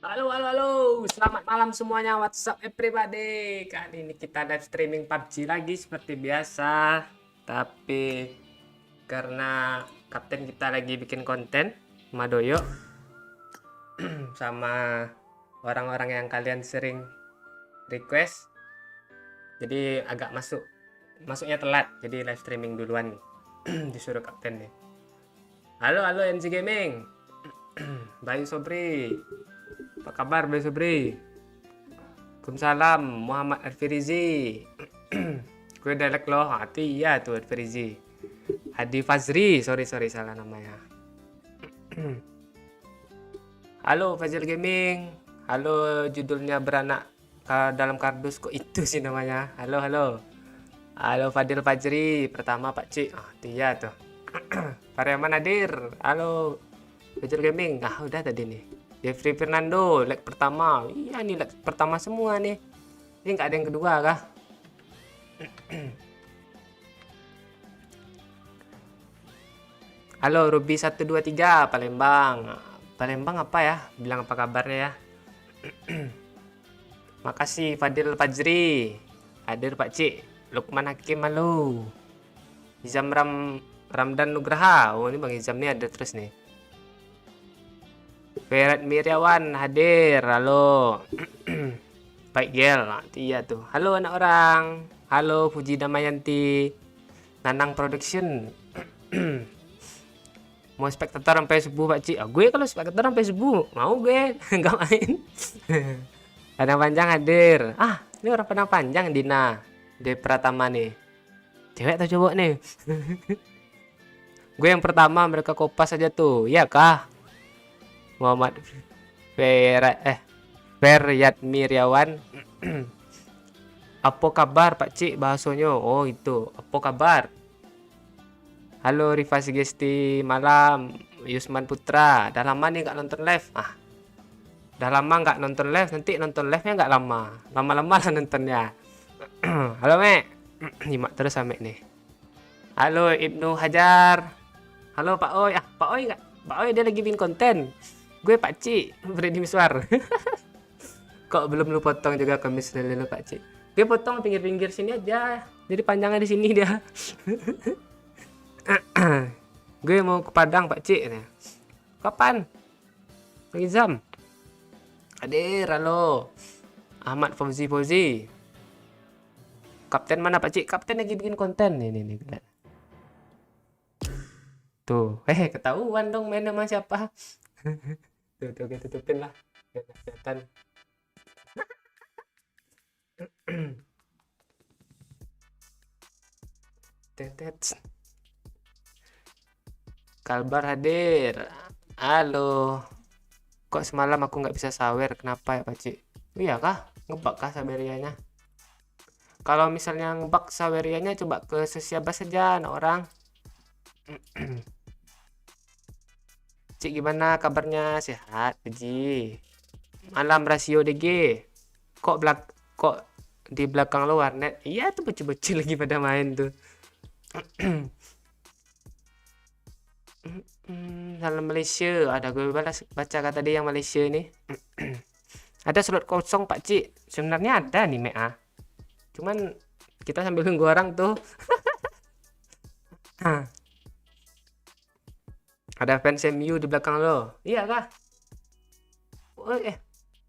Halo, halo, halo. Selamat malam semuanya. What's up everybody? Kali ini kita live streaming PUBG lagi seperti biasa. Tapi karena kapten kita lagi bikin konten Madoyo sama orang-orang yang kalian sering request. Jadi agak masuknya telat. Jadi live streaming duluan disuruh kapten nih. Halo, halo NC Gaming. Bayu Sobri. Apa kabar Bayu Sobri? Waalaikumsalam, Muhammad Alfirizi. Gue delek loh, hati ya tuh Alfirizi. Adi Fazri, sorry salah namanya. Halo Fazil Gaming. Halo, judulnya beranak dalam kardus kok itu sih namanya. Halo, halo. Halo Fadil Fajri, pertama Pak Cik. Ah, dia tuh. Pariaman Nadir. Halo Fazil Gaming. Ah, udah tadi nih. Jeffrey Fernando, leg pertama. Iya nih leg pertama semua nih. Ini nggak ada yang kedua kah? Halo Ruby 123 Palembang. Palembang apa ya? Bilang apa kabarnya ya? Makasih Fadil Fajri. Hadir Pak Cik. Lukman Hakim halo. Izam Ramdan Nugraha. Oh ini Bang Izam nih ada terus nih. Ferat Miriawan hadir. Halo. Baik Gel. Iya tuh. Halo anak orang. Halo Fuji Damayanti. Nanang Production. Mau spektator sampai subuh Pak Ci. Gue kalau spektator sampai subuh mau gue nggak main. Padang Panjang hadir. Ah, ini orang Padang Panjang Dina De Pratama nih. Cewek atau cowok nih? Gue yang pertama, mereka kopas aja tuh. Ya kah? Muhammad Feryat Miriawan. Apa kabar Pak Cik bahasanya? Oh itu, apa kabar? Halo Riva Sigesti malam, Yusman Putra. Dah lama nih nggak nonton live. Ah, dah lama nggak nonton live. Nanti nonton live-nya nggak lama. Lama-lama lah nontonnya. Halo Mek. Nyimak terus Mek nih. Halo Ibnu Hajar. Halo Pak Oi. Ah, Pak Oi nggak? Pak Oi dia lagi bikin konten. Gue Pak Cik, Freddy Miswar. Kok belum lu potong juga kemis lu Pak Cik? Gue potong pinggir-pinggir sini aja. Jadi panjangnya di sini dia. Gue mau ke Padang Pak Cik. Kapan? Lagi Zam. Hadir, halo. Ahmad Fauzi. Kapten mana Pak Cik? Kapten lagi bikin konten. Nih. Tuh, ketahuan dong main sama siapa. Tuh, kita tutupin lah. Kelihatan. Tetet. Kalbar hadir. Halo. Kok semalam aku nggak bisa sawer? Kenapa ya Pak Cik? Iya kah? Ngebak kah saberianya? Kalau misalnya ngebak saberianya coba ke sosiabas saja anak orang. Cik gimana kabarnya? Sehat, Puji. Malam rasio DG. Kok di belakang lo warnet? Iya tuh bocil-bocil lagi pada main tuh. Salam Malaysia. Ada gue baca kata dia yang Malaysia nih. Ada slot kosong Pak Cik. Sebenarnya ada nih Mea. Cuman kita sambil nunggu orang tuh. Ada fans MU di belakang lo. Iya kah? Oh,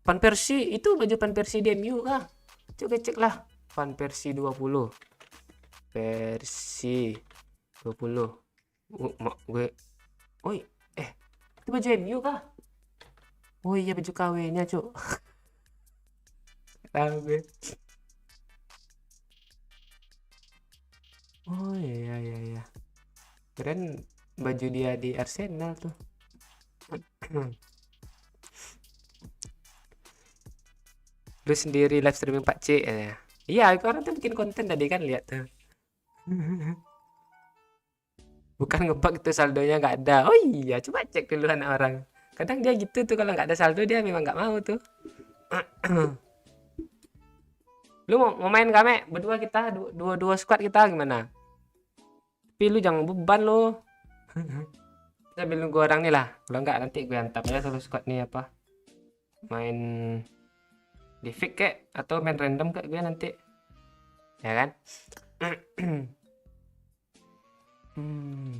Van Persie itu baju Van Persie di MU kah? Coba cek lah. Van Persie 20. Persie 20. Gue. Oi, itu baju MU kah? Oh iya baju KW-nya, Cuk. Tahu gue. Oh iya. Keren baju dia di Arsenal tuh. Lu sendiri live streaming Pak C ya. Iya, orang tuh bikin konten tadi kan lihat tuh. Bukan ngebug itu saldonya nggak ada. Oh iya, coba cek dulu anak orang. Kadang dia gitu tuh kalau nggak ada saldo dia memang nggak mau tuh. Lu mau main gak Mek? Berdua kita dua squad kita gimana? Tapi lu jangan beban lu. Sambil nunggu orang nih lah. Kalau nggak nanti gue hantam aja satu squad nih apa. main di fake kek atau main random kek gue nanti, ya kan? Hmm.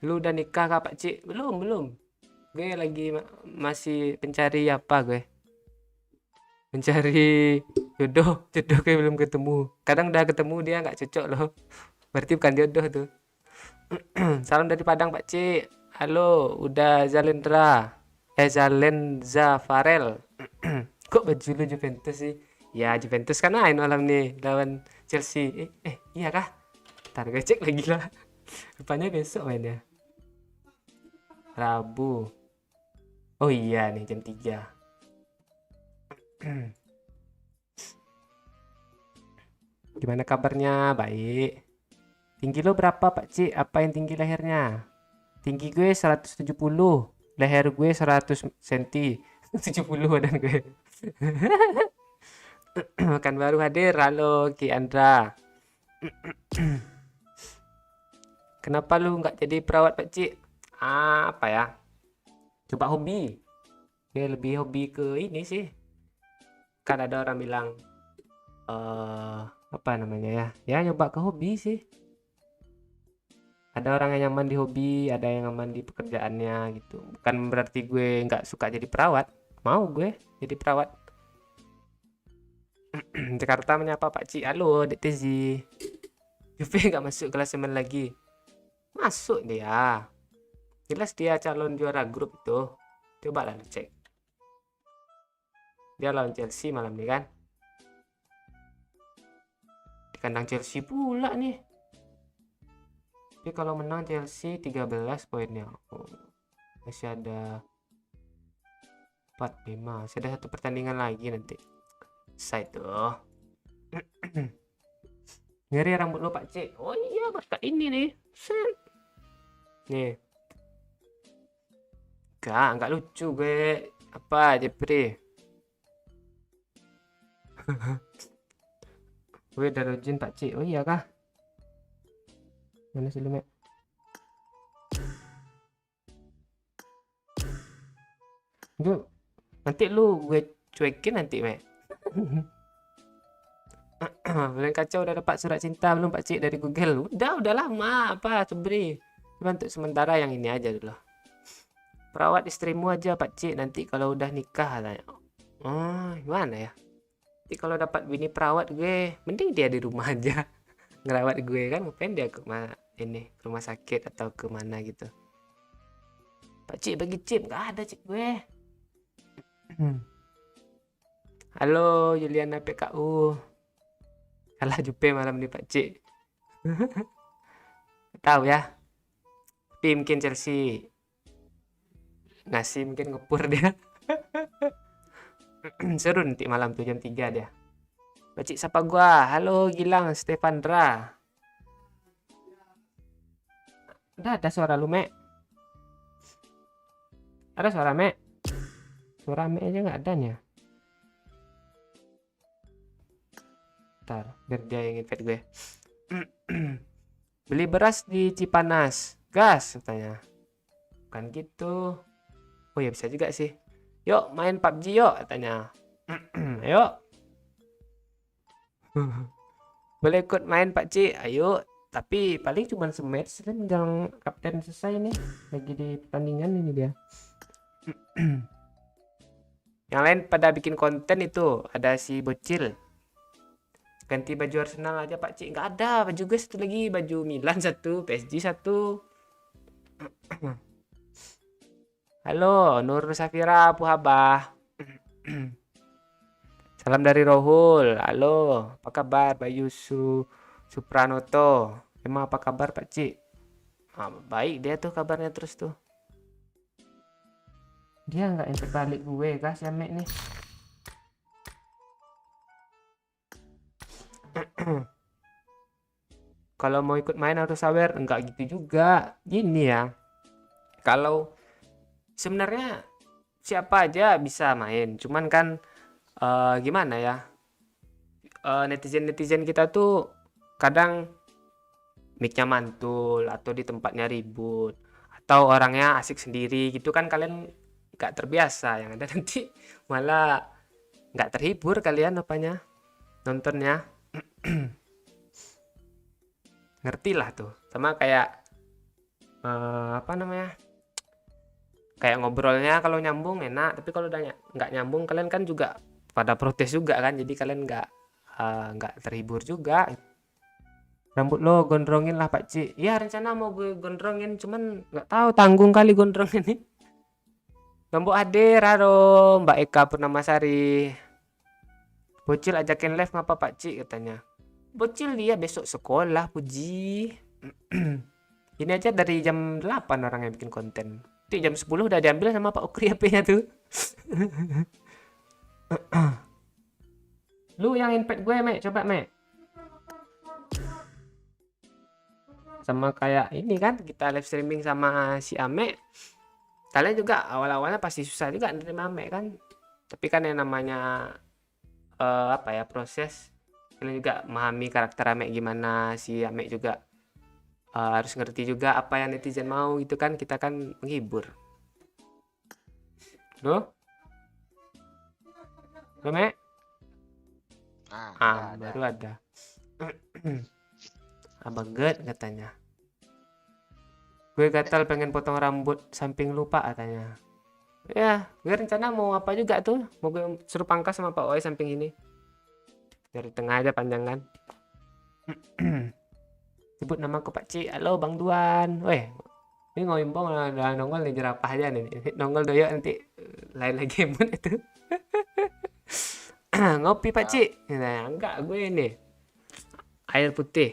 Lu udah nikah kah Pak Cik? Belum. Gue lagi masih pencari apa gue? Mencari jodoh gue belum ketemu. Kadang udah ketemu dia nggak cocok loh. Berarti bukan jodoh tuh. Salam dari Padang Pak Cik. Halo, udah Zalenza Farel. Kok baju lu Juventus sih? Ya Juventus kan main malam nih lawan Chelsea. Iya kah? Ntar gue cek lagi lah. Rupanya besok mainnya. Rabu. Oh iya nih jam 3. Gimana kabarnya? Baik. Tinggi lo berapa Pak Cik? Apa yang tinggi lehernya? Tinggi gue 170, leher gue 100 cm. 70 badan gue. Makan baru hadir. Halo Ki Andra. Kenapa lu nggak jadi perawat Pak Cik? Apa ya? Coba hobi. Gue lebih hobi ke ini sih. Kan ada orang bilang apa namanya ya? Ya nyoba ke hobi sih. Ada orang yang nyaman di hobi, ada yang nyaman di pekerjaannya gitu. Bukan berarti gue nggak suka jadi perawat. Mau gue jadi perawat. Jakarta menyapa Pak Cik. Halo Dek Tezi. Juve nggak masuk klasemen lagi. Masuk dia. Jelas dia calon juara grup itu. Coba lah cek. Dia lawan Chelsea malam ini kan. Di kandang Chelsea pula nih. Tapi kalau menang Chelsea 13 poinnya. Oh, masih ada 4-5. Masih ada satu pertandingan lagi nanti. Saya tuh. Ngeri rambut lo Pak Cik. Oh iya berkat ini nih. Set. Nih. Enggak lucu gue. Apa Jepri? Gue Darujin Pak Cik. Oh iya kah? Mana sih lu, Mek? Nanti lu gue cuekin nanti, Mek. Belum kacau udah dapat surat cinta belum Pak Cik dari Google? Udah lama apa Cebri. Cuma untuk sementara yang ini aja dulu. Perawat istrimu aja Pak Cik, nanti kalau udah nikah tanya. Oh, gimana ya? Nanti kalau dapat bini perawat gue, mending dia di rumah aja. Ngerawat gue kan, ngapain dia ke rumah sakit atau ke mana gitu. Pak Cik bagi chip, nggak ada chip gue. Halo Juliana PKU. Kalah Jupe malam nih Pak Cik. Tahu ya. Tapi mungkin Chelsea nasi mungkin ngepur dia. Seru nanti malam tuh jam 3 dia. Pak Cik sapa gua. Halo Gilang Stefandra. Ada suara lu, Mek. Ada suara Mek. Suara Mek aja nggak ada nih. Ntar, biar dia yang invite gue. Beli beras di Cipanas. Gas, katanya. Bukan gitu. Oh ya bisa juga sih. Yuk main PUBG yuk, katanya. Ayo. Boleh ikut main Pak Ci, ayo. Tapi paling cuma sematch kan jangan kapten selesai nih. Lagi di pertandingan ini dia. Yang lain pada bikin konten itu, ada si Bocil. Ganti baju Arsenal aja Pak Cik. Nggak ada, baju gue satu lagi, baju Milan satu, PSG satu. Halo Nur Safira Puhabah. Salam dari Rohul. Halo, apa kabar Bayu Supranoto? Emang apa kabar Pak Cik? Baik dia tuh kabarnya terus tuh. Dia nggak invite balik gue kah si Amek nih. Kalau mau ikut main harus sawer, enggak gitu juga. Gini ya, kalau sebenarnya siapa aja bisa main, cuman kan gimana ya, netizen kita tuh kadang mic-nya mantul atau di tempatnya ribut atau orangnya asik sendiri gitu kan, kalian gak terbiasa, yang ada nanti malah nggak terhibur kalian apanya nontonnya. Ngerti lah tuh, sama kayak apa namanya, kayak ngobrolnya kalau nyambung enak, tapi kalau udah nggak nyambung kalian kan juga pada protes juga kan, jadi kalian nggak terhibur juga. Rambut lo gondrongin lah Pak Ci. Ya rencana mau gue gondrongin, cuman nggak tahu tanggung kali gondrong ini. Lombok hadir, halo Mbak Eka Purnamasari. Bocil ajakin live ngapa Pak Ci katanya. Bocil dia besok sekolah Puji. Ini aja dari jam 8 orang yang bikin konten. Nanti jam 10 udah diambil sama Pak Ukri HP-nya tuh. Lu yang invite gue, Mek. Coba, Mek. Sama kayak ini kan, kita live streaming sama si Ame. Kalian juga awal-awalnya pasti susah juga nerima Ame kan. Tapi kan yang namanya apa ya, proses. Kalian juga memahami karakter Ame gimana, si Ame juga harus ngerti juga apa yang netizen mau gitu kan, kita kan menghibur. Loh? Loh, Mek? Baru ada. Abang Ged katanya. Gue gatal pengen potong rambut samping lupa katanya. Ya, gue rencana mau apa juga tuh. Mau gue suruh pangkas sama Pak Oi samping ini. Dari tengah aja panjang kan. Sebut nama aku Pak Ci. Halo Bang Duan. Weh, ini ngoimbong udah nongol nih, jerapah aja nih. Nongol doyok nanti lain lagi mood itu. Ngopi Pak Ci. Nah, enggak gue ini. Air putih.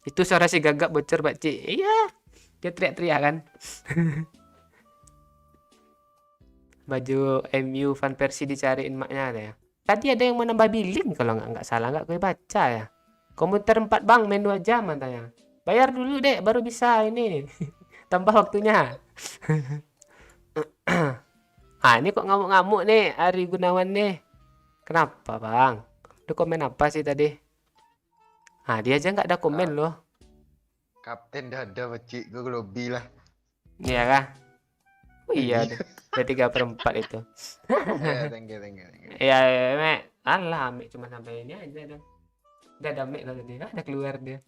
Itu suara si Gagak bocor Pak Ci. Iya. Dia teriak-teriak kan. Baju MU Van Persie dicariin maknya ada ya. Tadi ada yang menambah billing kalau nggak salah, nggak gue baca ya. Komputer 4 bang main 2 jam katanya. Bayar dulu dek baru bisa ini. Tambah waktunya. Ini kok ngamuk-ngamuk nih Ari Gunawan nih. Kenapa bang? Lu komen apa sih tadi? Dia aja nggak ada komen loh. Kapten dah ada Cik, gue lobby lah. Iya kah? Oh iya deh. Udah 3/4 itu. Ya, thank you. Iya, Mek. Alah, Mek cuma sampai ini aja dong. Udah ada Mek loh tadi. Ada keluar dia.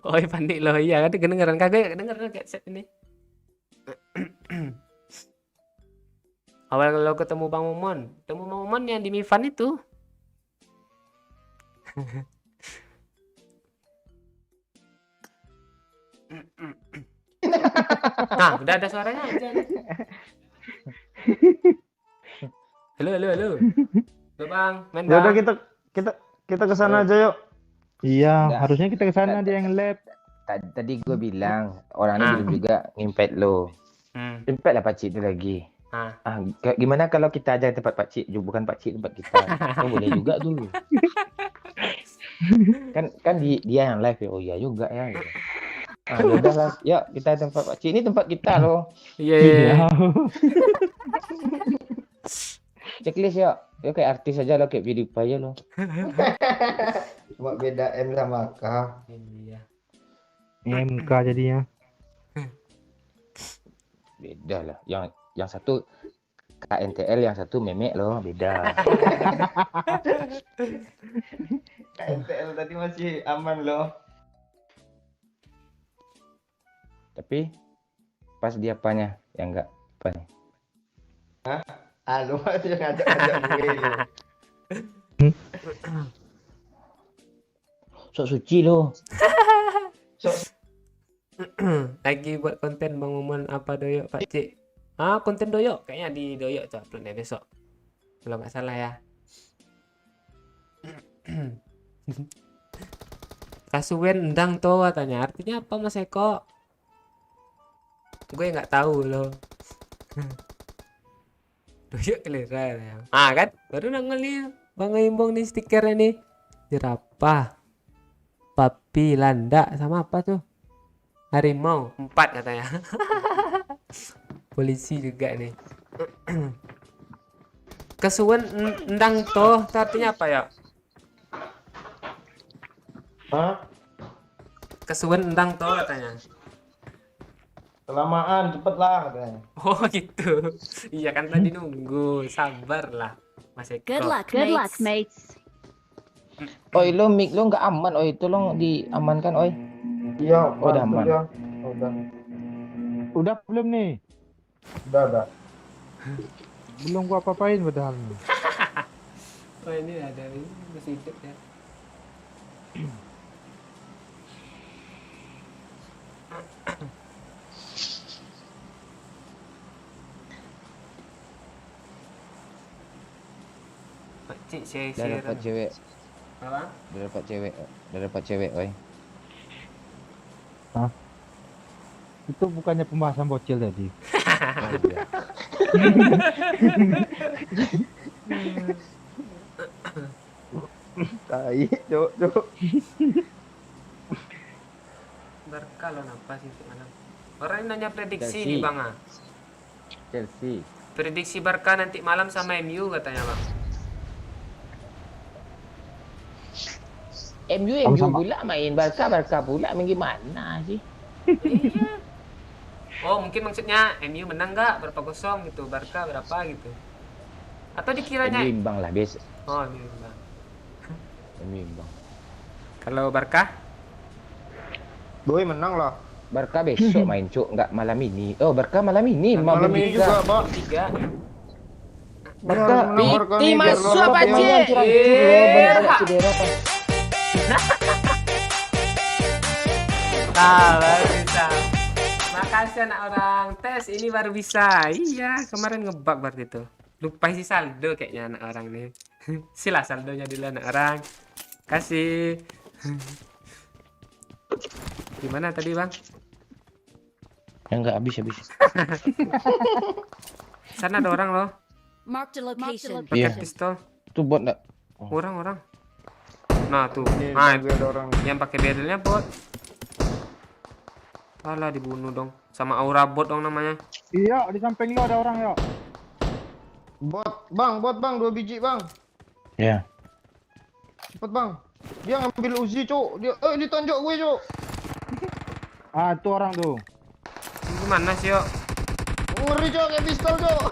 Oh, panik loh. Iya, kan kedengeran kagak kedengeran kayak set ini. Awal kalau ketemu Bang Momon yang di Mifan itu. Nah, udah ada suaranya aja. Halo. Halo Bang, main Ya udah Bang. kita ke sana aja yuk. Iya, Udah. harusnya kita ke sana dia yang lab. Tadi gue bilang orangnya belum juga ngimpet lo. Impet lah pakcik itu lagi. Gimana kalau kita aja tempat pakcik, bukan pakcik tempat kita. Boleh juga tuh. kan dia yang live ya. Oh iya juga ya. Gitu. Udah lah, yuk kita tempat pakcik. Ini tempat kita loh. Iya. Checklist yuk. Yuk kayak artis aja lo, kayak video aja lo. Cuma beda M sama K. Iya. MK jadinya. Beda lah. Yang satu KNTL, yang satu memek loh, beda. KNTL tadi masih aman loh. Tapi pas dia apanya yang enggak apa nih? Lu masih ngajak-ngajak gue lu. Sok suci lo. Lagi buat konten Bang Momon apa doyok Pak Cik. Konten doyok kayaknya di doyok tuh uploadnya besok. Kalau nggak salah ya. Kasuwen endang tuh katanya. Artinya apa Mas Eko? Gue nggak tahu loh. Doyok kelera ya. Kan baru nongol nih Bang Imbong nih stikernya nih. Jerapah, papi, landak sama apa tuh? Harimau 4 katanya. Polisi juga nih. Kesuwen endang toh artinya apa ya? Kesuwen endang toh katanya. Kelamaan, cepet lah katanya. Oh gitu. Iya kan tadi nunggu, sabar lah Mas Eko. Good luck, mates. Oi, lo mic lo nggak aman, oi. Tolong diamankan, oi. Iya, Oh, udah aman. ya. Udah. Udah belum nih? Udah. Belum gua apa-apain padahal. Oh ini ada ini masih hidup ya. Cik Udah share. dapat cewek. Apa? Udah dapat cewek, oi. Itu bukannya pembahasan bocil tadi. Oh, iya. Tai, cok. Barca lo napa sih malam? Orang ini nanya prediksi Chelsea. nih Bang. Chelsea. Prediksi Barca nanti malam sama MU katanya Bang. MU Sama-sama. pula main, Barca pula main gimana sih? Iya. Oh mungkin maksudnya MU menang nggak berapa kosong gitu, Barca berapa gitu. Atau dikiranya? MU imbang lah biasa. Oh MU menang. MU imbang. Kalau Barca? Boy menang lah. Barca besok main, Cuk, nggak malam ini. Oh, Barca malam ini, Malam ini juga, Pak. 3. Barca, Barca Piti nih, biar masuk lolos apa ya. Cik? Iya. Banyak cedera, Pak. Baru bisa. Makasih anak orang. Tes ini baru bisa. Iya, kemarin ngebug berarti tuh. Lupa isi saldo kayaknya anak orang nih. Sila saldonya dulu anak orang. Kasih. Gimana tadi, Bang? Ya nggak habis. Sana ada orang loh. Marked a location. Pakai Iya. pistol. Tuh bot nggak? Orang. Nah, tuh. Ini Nah, gue ada orang. yang pakai barrelnya bot. Alah dibunuh dong. Sama aura bot dong namanya. Iya, di samping lo ada orang ya. Bot, bang, 2 biji, Bang. Ya. Cepet, Bang. Dia ngambil Uzi, Cuk. Dia ditonjok gue, Cuk. Ah, itu orang tuh. Gimana sih, Yo? Ngeri, Cuk, kayak pistol, Cuk.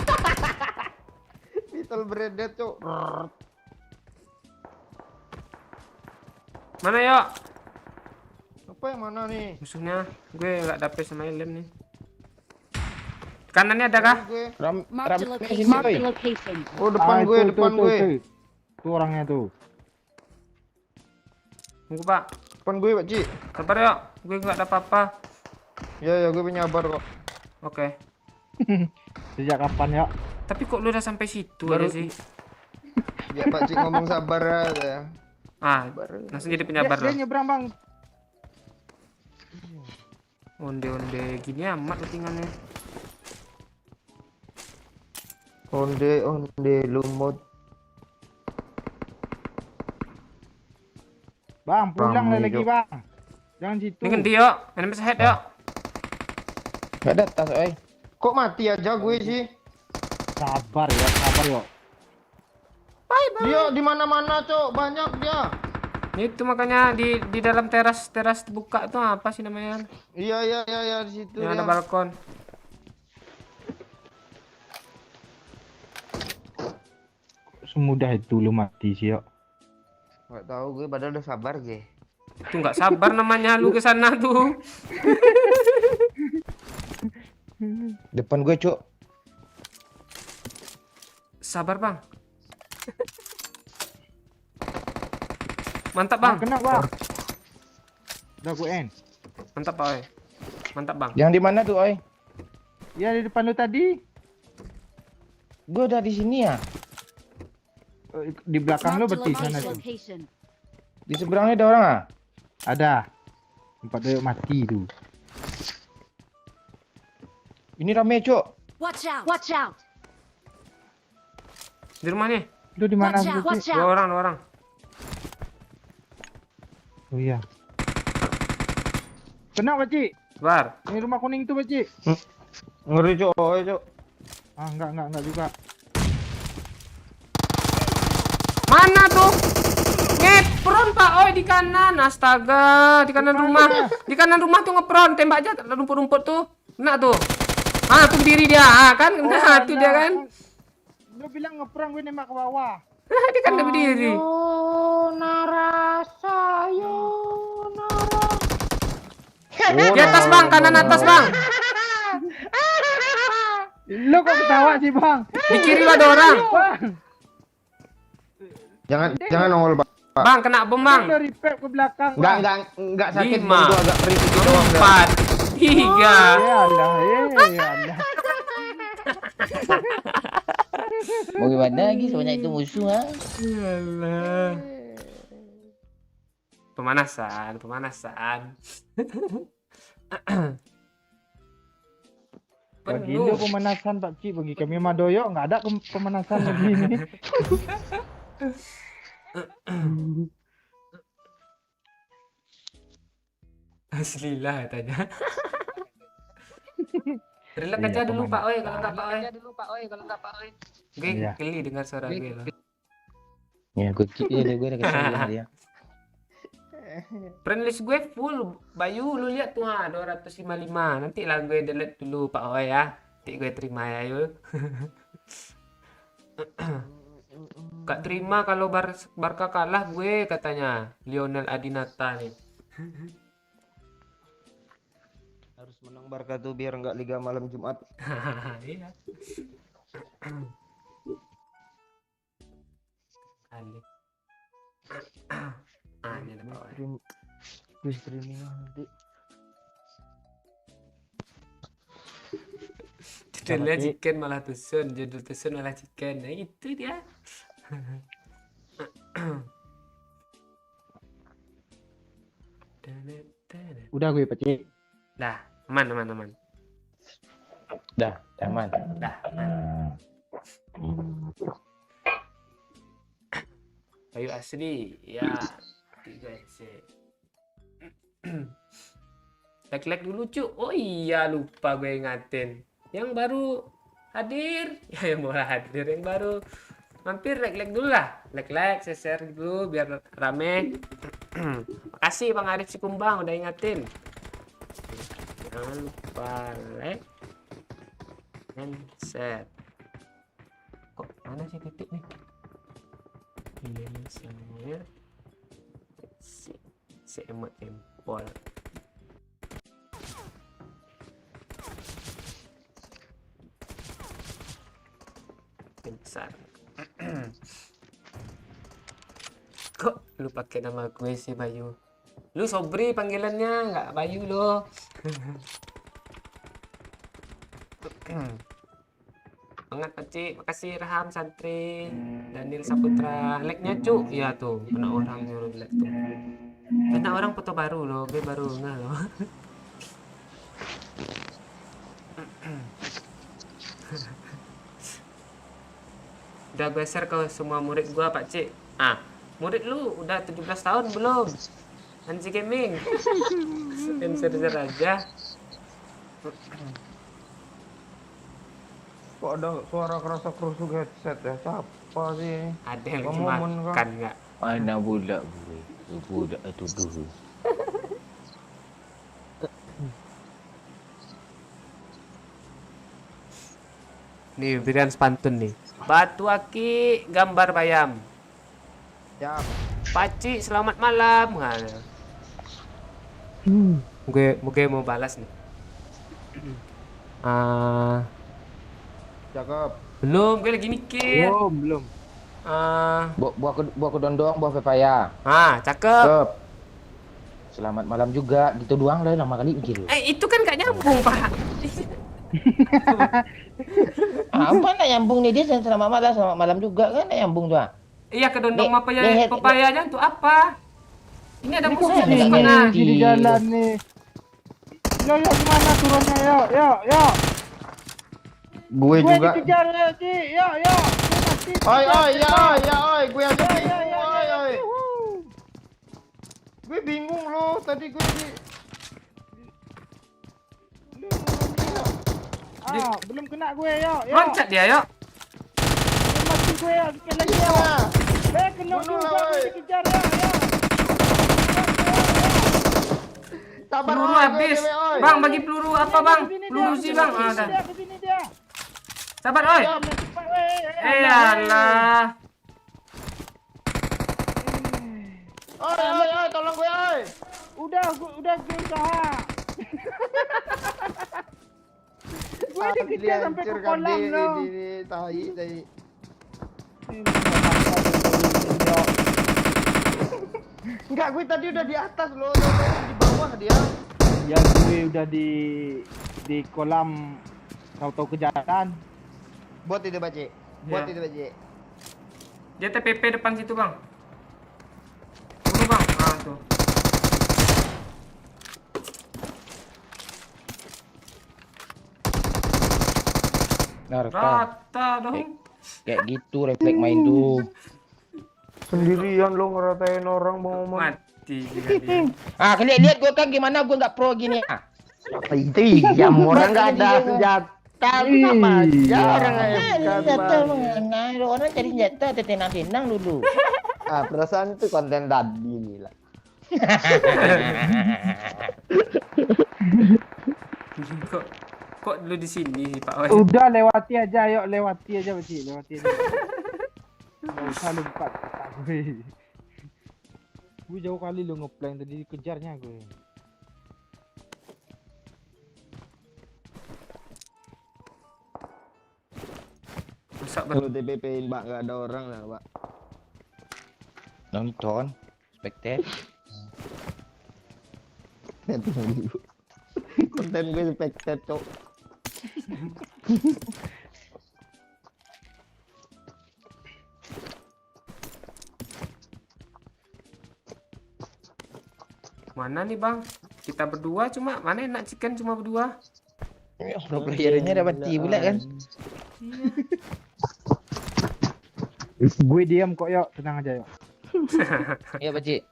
Pistol bredet, Cuk. Mana, Yo? Apa yang mana nih? Musuhnya gue nggak dapet sama Ilem nih. Kanannya ada kah? Gue. Marked a location. sini, Marked oi. a location. Oh, depan gue, itu, depan gue. Itu orangnya tuh. Tunggu Pak. Depan gue, Pak Ci. Sabar Yo. Gue nggak ada apa-apa. Ya, gue penyabar kok. Oke. Sejak kapan ya? Tapi kok lu udah sampai situ Baru- aja sih? Ya, Pak Ci ngomong sabar aja. Ah, langsung jadi penyabar Dia loh. nyebrang bang. Onde-onde gini amat tinggalnya. Onde lumut. Bang, pulang Ramai, lagi Jok. bang. Jangan situ. Ini ganti Yo. Enemies ahead Yo. Nggak ada tas, oi. Kok mati aja gue sih? Sabar ya. Dia di mana-mana, Cok. Banyak dia. Itu makanya di dalam teras buka tuh apa sih namanya? Iya, di situ Yang ya. ada balkon. Semudah itu lu mati sih ya. Gak tahu gue, padahal udah sabar gue. Itu nggak sabar namanya lu ke sana tuh. Depan gue, Cuk. Sabar Bang. Mantap Bang. Kena bang. Udah gue end. Mantap Pak. Oi. Mantap Bang. Yang di mana tuh, oi? Ya di depan lu tadi. Gue udah di sini ya. Di belakang lu Marked a berarti sana tuh. location. Di seberangnya ada orang ah? Ada. Tempat dia mati tuh. Ini rame, Cuk. Watch out. Watch out. Di rumah nih. Lu di mana Watch out. sih? Watch Dua out. orang. Oh iya. Kena Pak Ci. Bar. Ini rumah kuning tuh Pak Ci. Ngeri, Cok. Cok. Ah enggak juga. Mana tuh? Ngepron Pak. Oi di kanan. Astaga, di kanan rumah. Di kanan rumah tuh ngepron. Tembak aja rumput-rumput tuh. Kena tuh. Ah, tuh berdiri dia. Ah, kan kena tuh dia kan. Lu bilang ngeprang gue nembak ke bawah. Dia kan udah berdiri. Narasa, yo Nara. Di atas bang, kanan atas bang. Lu kok ketawa sih bang? Di kiri ada orang. Jangan nongol bang. Bang, kena bom bang. Dari pep ke belakang. Enggak sakit, 5, Bang. Gua agak perih sedikit doang. 4, 3. Ya Allah, ya Allah. Mau gimana lagi sebanyak itu musuh ha? Yalah. Pemanasan. Bagi Indo pemanasan Pak Cik, bagi kami Madoyo nggak ada pemanasan begini. Asli lah tanya. Relax aja dulu Pak Oi, kalau enggak Pak Oi. Gue Iya. geli dengar suara gue loh. Ya, gue udah kesel sama dia. Friendlist gue full. Bayu lu lihat tuh 255. Nanti lah gue delete dulu Pak Oi ya. Nanti gue terima ya yuk. Gak terima kalau Barca kalah gue katanya. Lionel Adinata nih. Harus menang Barca tuh biar nggak Liga malam Jumat. Iya. Alik. Ini ada Pak Oi. Gue streaming nanti. Judulnya chicken malah tusun, judul tusun malah chicken. Nah itu dia. Udah gue pecik. Dah, aman. Dah, aman. Dah, aman. Kayu asli, ya. 3 sih. Like dulu cuk. Oh iya lupa gue ingatin. Yang baru hadir, ya yang baru hadir, yang baru mampir like dulu lah. Like, share dulu biar rame. Makasih Bang Arif Sikumbang udah ingatin. Jangan lupa like and share. Kok mana sih titik nih? Ini misalnya si emot empol. Besar. Kok lu pakai nama gue sih Bayu? Lu Sobri panggilannya, nggak Bayu lo. Banget Paci, makasih Raham Santri, Daniel Saputra, like-nya cuk, ya tuh, kena orang nyuruh like tuh. Kena orang foto baru loh, gue baru nggak loh. Udah gue share ke semua murid gue Pak Cik. Ah, murid lu udah 17 tahun belum? Anji Gaming. Share aja. Kok ada suara kerasa kerusuk headset ya? Siapa sih? Ada yang lagi Ngomong makan nggak? Mana budak gue? Budak itu dulu. Nih berian pantun nih. Batu aki gambar bayam. Ya. Paci selamat malam. Gue mau balas nih. Cakep. Belum, gue lagi mikir. Belum. Buah kedondong, buah pepaya. Cakep. Cakep. Selamat malam juga. Gitu doang lah lama kali mikir. Itu kan gak nyambung, Pak. Apa nak nyambung nih dia selamat malam juga kan nak nyambung tuh. Iya kedondong pepayanya untuk apa? Ini ada musuh di Ini sana. di jalan nih. Yo gimana turunnya yo. Gue juga. Dikejar ya Ci. Yo. Oi, gue aja bingung. Oi. Gue bingung loh tadi gue di. Belum kena gue yo. Loncat dia, yuk. Belum mati gue ya, sekali lagi yo. Kena juga gue dikejar yo. Sabar, Peluru oi, habis. gue, oi. Bang, bagi peluru apa, Bang? Kesini dia, Peluru sih, Bang. Ah, dah. kesini dia. Sabar, oi. Ya, main cepat, weh. Alah. Oi, tolong gue, oi. Udah gue usaha. Gue dikejar sampai ke kolam loh. Ini, tai. Enggak, gue tadi udah di atas loh, di bawah dia. Ya gue udah di kolam tahu-tahu kejahatan. Bot itu, Baci. Bot Ya. itu, Baci. Dia TPP depan situ, Bang. Bunuh, Bang. Ah, tuh. Nah, Rata. Rata dong. Kayak gitu refleks main tuh. Sendirian lo ngeratain orang Bang Oman. Mati juga dia. Ah, kalian lihat gue kan gimana gue nggak pro gini. Ah. Itu jam orang nggak ada senjata. Sama aja orang Senjata mana? Orang cari senjata tenang-tenang dulu. Ah, perasaan itu konten tadi nih lah. Kok dulu di sini sih, Pak Oi? Udah lewati aja, yuk lewati aja Beci, lewati aja. Gak usah lompat kata gue. Gue jauh kali lo ngeplank tadi kejarnya gue. Masak Kalau TPP-in, Mbak, nggak ada orang lah, Mbak. Nonton, spectate. Konten gue spectate, Cok. Mana nih, Bang? Kita berdua cuma mana enak chicken cuma berdua. Pro playernya dapat mati pula kan. Gue diam kok, yuk tenang aja yuk. Iya, Pakcik.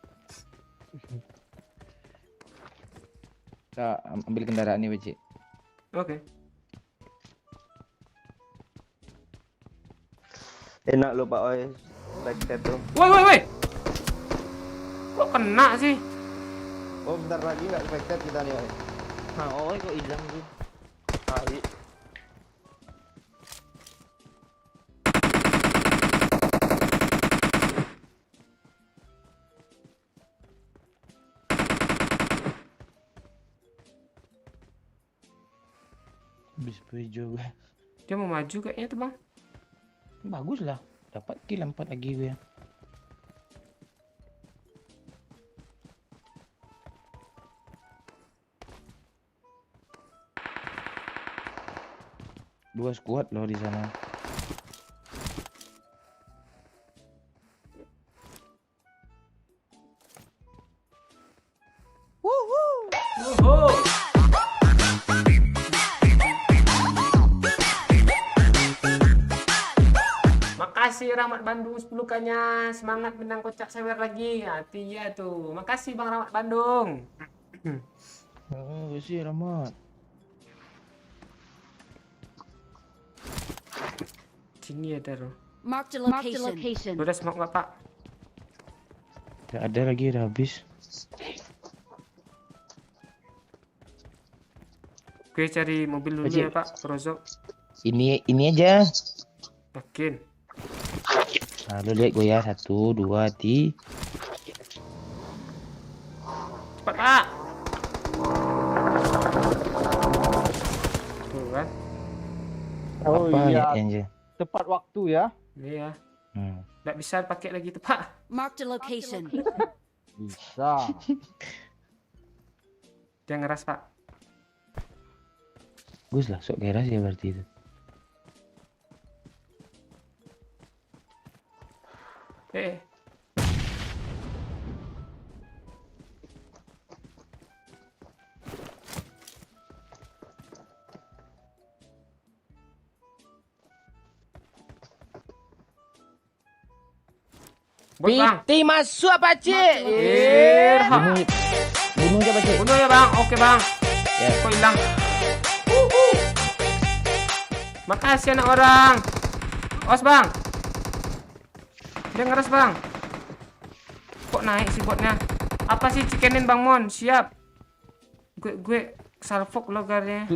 Kita ambil kendaraan nih, Pakcik. Oke. Enak lo, Pak Oi. Spectate tuh. Woi. Kok kena sih? Oh, bentar lagi nggak spectate kita nih, Oi. Nah, oi kok hilang sih. Tai. Habis hijau gue. Dia mau maju kayaknya tuh, Bang. Bagus lah. Dapat kill 4 lagi gue. Dua squad loh di sana. Oho. Makasih Rahmat Bandung 10 kanya. Semangat menang kocak sawer lagi. Hati ya tuh. Makasih Bang Rahmat Bandung. Oh, sih Rahmat. Sini ada loh. Marked a location. Udah smoke nggak, Pak? Gak ada lagi, udah habis. Oke, cari mobil dulu ya, Pak. Rozok. Ini aja. Yakin. Nah, lu lihat gue ya. 1, 2, 3. Cepat, Pak. Tuh kan. Oh Apa iya, aja. tepat waktu ya. Iya. Hmm. Nggak bisa pakai lagi tuh, Pak. Marked a location. Bisa. Dia ngeras, Pak. Bagus lah, sok geras ya berarti itu. Bot, Bang. Piti masuk apa, Cik? Bunuh. Bunuh aja, Cik. Bunuh ya, Bang. Oke, Bang. Ya. Kok hilang? Makasih anak orang. Os, Bang. Dia ngeres, Bang. Kok naik sih botnya? Apa sih cikenin, Bang Mon? Siap. Gue salfok logarnya.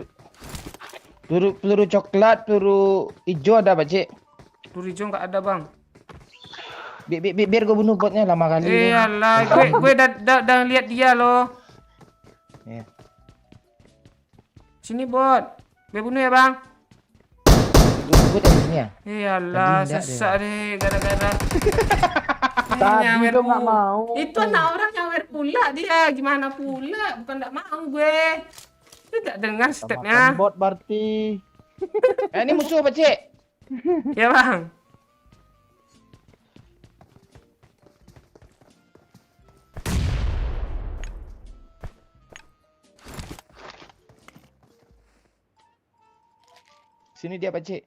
Peluru coklat, peluru hijau ada Pakcik? Peluru hijau nggak ada bang. Biar gue bunuh botnya lama kali. Iyalah, gue udah lihat dia loh. Ya. Sini bot, gue bunuh ya bang. Gue dari sini ya. Iyalah, Tadi ndak sesak deh gara-gara. Tadi Nyawer lo pula. nggak mau. Itu anak orang nyawer pula dia. Gimana pula? Bukan nggak mau gue. Tidak dengar Makan stepnya. bot berarti. Ini musuh Pakcik. Ya bang. Sini dia Pakcik.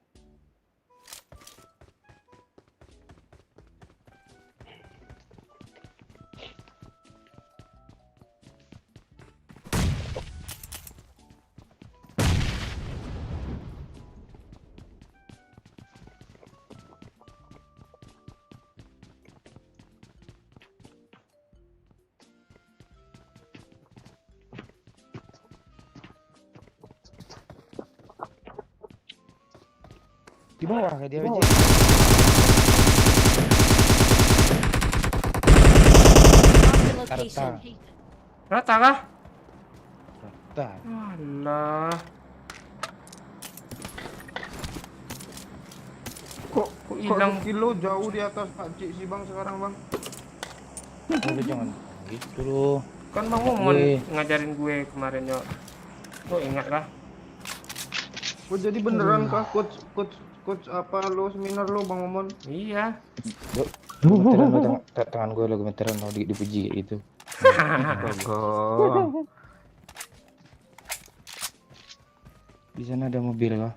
Di bawah kayak dia Pakcik. Marked a location. Rata kah? Rata. Alah. Kok hilang? kilo jauh di atas Pakcik sih bang sekarang bang? Udah jangan gitu loh. Kan bang Momon Gue. ngajarin gue kemarin yo. Gue ingat lah. Oh jadi beneran kah coach apa lo seminar lo bang Momon? Iya. Gemeteran lo tangan gue lo gemeteran lo dipuji kayak gitu. Oh. Di sana ada mobil kah?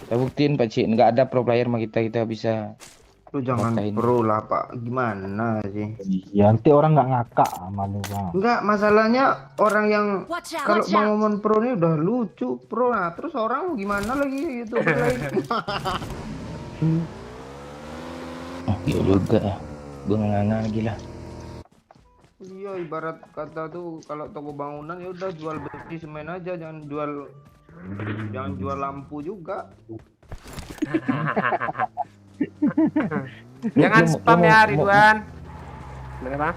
Kita buktiin Pakcik, nggak ada pro player sama kita bisa. Lu jangan Maksain. pro lah pak, gimana sih? Ya nanti orang nggak ngakak sama lu bang. Enggak, masalahnya orang yang Watch out! kalau Watch Bang out! Momon pro ini udah lucu pro, nah terus orang gimana lagi gitu? Oh iya juga ya. Gue nganga lagi lah. Iya, ibarat kata tuh kalau toko bangunan ya udah jual besi semen aja, jangan jual lampu juga. Jangan spam ya Ridwan. Bener bang?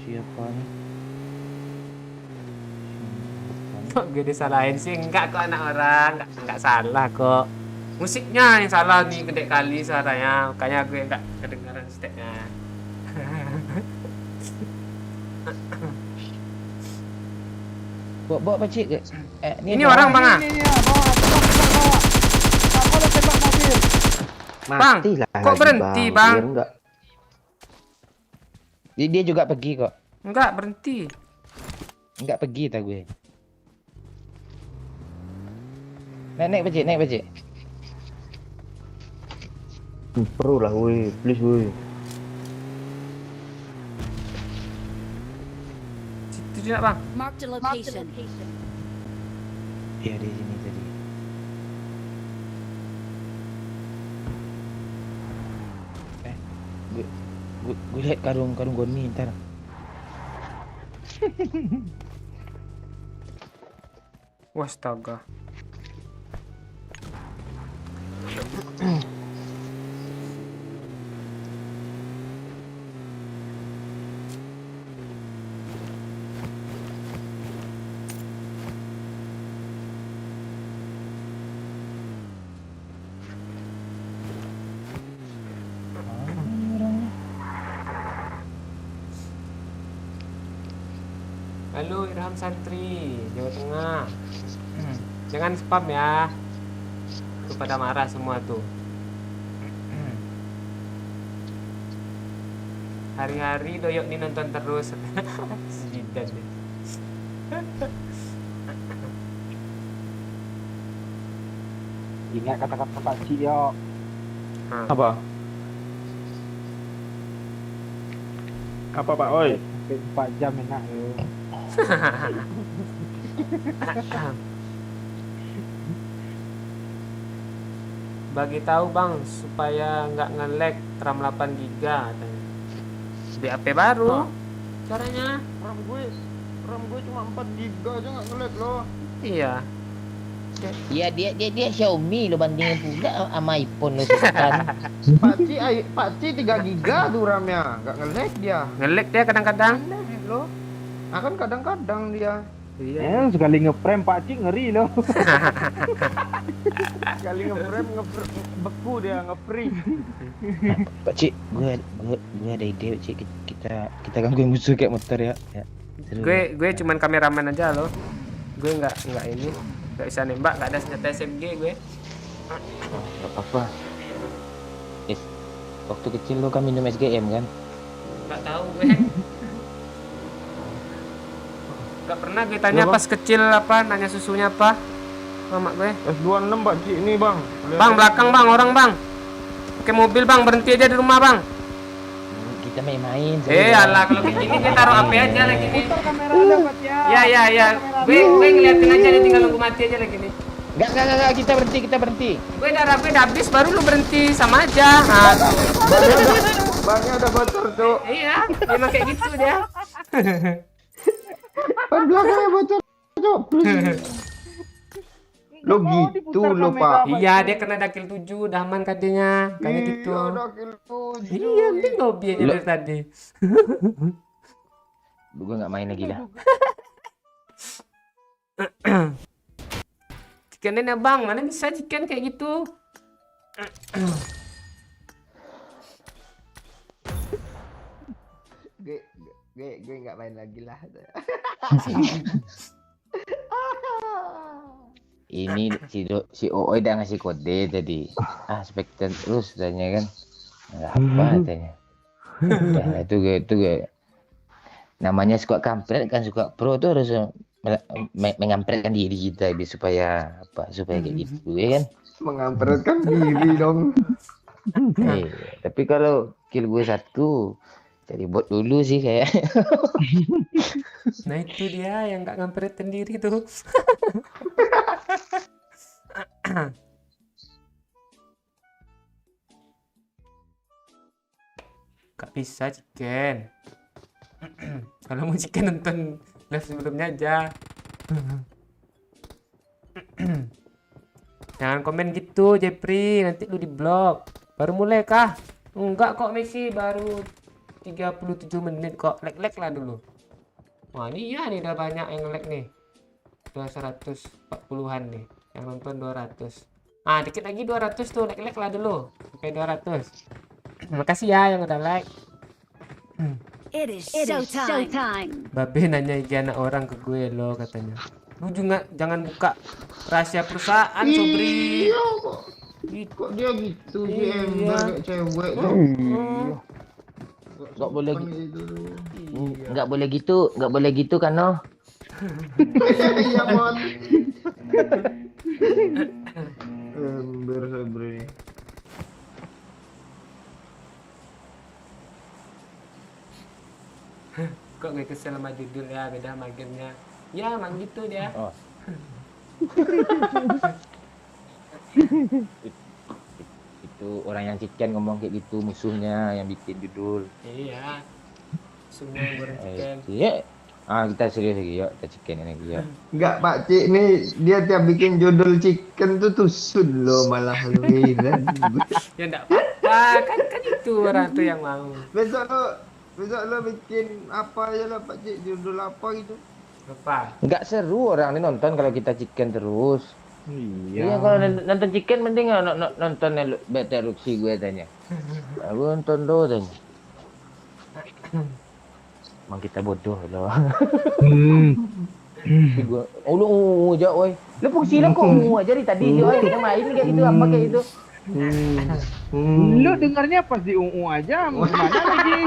Siapa nih? Kok gue disalahin sih? Enggak kok anak orang, enggak salah kok. Musiknya yang salah nih gede kali suaranya, makanya gue enggak kedengaran stepnya. Bawa Pakcik ke? Ini orang bang ah? Ini ya, bawa. Aku udah tembak mobil. Bang, kok berhenti bang? Biar enggak. Dia juga pergi kok. Enggak berhenti. Enggak pergi tak gue. Naik Pakcik. Pro lah, woi, please woi. Situ tidak bang? Marked a location. Iya di sini tadi. Gue lihat karung goni ntar. Wastaga. Halo Irham Santri, Jawa Tengah. Jangan spam ya. Tuh pada marah semua tuh. Hari-hari doyok nih nonton terus. Jidan deh. Ingat kata-kata Pak Cik yo. Apa? Apa Pak Oi? Sampai 4 jam enak yo. Bagi tahu bang supaya nggak nge-lag RAM 8 GB katanya. Di HP baru caranya. RAM gue RAM gue cuma 4 GB aja nggak nge-lag loh. Iya. Iya dia Xiaomi lo bandingin pula sama iPhone lo Sultan. Pakcik 3 GB tuh RAM-nya, nggak nge-lag dia. Nge-lag dia kadang-kadang. Nge-lag loh. Akan kadang-kadang dia. Iya. Sekali nge-frame Pak Cik ngeri loh. Sekali nge-frame beku dia, nge-freeze. Pak Cik, gue ada ide Pak Cik, kita gangguin musuh kayak motor ya. Seru. Gue cuman kameramen aja loh. Gue nggak ini, nggak bisa nembak, nggak ada senjata SMG gue. Gak apa-apa. Waktu kecil lo kan minum SGM kan? Nggak tahu gue. Nggak pernah gue tanya pas kecil apa, nanya susunya apa. Mama gue. S26 Pakcik ini bang. Bang, belakang bang, orang bang. Pakai mobil bang, berhenti aja di rumah bang. Kita main-main. Alah, kalau kayak gini kita taruh HP aja lagi nih. Putar kamera ada Pak Cik. Ya. Gue ngeliatin aja nih, tinggal nunggu mati aja lagi nih. Enggak, kita berhenti. Gue darah gue udah habis, baru lu berhenti sama aja. Nah, Bannya udah bocor tuh. iya, memang kayak gitu dia. Ban belakangnya bocor tuh. Lo gitu lo Pak. Iya, dia kena dakil 7, udah aman katanya. Kayak gitu. Iya, dakil 7. Iya, penting lobby aja dari tadi. Gue nggak main lagi dah. Chicken bang, mana bisa chicken kayak gitu? Gue nggak main lagi lah. Ini si Oi udah ngasih kode tadi. Spektan terus tanya kan. Nggak apa tanya. Nah, itu gue. Namanya suka kampret kan, suka pro tuh harus mengampretkan diri kita supaya kayak gitu ya kan. Mengampretkan diri dong. Tapi kalau kill gue 1 jadi bot dulu sih kayak. Nah itu dia yang nggak ngamperin diri tuh. Gak bisa chicken. Kalau mau chicken nonton live sebelumnya aja. Jangan komen gitu Jepri, nanti lu di blok. Baru mulai kah? Enggak kok Messi, baru 37 menit kok. Lag lah dulu. Wah ini ya nih udah banyak yang lag nih. Udah 140-an nih. Yang nonton 200. Ah dikit lagi 200 tuh, lag lah dulu. Sampai 200. Makasih ya yang udah like. It is showtime. Babe nanya IG anak orang ke gue loh katanya. Lu juga jangan buka rahasia perusahaan Sobri. Iya kok dia gitu sih, ember kayak cewek tuh. Nggak boleh Iya. nggak boleh gitu kan no. Iya Mon. Ember Sabri. Kok gue kesel sama judul ya, beda sama gamenya. Ya emang gitu dia. Oh. Itu orang yang chicken ngomong kayak gitu, musuhnya yang bikin judul. Iya. Semua yang goreng chicken. Iya. Kita serius lagi yuk, kita chicken lagi yuk. Enggak Pak Cik nih, dia tiap bikin judul chicken tuh tusun lo malah lu gila. Ya enggak apa-apa, kan itu orang tuh yang mau. Besok lo bikin apa aja lah Pak Cik, judul apa gitu. Apa? Nggak seru orang ini nonton kalau kita chicken terus. Iya. Kalau nonton chicken mending nonton beta erupsi gue tanya. Aku nonton do tanya. Emang kita bodoh loh. Gue, lu aja, oi. Lu fungsi lo kok aja dari tadi sih, oi. Kita main kayak gitu apa kayak gitu. Lu dengarnya pas di UU aja, mau gimana lagi?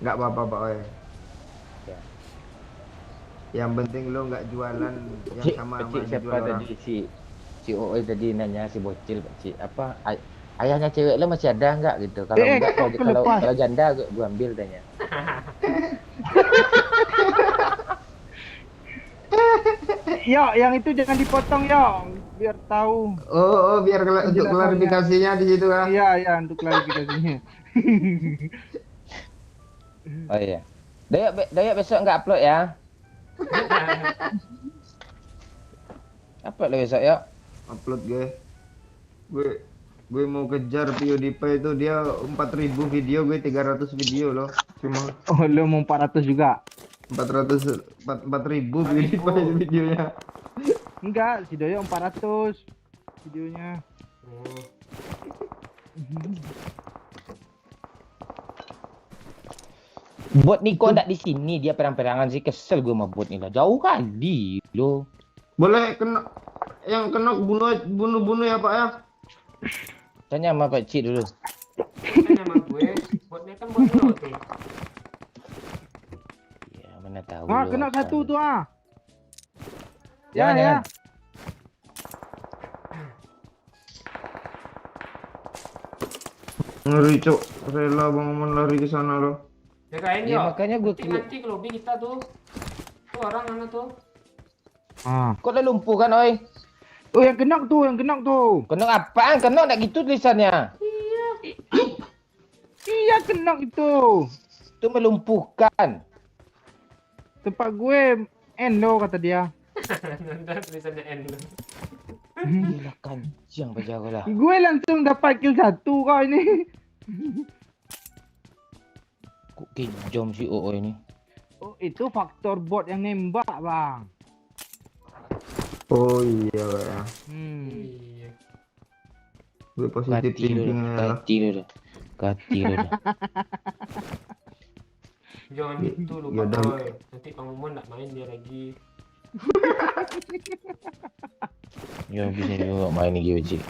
Nggak apa-apa Pak Oi. Ya. Yang penting lo nggak jualan yang sama Siapa jual orang. tadi si Oi tadi nanya si bocil Cik, apa ayahnya cewek lo masih ada nggak gitu? Kalau enggak kalau janda gua ambil tanya. Yo, yang itu jangan dipotong yo. biar tahu. Biar untuk Penjelasannya. klarifikasinya di situ kan. Iya, untuk klarifikasinya. Oh iya. Doyok besok nggak upload ya? Upload lah besok ya. Upload gue mau kejar PewDiePie itu, dia 4.000 video, gue 300 video loh. Cuma Oh, lo mau 400 juga? 4.000 PewDiePie videonya. Enggak, si Doyo 400 videonya. Bot ni kau ndak di sini, dia perang-perangan sih, kesel gue sama bot ni lah. Jauh kali lo. Boleh kena yang kena bunuh ya Pak ya. Tanya sama Pak Cik dulu. Tanya sama gue, botnya kan bot lo tuh. Ya mana tahu. Ah, lo kena apa. satu tuh ah. Jangan, Ya. jangan. Ngeri cok, rela Bang Oman lari ke sana loh. Jagain Ya, yo. makanya gue Nanti ke lobby kita tuh. Tuh orang mana tuh? Ah. Kau dah lumpuh kan, oi? Oh, yang kena tuh. Kena apaan? Kena ndak gitu tulisannya. Iya, kena itu. Itu melumpuhkan. Tempat gue N lo kata dia. Nanda tulisannya N. Gila kanjang bajago lah. Gue langsung dapat kill 1 kau ini. Kok kejam si OO ini. Oh, itu faktor bot yang nembak, Bang. Oh iya Pak ya. Iya. Gue positif thinking ya. Kati lo dah. Jangan gitu lu, Ya udah. boy. Nanti Bang Momon nggak main dia lagi. Ya bisa juga main lagi Cik.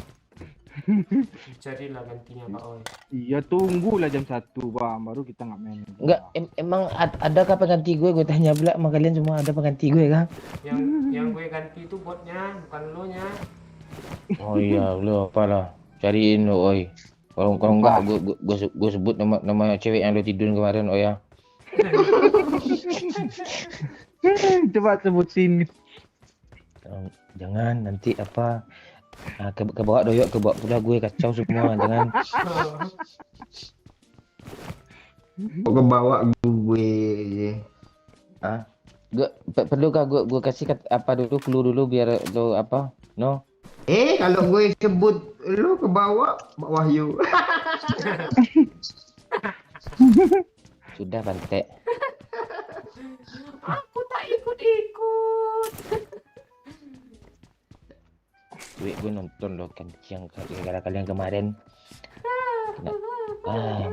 Carilah gantinya Pak Oi. Iya, tunggulah jam 1, Bang. Baru kita nggak main. Enggak, emang adakah pengganti gue? Gue tanya pula sama kalian semua, ada pengganti gue kan? Yang gue ganti itu botnya, bukan lo nya. Oh iya, lu apalah. Cariin lo, oi. Kalau enggak gue sebut nama cewek yang lo tidur kemarin, oh ya. Coba sebutin. Jangan nanti apa ke bawah Doyok, ke bawah pula gue, kacau semua. Jangan. Kok kebawa gue. Ah, perlukah gue kasih apa dulu, clue dulu biar lo apa? No. Kalau gue sebut lu ke bawah, Mbak Wahyu. Sudah Bante. Aku tak ikut-ikut. Gue nonton lo kan yang gara-gara kalian kemarin.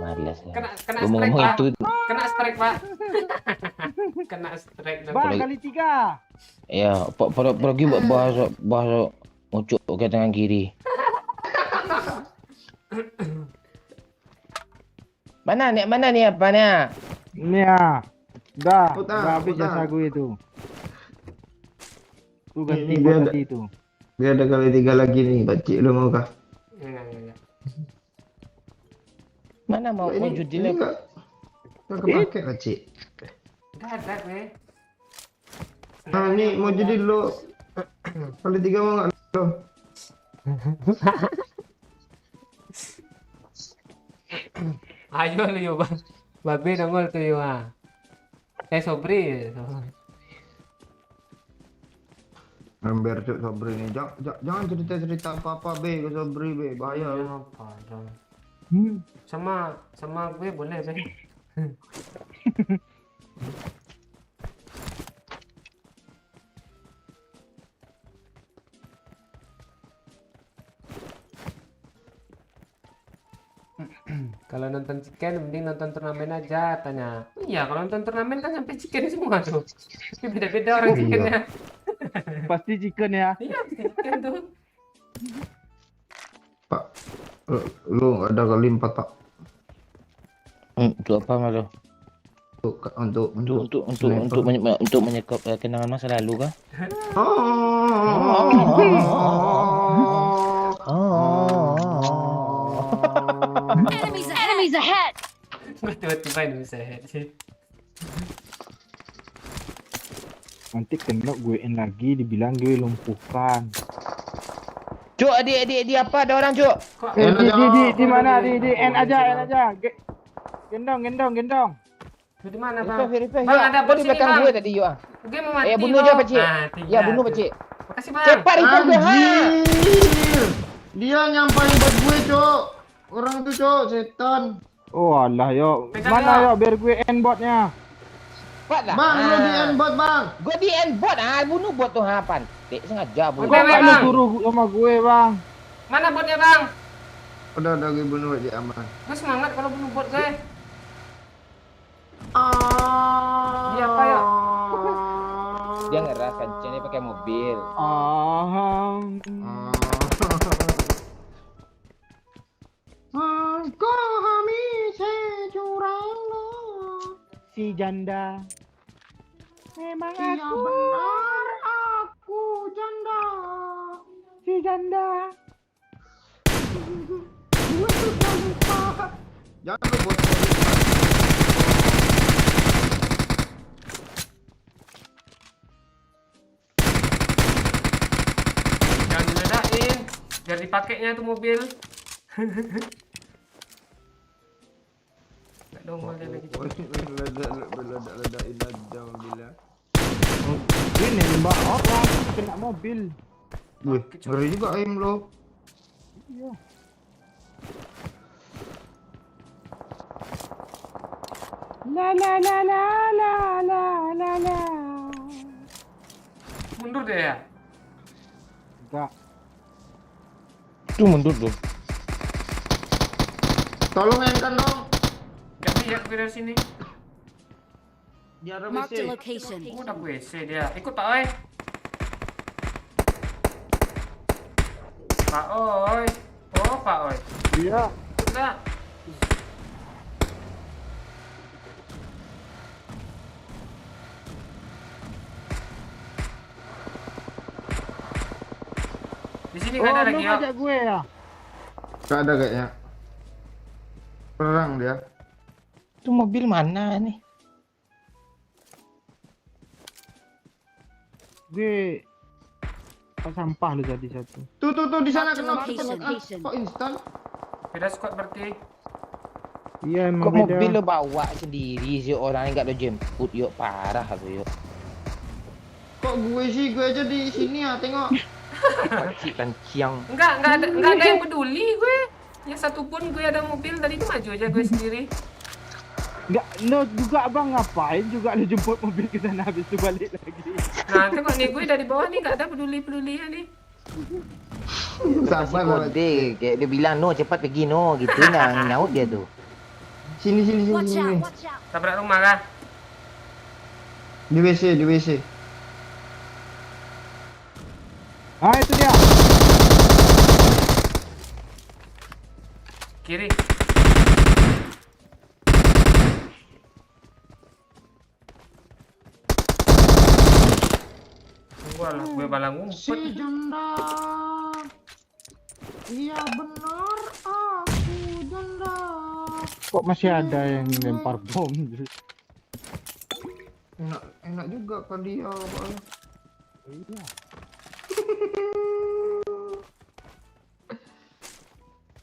Malas. Kena Ngomong strike, Pak. itu. Kena strike, Pak. Kena strike dan Bang, kali 3. Ya, pergi buat bahasa ucuk ke tangan kiri. Mana ni apa ni? Ini ya. Udah habis Udah. jasa gue itu. Tuh ganti Ini bot dia tadi itu. Dia ada kali 3 lagi nih, Bacik, lu mau kah? Enggak. Mana mau Ini judi ini lah. enggak kepake, Bacik. Enggak ada gue. Nah, ini mau jadi lo kali 3 mau enggak lo? Ayo lu yo, Bang. Babe nongol tuh yo ah. Sobri. Ember cuk Sobri ini. Jangan cerita apa-apa be ke Sobri be, bahaya. Apa dong? Sama gue boleh, Be. Kalau nonton chicken mending nonton turnamen aja tanya. Iya, kalau nonton turnamen kan sampai chicken semua tuh. Tapi beda-beda orang Iya. chickennya. Pasti chicken ya. Iya, chicken tuh. Pak, lu ada kali 4 Pak. Untuk apa malu? Untuk menyekap kenangan masa lalu kah? Enemies ahead! Gue tiba-tiba ini bisa head sih. Nanti kena gue lagi dibilang gue lumpuhkan. Cuk, di apa ada orang, Cuk? Kok Di mana? Di N aja. Gendong. di mana, Bang? Verify. Bang, ada bot di sini, belakang Bang. gue tadi, yuk. Gue mau mati. Bunuh loh. aja, Pak Cik. Mati, Ya, bunuh, Pak Cik. Makasih, Bang. Cepat revive gue, ha. Anjir. Dia nyampain buat gue, Cok. Orang itu, Cok, setan. Oh alah yo. Pegang, Mana yo. yo biar gue end botnya. Cepat lah. Bang, lu di endbot, Bang. Gue di end bot, bunuh bot tuh, ha, Pantik. Sengaja bunuh. Kok enggak lu Bang. suruh sama gue, Bang? Mana botnya, Bang? Udah gue bunuh aja aman. Gue semangat kalau bunuh bot, gue. Dia apa ya? Dia ngeras kancingnya pakai mobil. Kami securang lo. Si janda. Memang Iya aku benar, aku janda. si janda. Gue sudah lupa. Jangan lu bos. Jangan diledakin. Biar dipakainya tuh mobil. Gak dongol dia lagi. Ledak-ledakin aja mobilnya. Ini nembak orang kena mobil. Wih, ngeri juga aim lo. Iya. La la la la la la la la. Mundur deh ya. Enggak. Itu mundur tuh. Tolong engkan dong. Gak lihat gue dari sini. Di arah Marked a WC. location. Oh, udah WC dia. Ikut Pak Oi. Pak Oi. Oh, Pak Oi. Iya. Udah. Di sini nggak ada lu lagi ya. ngajak gue ya. Gak ada kayaknya. Perang dia. Itu mobil mana nih? Gue pas sampah lu tadi satu. Tuh di sana kena Location. kok instan. Beda squad berarti. Iya emang Kok beda. mobil lo bawa sendiri sih, orang nggak lo jemput, yuk parah tuh yuk. Kok gue aja di sini ya, tengok. Pakcik kan siang. Enggak ada yang peduli gue. Yang satu pun gue ada mobil tadi itu maju aja gue sendiri. Enggak, lo juga abang ngapain juga lu jemput mobil ke sana habis itu balik lagi. Nah, tengok nih gue dari bawah nih enggak ada peduli-pedulinya nih. Sabar Kasih kode, kayak dia bilang no cepat pergi no gitu nah nyaut dia tuh. Sini. Watch out. Tabrak rumah kah? Di WC. Ah itu dia. Kiri. Walah, gue balang Si ngumpet. janda. Iya benar, aku janda. Kok masih ada yang lempar bom? Enak juga kan dia, Pak. Iya.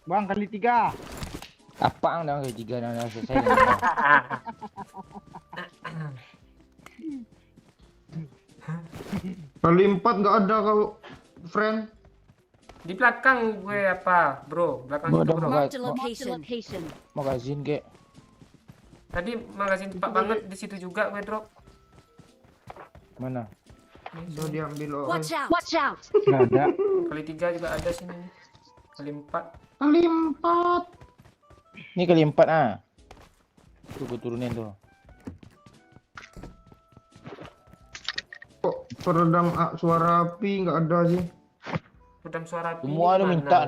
Bang kali 3. Apa yang udah tiga dan selesai. Kali 4 nggak ada kau, friend. Di belakang gue apa, bro? Belakang situ, bro. Marked a location. Magazin kek. Tadi magazin tepat banget di situ juga gue drop. Mana? Udah diambil orang. Watch out. Enggak ada. Kali 3 juga ada sini. Kali 4. Kali 4. Ini kali 4 ah. Tuh gue turunin tuh. Kok peredam suara api nggak ada sih? Pedam suara api. Semua lu mana? minta.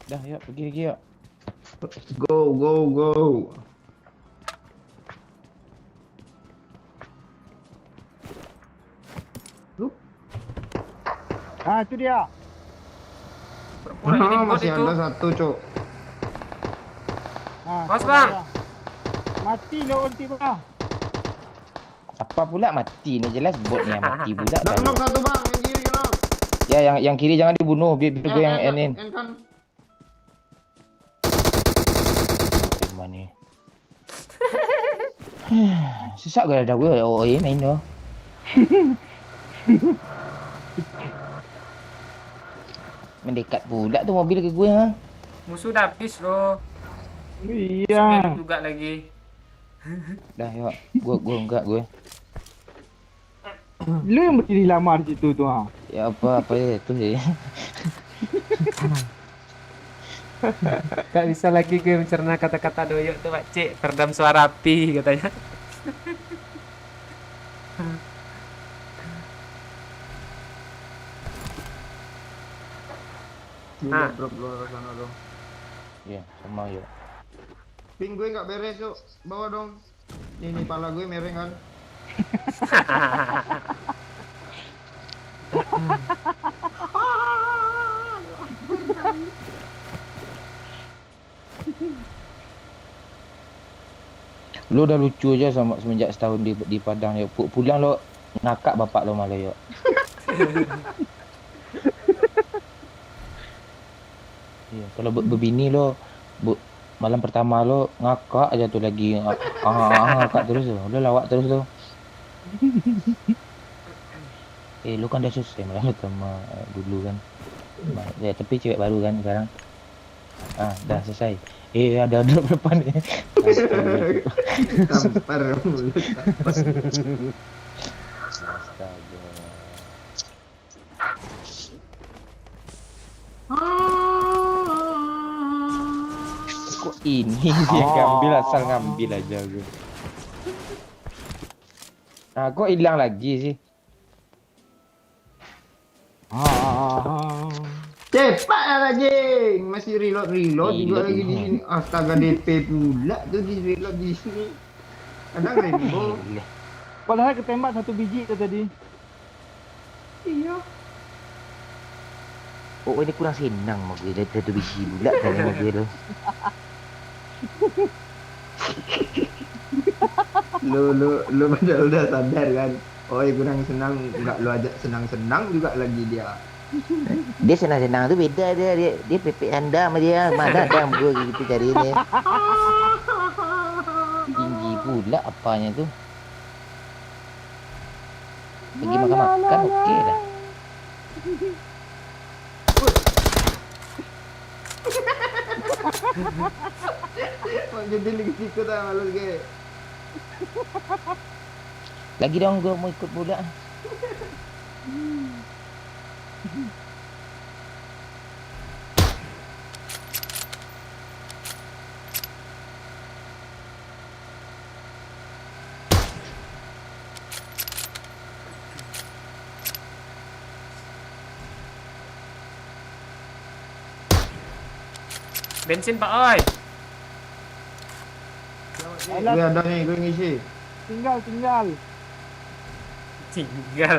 Dah yuk pergi lagi yuk. Go. Ah itu dia. Pura-pura jadi bot Masih itu. ada satu, Cok. Ah, Bos, itu Bang. dia. Mati lo ulti bang. Apa pula mati ni, jelas bot ni yang mati pula. Dah knock satu bang, yang kiri knock. Ya yang kiri jangan dibunuh, biar gue yang enin. Kan. Mana ni? Susah gak ada gue, main tu. Mendekat pula tu mobil ke gue ha. Musuh dah habis loh. Iya. Sendiri juga lagi. Dah yuk, gue enggak gue. Lu yang berdiri lama di situ tu ha. Ya apa ya tu je. Gak bisa lagi gue mencerna kata-kata Doyok tuh Pak Cik. Peredam suara api katanya. Gila drop luar sana dong. Ya, sama yuk. Ping gue nggak beres yuk, bawa dong. Ini pala gue mereng kan. Lo udah lucu aja sama semenjak setahun di Padang yuk. Pulang lo ngakak bapak lo malah yuk. Iya, kalau berbini lo malam pertama lo ngakak aja tuh lagi ngakak terus tuh. Udah lawak terus tuh. Lo kan dah selesai malam pertama dulu kan. Ya, tapi cewek baru kan sekarang. Dah selesai. Ada drop depan ni. Tampar mulut. Astaga. Kok ini dia ngambil asal ngambil aja gue. Kok hilang lagi sih? Cepat lagi. Masih reload juga lagi di sini. Astaga DP pula tuh di reload di sini. Kadang rainbow. Padahal ketembak satu biji tu tadi. Iya. Oh ini kurang senang mobil dia satu biji pula kan mobil tu. Lu udah sadar kan? Oh, kurang senang, enggak lu ajak senang-senang juga lagi dia. Dia senang-senang tu beda dia pepek anda sama dia. Mana ada gue gitu cari ni. Tinggi pula apanya tu. Pergi makan-makan okey dah. Mak jadi lagi ikut dah malu ke. Lagi dong gue mau ikut pula. Bensin Pak Oi. Gue ada nih, gue ngisi. Tinggal. Tinggal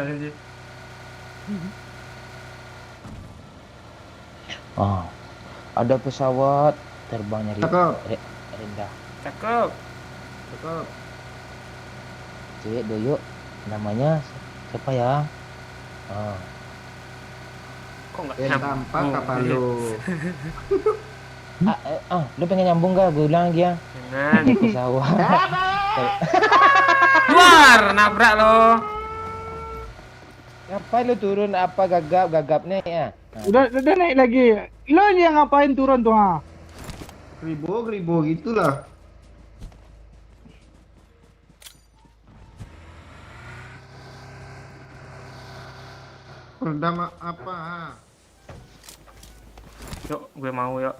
aja. Ada pesawat terbangnya Cakep. rendah. Cakep. Cakep. Cewek Doyok namanya siapa ya? Kok nggak Yang tampak kapal lu. Lu pengen nyambung gak? Gue ulang lagi ya. Jangan. Pesawat. Luar nabrak lo. Ngapain lu turun apa gagap nih ya? Udah naik lagi. Lo yang ngapain turun tu ha? Gribo gitulah. Peredam apa? Yuk, gue mau yuk.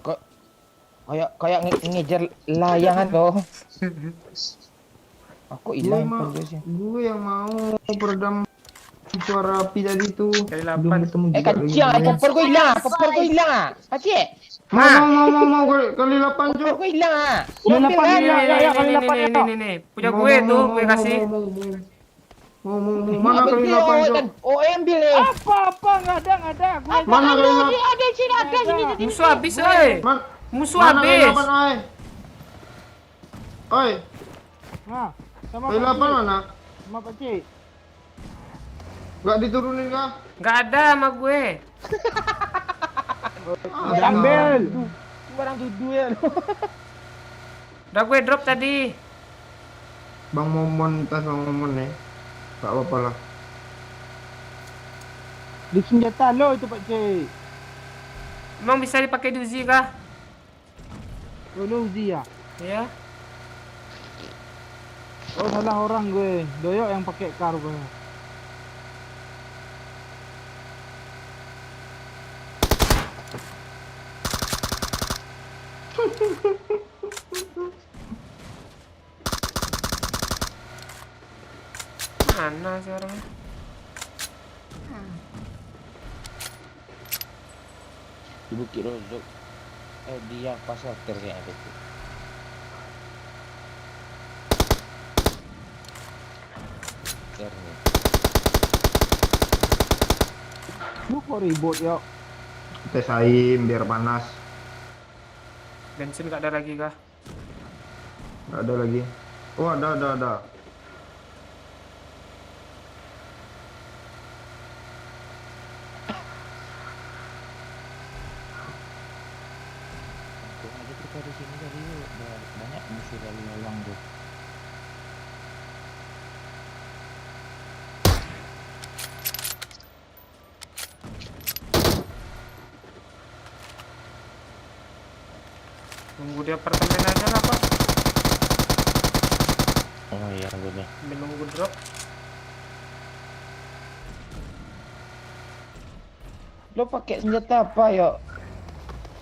Kayak ngejar layangan toh. Aku hilang pun sih. Gue yang mau peredam suara api tadi tuh. Kali Belum 8. ketemu juga Kacang, lagi. popor gue hilang. Acik, Mau kali 8 popor cuk. gue hilang. Kali Mobil 8 kan? ya, kali 8 ya. Nih. Punya gue tuh, gue kasih. Mau mana kali 8 cuk? Oh, ambil nih. Apa enggak ada. Gue Mana kali 8? Ada sini tadi. Musuh habis, oi. Musuh Mana kali habis. 8 oi? Oi, ha, sama kali 8 mana? Sama Pak Cik. Nggak diturunin kah? Nggak ada sama gue. Udah ambil. Barang tuduh ya. Udah gue drop tadi. Bang Momon, tas Bang Momon nih. Nggak apa-apa lah. Di senjata lo itu Pak Cik. Emang bisa dipakai di Uzi kah? Lo Uzi ya? Ya. Oh salah orang gue. Doyok yang pakai kar gue. Mana sih orangnya? Di Bukit Rozok. Dia pasar kayaknya itu. Nih. Lu kok ribut yuk. Tes aim biar panas. Bensin nggak ada lagi kah? Nggak ada lagi. Oh ada. Kok aja kita di sini tadi banyak musuh lalu lalang tuh. Tunggu di apartemen aja lah pak. Oh iya boleh. Sambil nunggu drop. Lo pakai senjata apa yuk?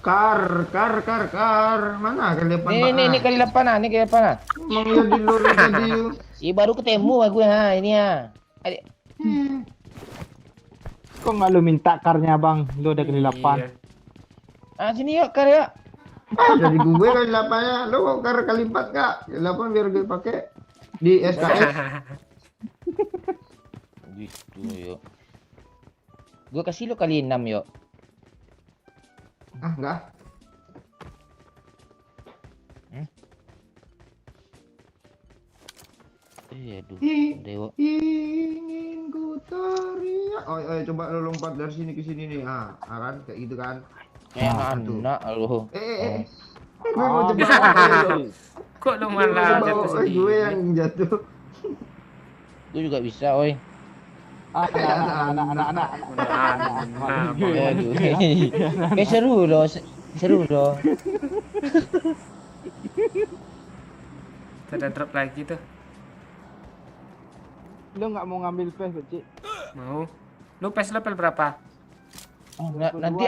Kar. Mana kali depan Ini kali 8 ah, ini kali 8 ah. Emang ya di luar tadi. Baru ketemu aku ha ini ya. Adik. Kok nggak lu minta karnya bang? Lu udah kali 8. Iya. Ah sini yuk kar yuk. Jadi gue kali 8-nya. Lo kok kar kali 4 kak? Kali 8 biar gue pakai di SKS. Gitu yuk. Gue kasih lo kali 6 yuk. Ah enggak. Aduh, dewa. Ingin ku teriak. Oh, coba lo lompat dari sini ke sini nih. Kan kayak gitu kan. Anak lo. Gue mau coba. Kok lu malah jatuh Gue sendiri? yang jatuh. Gue juga bisa, oi. Anak. Aduh. Seru loh, seru loh. Ada drop lagi tuh. Lu nggak mau ngambil PS Pak Cik? Mau. Lu PES level berapa? Nanti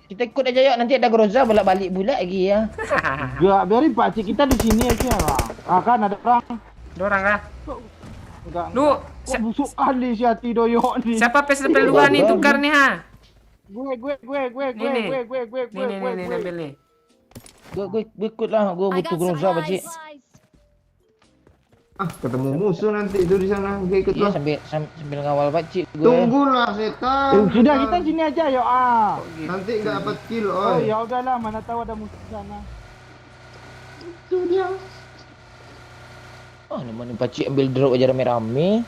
kita ikut aja yuk, nanti ada Groza bolak-balik pula lagi ya. Gak, biarin Pak Cik, kita di sini aja lah. Kan ada orang. Ada orang kah? Enggak. Lu Kok busuk kali si hati doyok nih. siapa PES level 2 nih tukar nih ha? Gue. Nih ambil nih. Gue ikut lah, gue I butuh got Groza Pak Cik. supplies. Ketemu musuh nanti itu di sana. Gue ikut Iya lah. sambil ngawal Pak Cik gue. Tunggulah setan. Sudah kita sini aja yuk Nanti nggak dapat kill, Oh oi. ya udahlah, mana tahu ada musuh di sana. Itu dia. Oh, mana Pak Cik ambil drop aja rame-rame.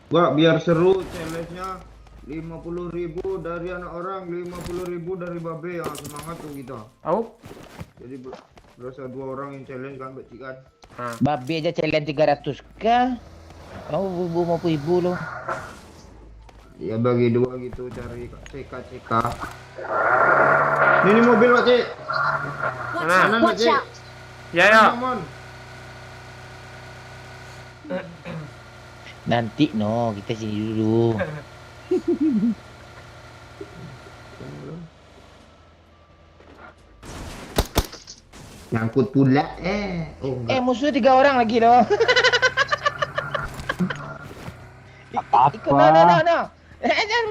Gua biar seru challenge-nya 50.000 dari anak orang, 50.000 dari babe. Semangat tuh kita. Au. Jadi berasa 2 orang yang challenge kan, Cik kan. Babi aja challenge 300 kah? Mau bubu mau ibu lo. Ya bagi 2 gitu cari CK. Ini mobil Pak Cik. Watch Mana? out! Kanan Pak Watch Cik. out! Ya ya. Mon. Nanti no, kita sini dulu. Nyangkut pula Oh enggak. Musuh 3 orang lagi loh. Ikut no.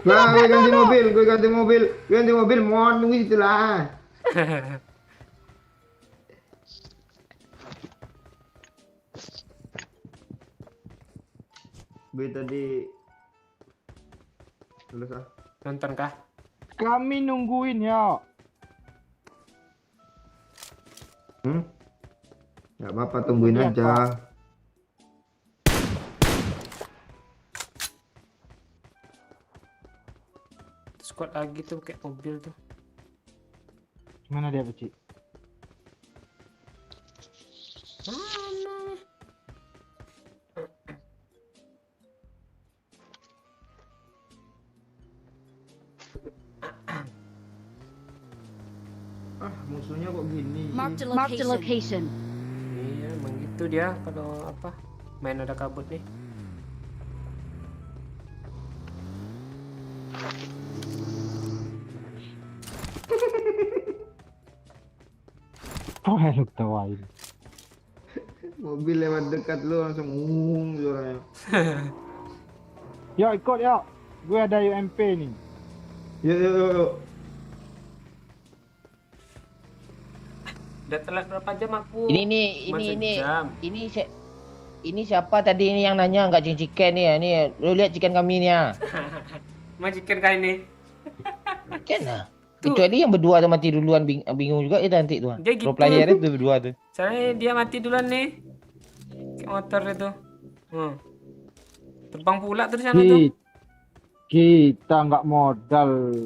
Nah, gue ganti mobil, mohon tunggu itulah. Gue tadi selesai. Nonton kah? Kami nungguin ya. Nggak apa-apa, tungguin Lihat, aja. Pak. Squad lagi tuh kayak mobil tuh. Mana dia, Beci? Ah, musuhnya kok gini sih? Marked a Marked a location. Iya, emang gitu dia kalau apa main ada kabut nih. Oh, lu ketawain. Mobil lewat dekat lu langsung suaranya. Yuk ikut yuk. Gue ada UMP nih. Yuk, yuk, yuk, yuk. Udah telat berapa jam aku? Cuma sejam. Ini siapa tadi ini yang nanya nggak chicken nih ya? Nih, lu lihat chicken kami nih ya. Majikan kali ini. Kan lah. Tuh. Kecuali yang berdua tuh mati duluan bingung juga itu nanti tuh. Dia gitu. Pro player itu berdua tuh. Caranya dia mati duluan nih. Kayak motor itu. Terbang pula terus sana tuh. Kita nggak modal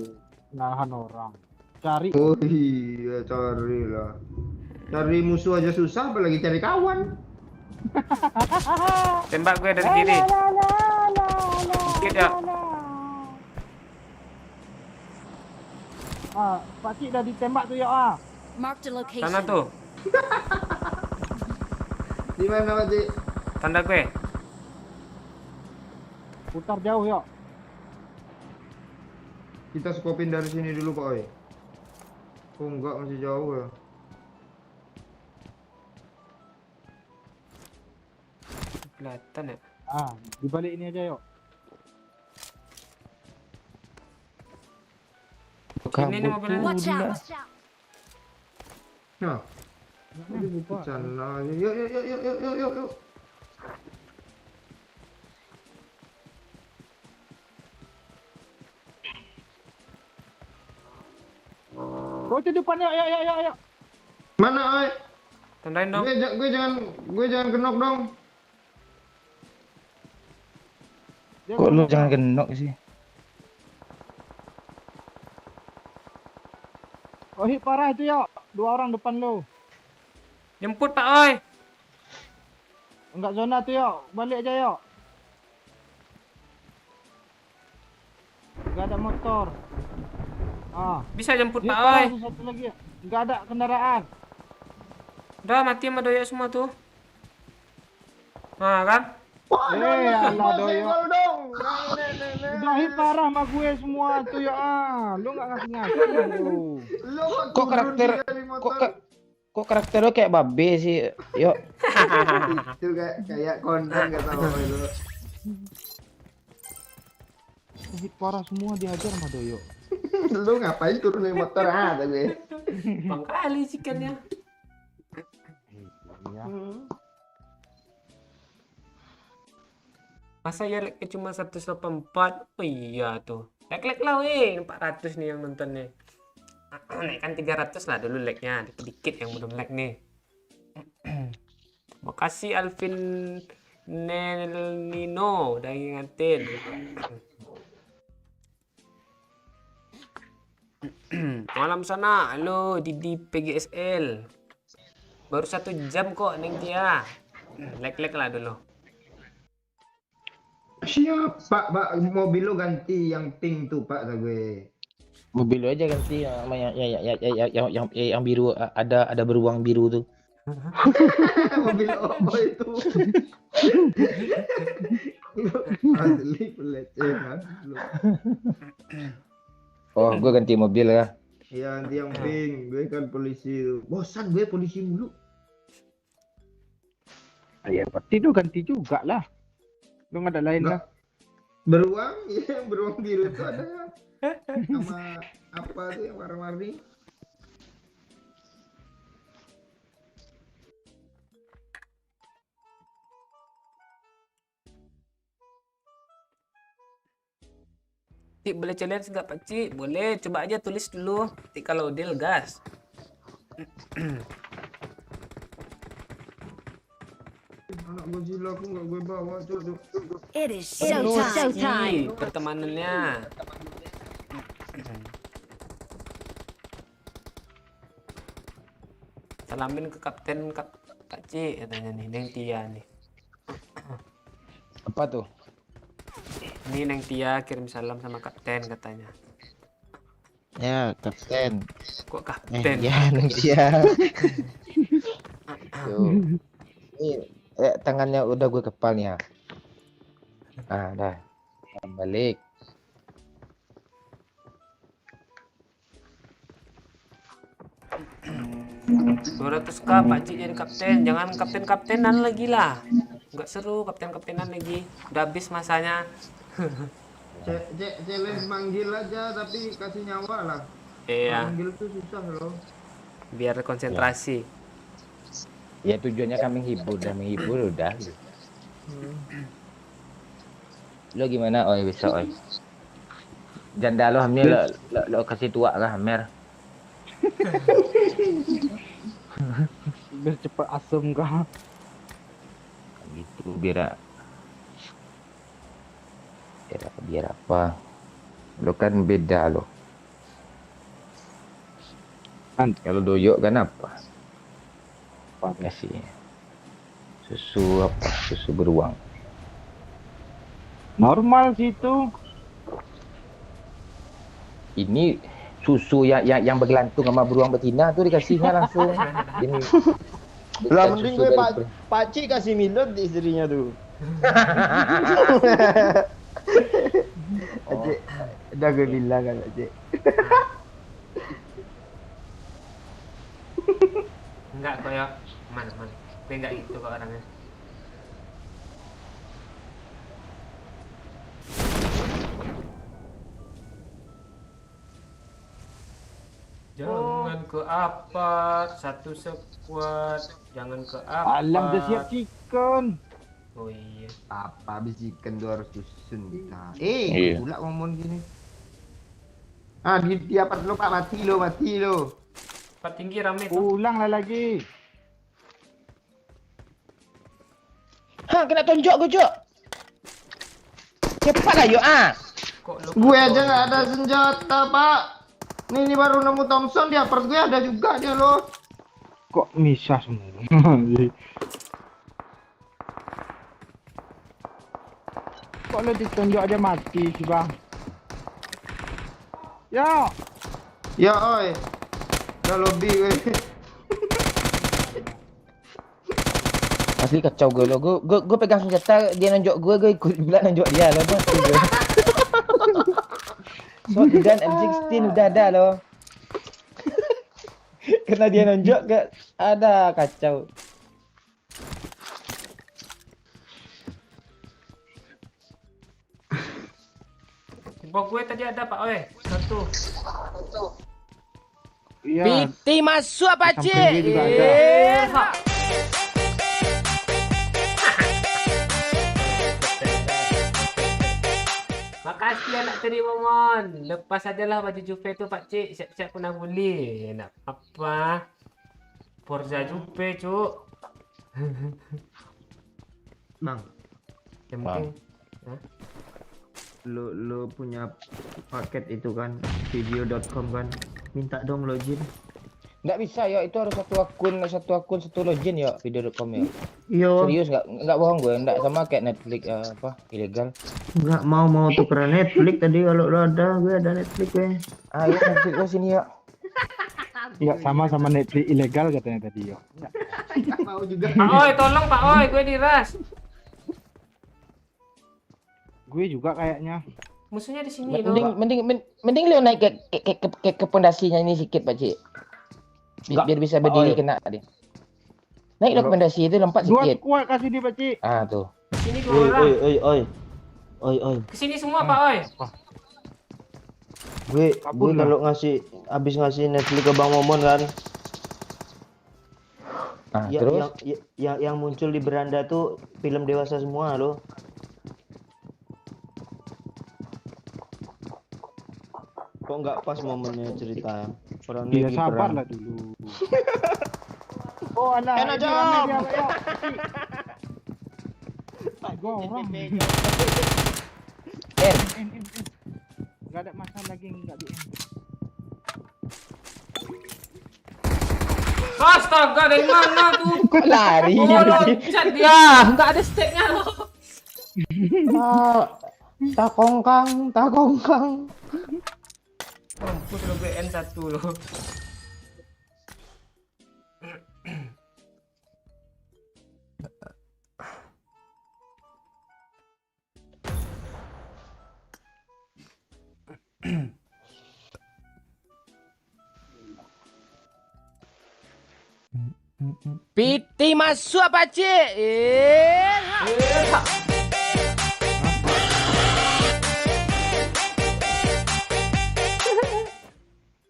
nahan orang. Cari. Oh iya, carilah. Cari musuh aja susah, apalagi cari kawan. Tembak gue dari kiri. Dikit ya. Pakcik dah ditembak tuh ya. Marked a location. Sana tuh. Di mana, Pak Cik? Tanda gue. Putar jauh ya. Kita skopin dari sini dulu, Pak Oi. Oh enggak, masih jauh ya. Kelihatan ya. Di balik ini aja yuk. Ini nih mobilnya. Watch out. Nah, Ini lupa. sana. Yuk, yuk, yuk, yuk, yuk, yuk, yuk. Oh, itu depan yuk, yuk. Mana, Oi? Tandain dong. Gue jangan kenok dong. Kok lu jangan genok sih? Oh, hit parah itu yuk. 2 orang depan lu. Jemput Pak Oi. Enggak zona tuh yuk. Balik aja yuk. Enggak ada motor. Bisa jemput Hit Pak parah Oi. tuh satu lagi. Enggak ada kendaraan. Udah mati sama doyak semua tuh. Nah kan? Allah doyo. Senggol dong. Udah hit parah sama gue semua tuh ya. Lu enggak ngasih lu. Lu Kok karakter kok karakter lo kayak babe sih? Yuk. itu kayak konten enggak tahu itu. Hit parah semua dihajar sama doyo. Lu ngapain turun dari motor ada gue. Bang kali chicken-nya. Iya. Masa ya like cuma 184? Oh iya tuh. Like lah weh, 400 nih yang nonton nih. Naikkan 300 lah dulu like-nya, dikit-dikit yang belum like nih. Makasih Alvin Nelnino udah ngingetin. Malam sana, halo Didi PGSL. Baru 1 jam kok neng Tia. Like lah dulu. Siap, Pak, mobil lo ganti yang pink tuh, Pak, kata gue. Mobil lu aja ganti sama yang biru ada beruang biru tuh. Mobil apa itu? Asli pelecehan. Oh, gue ganti mobil ya. Iya, nanti yang pink. Gue kan polisi tuh. Bosan gue polisi mulu. Ya berarti lu ganti juga lah. Lu nggak ada lain lah. Beruang, iya yang beruang biru itu ada sama apa tuh yang warna-warni. Cik, boleh challenge nggak Pak Cik? Boleh, coba aja tulis dulu. Nanti kalau deal gas. Anak Godzilla aku nggak gue bawa, Cuk. It is Penuh showtime. Cik, pertemanannya. Salamin ke kapten Kak Cik katanya nih, Neng Tia nih. Apa tuh? Ini Neng Tia kirim salam sama kapten katanya. Ya, kapten. Kok kapten? Ya, ya. Tuh. Ini tangannya udah gue kepal nih ya. Ah, dah. Balik. K Pak Cik jadi kapten. Jangan kaptenan lagi lah. Nggak seru kaptenan lagi. Udah habis masanya. Challenge manggil aja tapi kasih nyawa lah. Iya, Manggil tuh susah loh. biar konsentrasi. Ya tujuannya kami menghibur udah. Lo gimana oi besok oi? Janda lo hamil lo kasih tua lah Mer. Biar cepet asem kah? Gitu biar apa? Lo kan beda lo. Kalau doyok kan apa? Kasih susu apa? Susu beruang. Normal sih itu. Ini susu yang bergelantung sama beruang betina tuh dikasihnya langsung. Ini Lah bukan mending susu gue dari Pak Cik kasih Milot di istrinya tuh. Cik, udah gue bilang kan Cik. Enggak koyo mana. Gue enggak gitu kok orangnya. Jangan ke apart, satu squad. Jangan ke apart. Alam dah siap chicken. Oh iya. Apa bisikan 200 dusun kita. Iya. Pula ngomong gini. Ah, di apa lo Pak, mati lo. Pak tinggi rame tuh. Ulanglah lagi. Ha, kena tonjok gue, Cok. Cepatlah yuk Kok lu Gue aja nggak ada senjata Pak. Ini baru nemu Thompson, di upper gue ada juga dia lo. Kok misah semua? Kok lo ditonjok aja mati sih bang? Ya, Ya oi. Udah lobby gue. asli kacau gue lo. Gue pegang senjata dia nonjok gue ikut pula nonjok dia lo. Shotgun M16 udah ada lo. Karena dia nonjok gak ada kacau. Di bawah gue tadi ada Pak Oi. Satu. iya. Piti masuk apa, Di samping dia juga ada. Pak. Makasih anak tadi Momon. Lepas adalah baju Juve tu Pak Cik. Siap-siap pun nak beli. Nak apa? Forza Juve cuk. Bang, Yang penting. lo punya paket itu kan, video.com kan. Minta dong login. Nggak bisa ya, itu harus satu akun satu login ya video.com ya. Iya. Serius nggak bohong gue, nggak sama kayak Netflix apa ilegal. Nggak mau tukeran Netflix tadi, kalau lo ada, gue ada Netflix gue. Ayo Netflix lo sini ya. Iya sama Netflix ilegal katanya tadi yo. Nggak mau juga. Pak Oi tolong Pak Oi. Gue diras. Gue juga kayaknya. Musuhnya di sini loh. Mending Leo naik ke pondasinya ini sedikit Pak Cik. Biar bisa berdiri kena dia. Naik lo ke pondasi itu lompat Dua sedikit. kuat kasih dia Pakcik. Ah tuh. Sini dua orang. Oi. Kesini semua Pak Oi. Gue Kabur lah. kalau habis ngasih Netflix ke Bang Momon kan, Ah terus. yang muncul di beranda tuh film dewasa semua loh. Kok nggak pas momennya cerita? Orang Iya lagi sabar perang. lah dulu. Oh anak. Enak ini jam. ramai dia, Pak, ya. Gua orang. Em, Gak ada masalah lagi nggak di end. Astaga, dari mana tuh? kok lari? Oh, loncat dia. Nggak ada steknya loh. Tak kongkang, tak kongkang. Mampus lo BN 1 loh. PT masuk apa cik?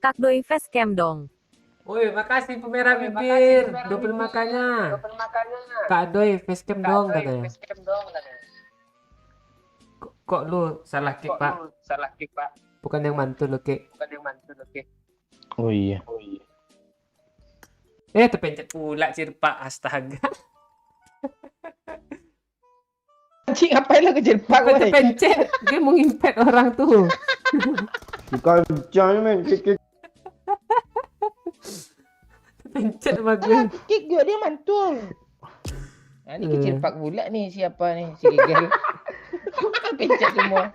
Kak Doi facecam dong. Woi, makasih pemerah bibir. 20 makanya. Kak Doi facecam dong katanya. Kok lu salah kick, Pak? Bukan yang mantul lo, Kek. Oh iya. Terpencet pula Cirpa. Astaga. Cik ngapain lah kejar pak Kok woi? terpencet? Dia mau ngimpet orang tuh. Dikancang men, kikik. Terpencet sama gue. Kick juga dia mantul. Nah, ini kecil pak pula nih siapa nih si Gigel. Pencet semua.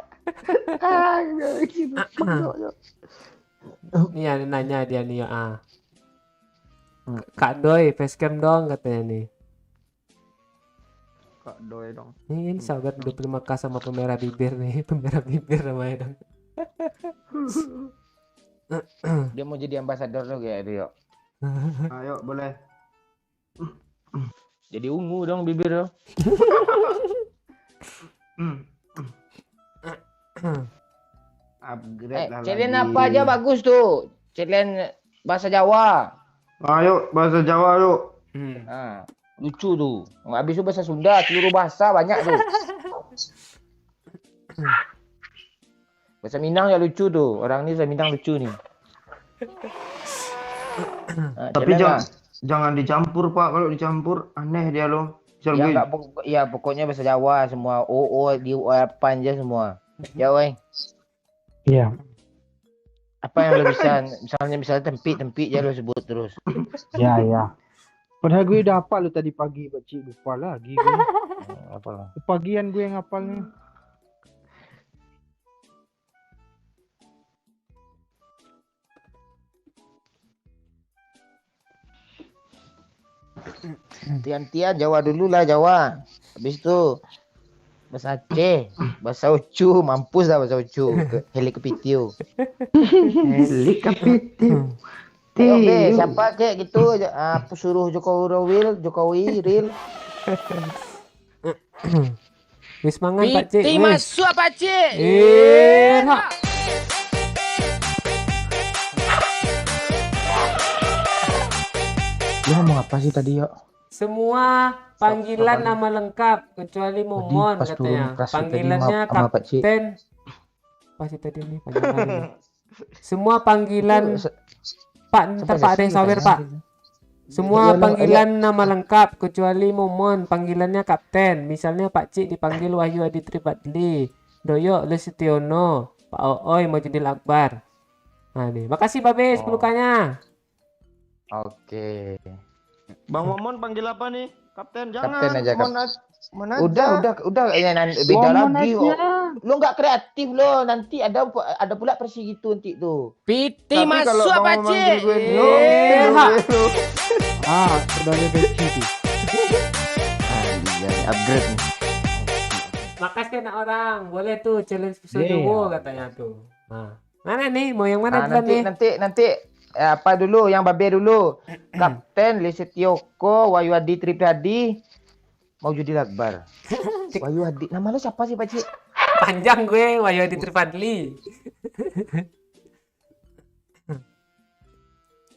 Nih ada nanya dia nih. Kak Doi facecam dong katanya nih. Kak Doi dong. Ini sahabat 25k sama pemerah bibir nih. Pemerah bibir namanya dong. Dia mau jadi ambasador lo kayak Rio. Ayo boleh. Jadi ungu dong bibir lo. Upgrade lah Challenge lagi. apa aja bagus tuh. Challenge bahasa Jawa. Ayo bahasa Jawa yuk. Nah, lucu tuh. Nggak habis itu bahasa Sunda, seluruh bahasa banyak tuh. Bahasa Minang ya lucu tuh. Orang ini bahasa Minang lucu nih. Nah, Tapi challenge jangan dicampur Pak. Kalau dicampur aneh dia loh. lah. Ya, enggak, ya pokoknya bahasa Jawa semua. Di apa aja semua. Ya weh. Iya. Apa yang lo bisa, misalnya tempik ya lo sebut terus. Ya ya. Padahal gue udah hafal lu tadi pagi Pak Cik, lupa lagi gue. Apa lo? Kepagian gue yang hafalnya. Tian-tian Jawa dulu lah Jawa. Habis itu bahasa Aceh, bahasa Ucu, mampus lah bahasa Ucu. Helikopitio. Helikopter. Ayo be, siapa kek gitu? Apa suruh Jokowi Ril. Wis mangan Pak Cik. Wis. masuk Pak Cik. Ha. Lu ngomong apa sih tadi yo? Semua panggilan nama lengkap kecuali Momon pas turun katanya. kelas tadi Panggilannya sama Pak Cik. Kapten. Apa sih tadi nih panjang kali nih. Semua panggilan Pak, ntar Pak ada yang sawer Pak. Semua panggilan nama lengkap kecuali Momon panggilannya Kapten. Misalnya Pak Cik dipanggil Wahyu Adi Tripatli, Doyo Lesetiono, Pak Ooi mau jadi Akbar. Nah nih, makasih Babe 10k-nya. Oke. Bang Momon panggil apa nih? Kapten jangan. Kapten aja, Mon aja. Udah ya beda Momon lagi. aja. Lo nggak kreatif lo, nanti ada pula versi gitu nanti tuh. Tapi kalau Bang Momon manggil gue Dio, Udah ada beci tuh. Upgrade nih. Makasih anak orang, boleh tuh challenge episode Yeah. wo katanya tuh. Nah, mana nih? Mau yang mana duluan nih? Nanti apa dulu yang babe dulu. Kapten Lisetioko Wahyu Adi Tripradi mau jadi Akbar. Wahyu Adi, nama lo siapa sih Pak Cik? Panjang gue, Wahyu Adi Tripatli.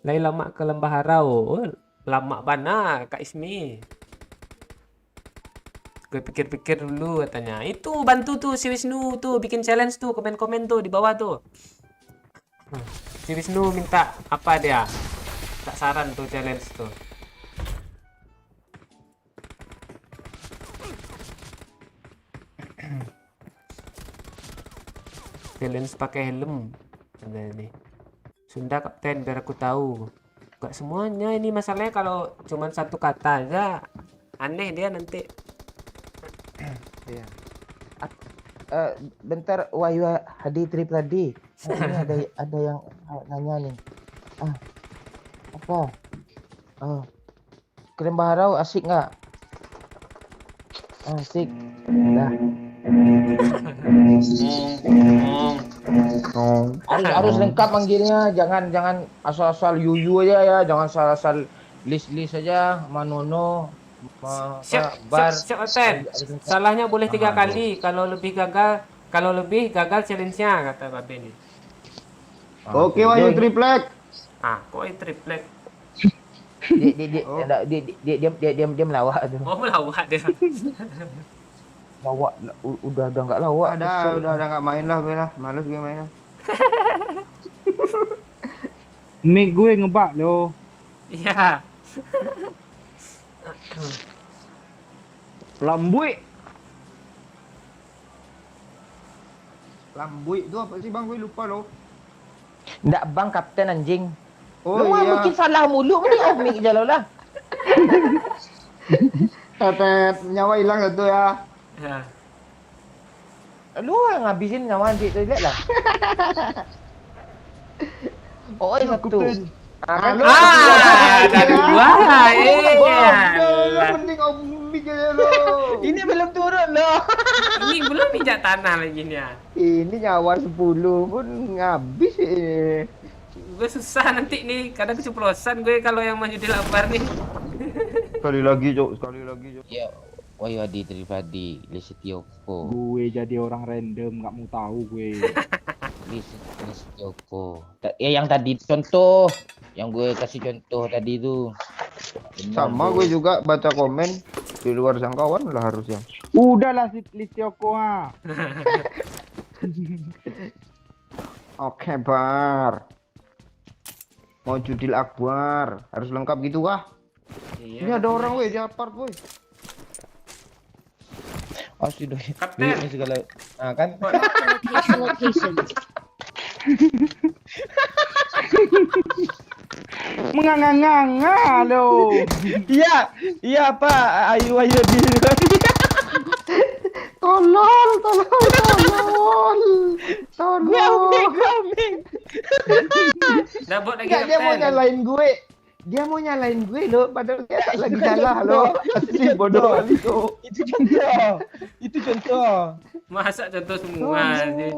Lai lama ke Lembah Harau. Oh, lama bana Kak Ismi. Gue pikir-pikir dulu katanya. Itu bantu tuh si Wisnu tuh bikin challenge tuh, komen-komen tuh di bawah tuh. Si Wisnu minta apa dia? Tak saran tuh challenge tuh. Challenge pakai helm. Ada ini. Sunda kapten biar aku tahu. Gak semuanya ini masalahnya kalau cuman satu kata aja aneh dia nanti. Iya. Bentar, Wahyu Hadi Trip tadi. Ini ada yang nanya nih. Apa? Krim Baharau asik nggak? Asik. Nah. Harus lengkap manggilnya, jangan asal-asal yuyu aja ya, jangan asal-asal list aja, Manono, Bar. Siap kapten. Salahnya boleh 3 kali. Kalau lebih gagal challenge-nya kata Babe nih. Oke, Wahyu triplek. Kok triplek? Dia melawak tuh. Oh, melawak dia. Lawak udah nggak lawak. Udah nggak main lah gue lah. Males gue main lah. Mic gue ngebak lo. Iya. Lambui itu apa sih bang? Gue lupa loh. Nggak bang, kapten anjing. Oh Lu iya. mungkin salah mulu, mending omik aja lo lah. Tetet nyawa hilang satu ya. Ya. Lu yang ngabisin nyawa di toilet lah. Oh, satu. Halo. Dari gua. Mending omik aja lo. Ini belum turun loh. Ini belum pijak tanah lagi nih ya. Ini nyawa 10 pun ngabis ini. Gue susah nanti nih, kadang keceplosan gue kalau yang maju di lambar nih. Sekali lagi, Cok. Ya, Wahyu Hadi Trivadi, Lisetioko, Gue jadi orang random, nggak mau tahu gue. Lisetioko. Yang tadi contoh, yang gue kasih contoh tadi itu. Sama gue juga baca komen di luar jangkauan lah harusnya. Udahlah Listioko Oke, Bar. Mau judil Akbar, harus lengkap gitu kah? Iya. Ini ada orang weh di apart weh. Sudah. Kapten. Ini segala. Kan? Location. Menganga-nganga lo. Iya Pak, ayo di Tolol. Gue omik. Dabot lagi Enggak, dia mau kapten. nyalain gue. Dia mau nyalain gue loh, padahal dia tak lagi salah loh. Asli bodoh kali tuh. Itu contoh. Masa contoh semua sih.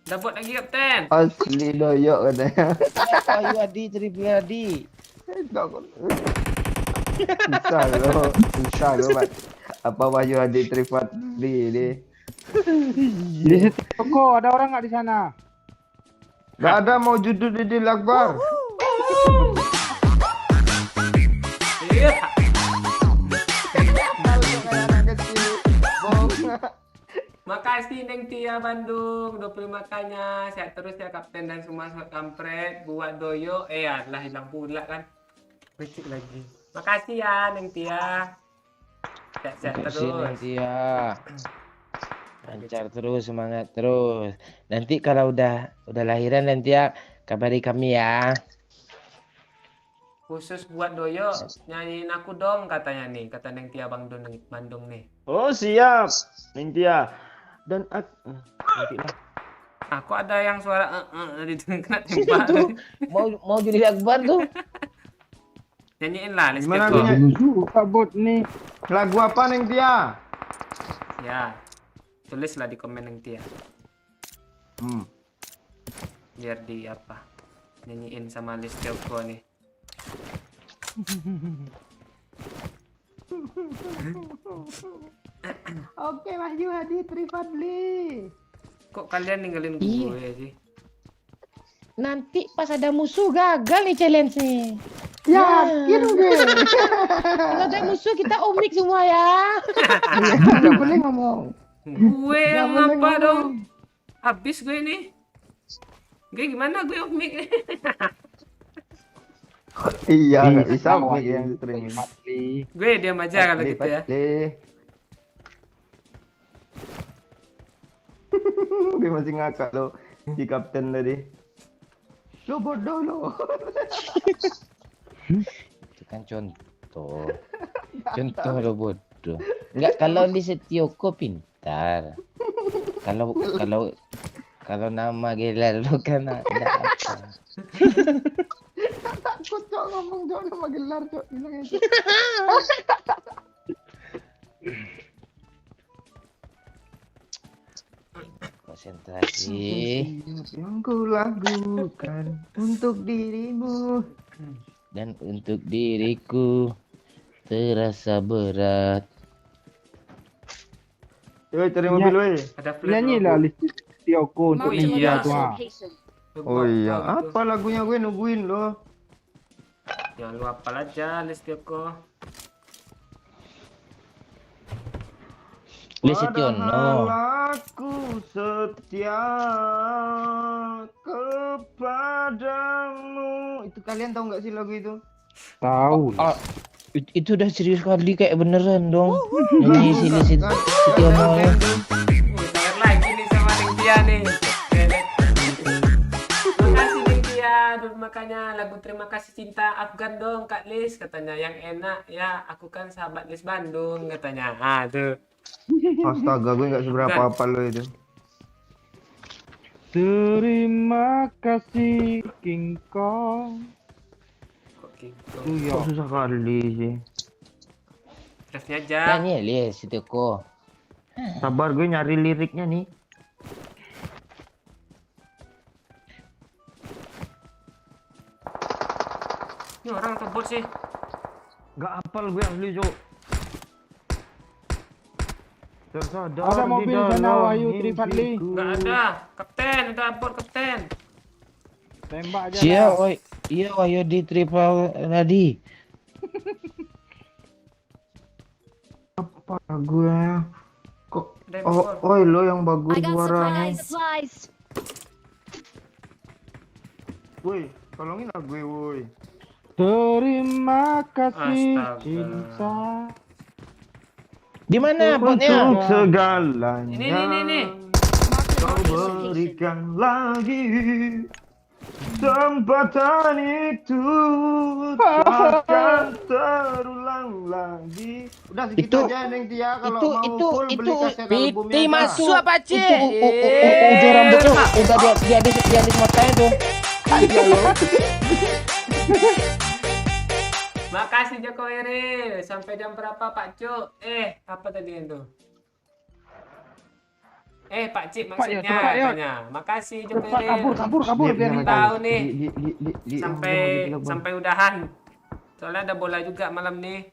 Dabot lagi kapten. Asli loyok katanya. Wahyu Hadi Trivadi. Bisa loh, Pak. Apa Wahyu Hadi Trivadi ini? Listioko, ada orang nggak di sana? Gak ada mau judul di Akbar. Iya. Makasih Neng Tia Bandung, 25 kanya. Sehat terus ya kapten dan semua sobat kampret. Buat doyo, lah hilang pula kan. Berisik lagi. Makasih ya Neng Tia. Sehat-sehat Makasih terus. nanti ya. Lancar terus, semangat terus. Nanti kalau udah lahiran nanti ya kabari kami ya. Khusus buat doyo, nyanyiin aku dong katanya nih, kata Neng Tia Bandung nih. Oh siap, Nintia. Dan nantilah. Aku ada yang suara kena tembak. Itu mau jadi Akbar tuh. Nyanyiin lah, let's Gimana go. lagunya? Kabut nih. Lagu apa Nintia? Ya, tulislah di komen Neng Tia. Biar di apa, nyanyiin sama Listioko nih. Oke, Wahyu Hadi Trivadi. Kok kalian ninggalin Iya. gue sih? Nanti pas ada musuh gagal nih challenge nih. Yakin gue. Kalau ada musuh kita omik semua ya. Enggak boleh ngomong. Gue yang Jangan apa ngomong. dong? Habis gue nih. Gue gimana gue off mic nih? Iya, nggak bisa Tahu mic aja. yang streaming. Patli. Gue diam aja kalau gitu ya. Dia masih ngakak lo di kapten tadi. Lo bodoh lo. Itu kan contoh. Contoh lo bodoh. Enggak, kalau di Setioko pintar. Kalau nama gelar lo kan ada apa? Takut cok ngomong cok nama gelar cok. Bilang aja. Konsentrasi. Yang ku lakukan untuk dirimu. Dan untuk diriku terasa berat. Woi cari mobil woi. Ada flash Nyanyi lah list Tioko untuk Oh, Marked a iya. location. Tua. Location. Oh iya, apa lagunya gue nungguin lo. Jangan lu hafal aja Lestioko. Lesetiono. Padahal aku setia kepadamu. Itu kalian tahu nggak sih lagu itu? Tahu. Oh, itu udah serius kali kayak beneran dong. Nyanyi si Lesetiono ya. Saya lagi nih sama Ningtia nih. Makasih Ningtia. Dulu makanya lagu Terima Kasih Cinta Afgan dong Kak Lis katanya yang enak ya. Aku kan sahabat Lis Bandung katanya. Ah tuh. Astaga, gue nggak seberapa apa lo itu. Terima kasih King Kong. Kok gitu? Kok susah kali sih. Refnya aja. Nyanyi Lesetiono. Sabar, gue nyari liriknya nih. Ini orang atau bot sih? Nggak hafal gue asli cok. Tersadar Ada di mobil dalam sana, Wahyu Trifadli. mimpiku. Nggak ada. Kapten, ada bot kapten. Tembak aja Iya, lah. oi. Iya, ayo di triple tadi. Apa gue? Kok? Ada yang Oh, bot. oi lo yang bagus I got suaranya. supplies. Woi, tolongin lah gue woi. Terima kasih Astaga. cinta. Di mana Untuk botnya? segalanya. Ini. Marked a Kau location. berikan lagi kesempatan itu takkan terulang lagi. Udah segitu Itu- aja Neng Tia, kalau itu- mau itu- full beli itu- kaset albumnya Piti aja. masuk apa Ci? Ujung rambutnya udah dia di matanya tuh. Makasih Joko Eril. Sampai jam berapa Pak Cuk? Apa tadi itu? Pak Cik maksudnya cepat, yuk. katanya. Makasih Joko Cepat Eril. kabur biar Diam, kita tahu nih. Di- Sampai udahan. Soalnya ada bola juga malam nih.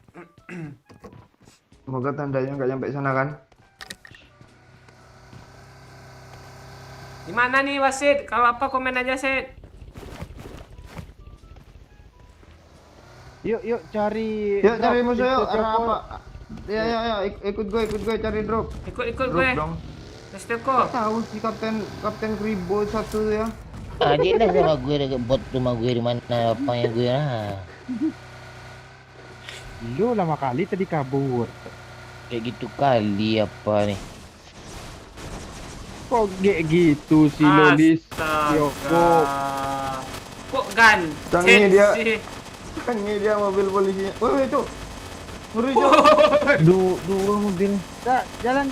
Semoga tandanya nggak sampai sana kan. Gimana nih wasit? Kalau apa komen aja Sid. Yuk cari. Yuk cari drop musuh di yuk. Tokyo Arah Port. apa? Ya, ikut gue cari drop. Ikut Drop gue. dong. Lestioko. Tahu si kapten Kribo satu ya. Ah, dia lah sama gue dekat bot rumah gue di mana lapangnya gue lah. Lu lama kali tadi kabur. Kayak gitu kali apa nih? Kok kayak gitu sih Lolis? Yoko. Kok gan? Canggih dia. Kan ini dia mobil polisinya. Woi, itu. Ngeri, Cok. Dua mobil. Jalan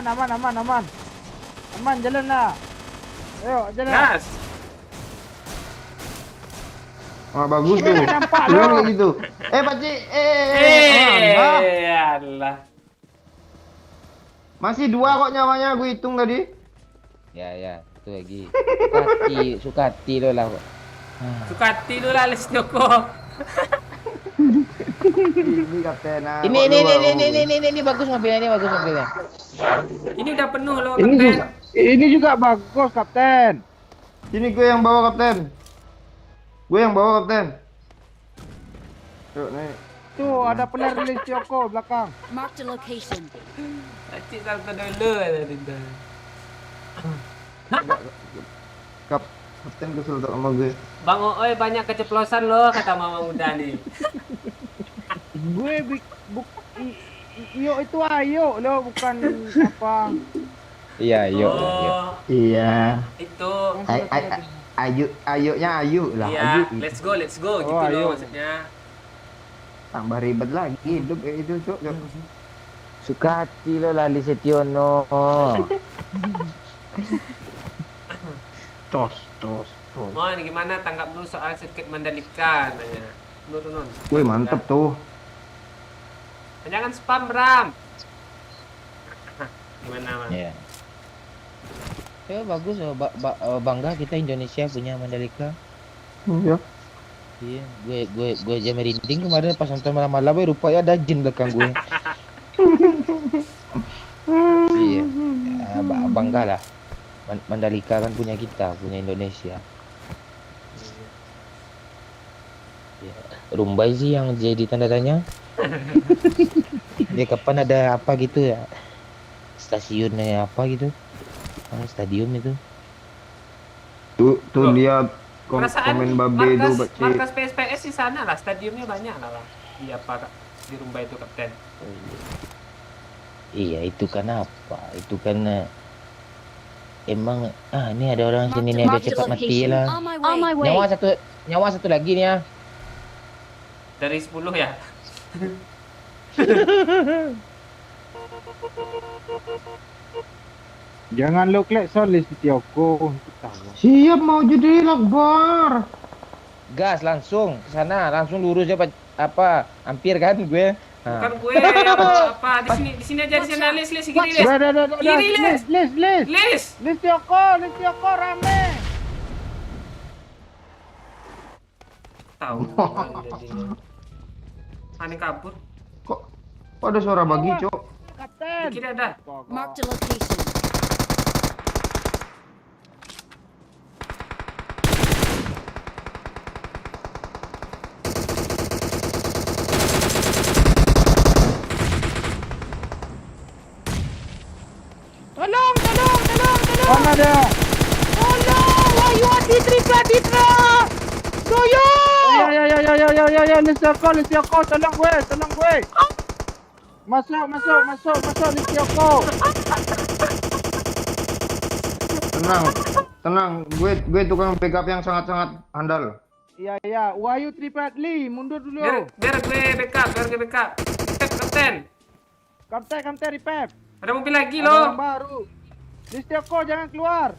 aman. Aman jalan lah. Ayo jalan. Gas. Ah, bagus tuh. Nampak Jangan lo. kayak gitu. Pakcik. Allah. Masih 2 kok nyawanya gue hitung tadi. Ya, itu lagi. Sukati lo lah. Sukati dulu lah Lestioko. Ini kapten. Ini bagus mobilnya, Ini udah penuh loh Ini kapten. juga, ini juga bagus kapten. Sini gue yang bawa kapten. Yuk, naik. itu ada player Lisioko belakang. Marked a location. Pakcik salto dulu tadi dah. Kapten kesel tak sama gue. Bang Oi banyak keceplosan loh kata mama muda nih. Gue iyo itu ayo lo bukan apa. Iya, yuk. Oh, Iya. itu. Ayo-nya ayu lah. Iya, Ayu. let's go gitu Oh, ayo. loh maksudnya. Tambah ribet lagi hidup kayak itu, Cuk. Suka hati lo Lali Setiono. Tos. Oh, ini gimana tanggap dulu soal sirkuit Mandalika nanya. Nun. Wih, mantep tuh. Jangan spam, Bram. Gimana, Mas? Iya. Ya bagus, bangga kita Indonesia punya Mandalika. Iya. Iya, gue aja merinding kemarin pas nonton malam-malam, rupanya ada jin belakang gue. Iya, ya, bangga lah. Mandalika kan punya kita, punya Indonesia. Ya, Rumbai sih yang jadi tanda tanya. Ya kapan ada apa gitu ya? Stasiunnya apa gitu? Stadium itu. Tuh Loh, lihat Perasaan komen babe itu, markas PSPS di sana lah, stadiumnya banyak lah, Bang. Di apa di Rumbai itu, Kapten? Iya, itu kan apa? Itu kan emang ini ada orang sini nih, biar Marked a cepat mati location. lah. On my way. Nyawa satu lagi nih ya. Dari 10 ya. Jangan lo klik soal Lisioko. Siap mau jadi lakbar. Gas langsung ke sana, langsung lurus aja apa? Hampir kan gue. Bukan gue yang apa di sini aja, di sini Lis kiri Lis. Kiri, Les. Lis. Lisioko rame. Tahu jadinya. Aneh kabur. Kok ada suara bagi, Cuk? Kapten. Di kiri ada. Marked a location. Tolong. Mana dia? Tolong, Wahyu Aditra. Doyo. Ya, Lisioko, tolong gue. Masuk, Lisioko. Tenang. Gue tukang backup yang sangat-sangat handal. Iya, Wahyu Tripatli, mundur dulu. Biar gue backup. Kapten. Kapten, repep. Ada mobil lagi Ada loh. orang baru. Lisioko, jangan keluar.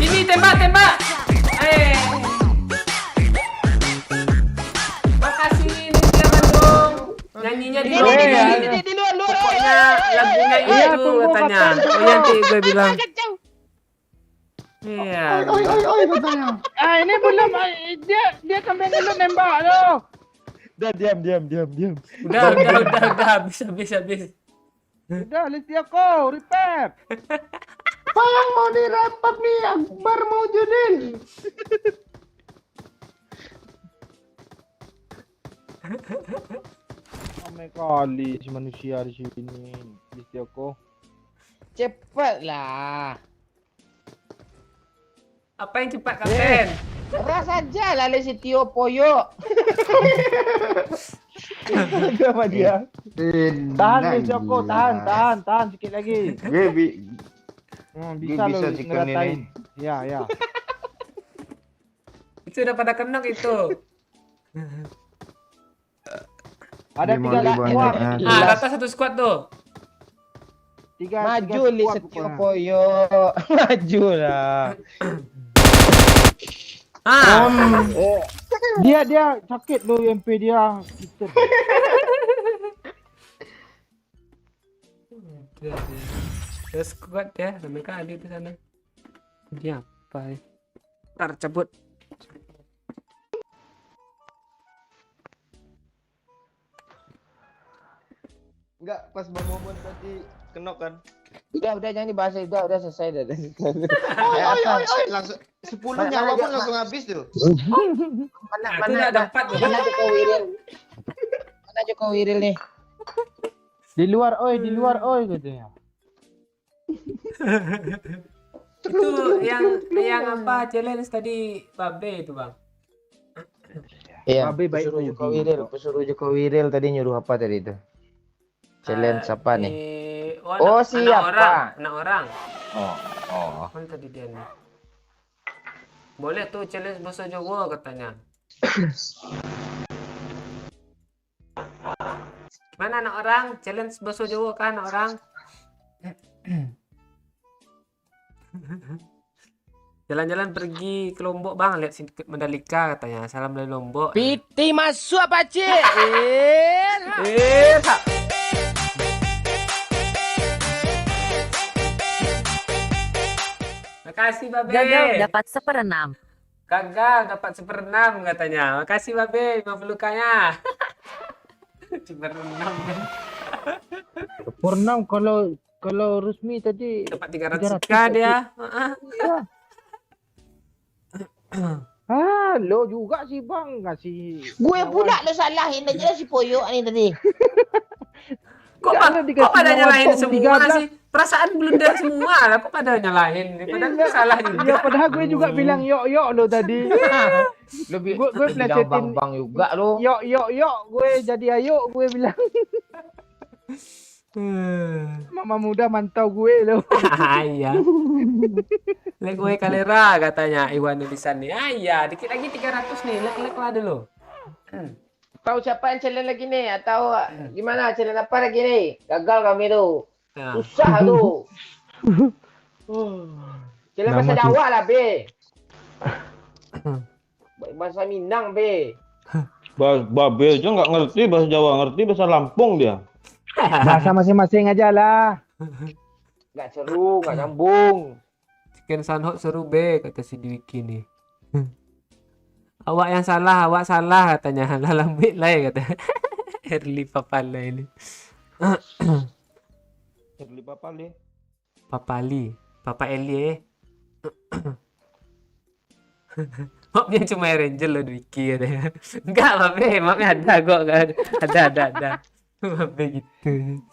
Ini tembak. Makasih ini jangan dong. Nyanyinya di luar. Di luar. Pokoknya lagunya Iya, itu tunggu, katanya. Kapten. Oh nanti gue bilang. Iya. Oi, katanya. Ini belum, dia sampai dulu nembak loh. Udah diam. Udah habis. Udah, Lisioko, repep. Apa yang mau direpot nih? Akbar mau judin. Ramai kali si manusia di sini, Lisioko. Cepet lah. Apa yang cepat, Kapten? Ras aja lah Setio Poyo. Apa dia? Tahan Lisioko, tahan sikit lagi. Gue Bisa lo bisa chicken ngeratain. ini. Ya. Itu udah pada kenok itu. Ada Dia 3 mau squad. dibanyak. Rata satu squad tuh. Maju squad Setio pokoknya. Poyo. Maju lah. Dia sakit lo MP dia. Ada squad ya, mereka ada di sana. Dia apa ya? Ntar cabut. Enggak, pas Bang Momon tadi kenok kan. Udah jangan dibahas, udah selesai dah. Oi, langsung 10 nyawa pun langsung habis tuh. Itu udah ada 4 tuh. Mana Joko Wiril? Mana Joko Wiril nih? Di luar oi katanya. Itu yang apa challenge tadi Babe itu bang. Iya. Babe baik Pesuruh Joko Wiril tadi nyuruh apa tadi itu? Challenge apa nih? Oh, siapa? anak orang. Oh. Kan tadi dia nih. Boleh tuh challenge bahasa Jawa katanya. Gimana anak orang? Challenge bahasa Jawa kan anak orang? Jalan-jalan pergi ke Lombok bang, lihat sirkuit Mandalika katanya. Salam dari Lombok. Piti masuk apa cik? Makasih Babe. Gagal dapat 1/6. Gagal dapat 1/6 katanya. Makasih Babe, 50 lukanya. 1/6 kan. Purnam kalau resmi tadi Dapat 300k dia. lo juga sih bang kasih. Gue pula lo salahin aja si Poyo ni tadi. Kok pada nyalahin semua sih? Perasaan blunder semua lah. Kok pada nyalahin? Padahal itu salah juga. Ya padahal gue juga bilang yok lo tadi. gue plesetin bang juga lo. Yok gue jadi ayo gue bilang. Mama muda mantau gue lo. Iya. Lek gue kalera katanya Iwan Nulisan nih. Iya, dikit lagi 300 nih. Lek lah dulu. Tahu siapa yang challenge lagi nih? Atau gimana? Challenge apa lagi nih? Gagal kami tuh. Nah. Susah tuh. Challenge bahasa Jawa lah, Be. Bahasa Minang, Be. Babe aja nggak ngerti bahasa Jawa, ngerti bahasa Lampung dia. Bahasa masing-masing aja lah. Nggak seru, nggak nyambung. Chicken Sanhok seru be kata si Dwiki nih. Awak yang salah, awak salah katanya. Lambat lah ya kata. Erli Papala ini. Beli papa nih. Papali, Papa Eli. Mapnya cuma Ranger loh Dwiki katanya. Enggak, mapnya ada kok. Ada. Mape gitu.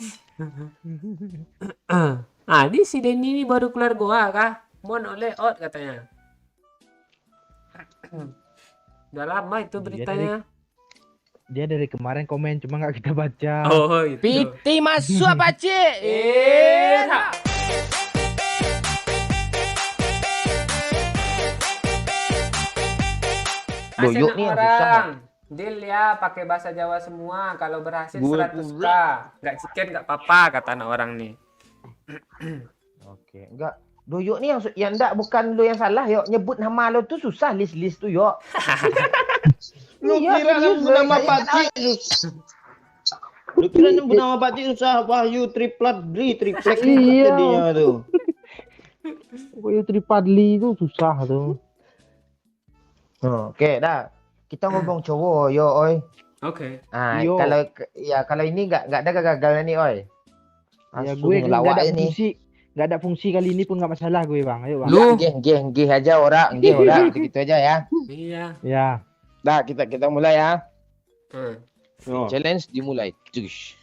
Ini si Denny ini baru keluar goa kah? Mon oleh out katanya. Udah lama itu beritanya. Dia dari kemarin komen cuma nggak kita baca. Oh itu. Piti masuk apa cik? Doyok nih yang susah. Orang. Deal ya pakai bahasa Jawa semua. Kalau berhasil 100k. Nggak chicken nggak apa-apa kata anak orang nih. Oke, enggak. Doyok nih yang enggak bukan lo yang salah, Yok. Nyebut nama lo tuh susah list tuh, Yok. Lu Iya, kira serius, nyebut nama saya Pakcik. Lu kira nyebut nama Pakcik susah. Wahyu triplek Iya. jadinya tuh. Pokoknya Tripadli itu susah tuh. Oke, dah. Kita ngomong cowok, yo, oi. Oke. Yo. Kalau ini enggak ada kegagalan nih, oi. Ya Langsung gue nggak ngelawak ada ini. fungsi, nggak ada fungsi kali ini pun nggak masalah gue bang. Ayo bang. Lu. Nggih aja orang, gitu aja ya. Iya. Ya. Dah, kita mulai ya. Oh. Challenge dimulai. Cush.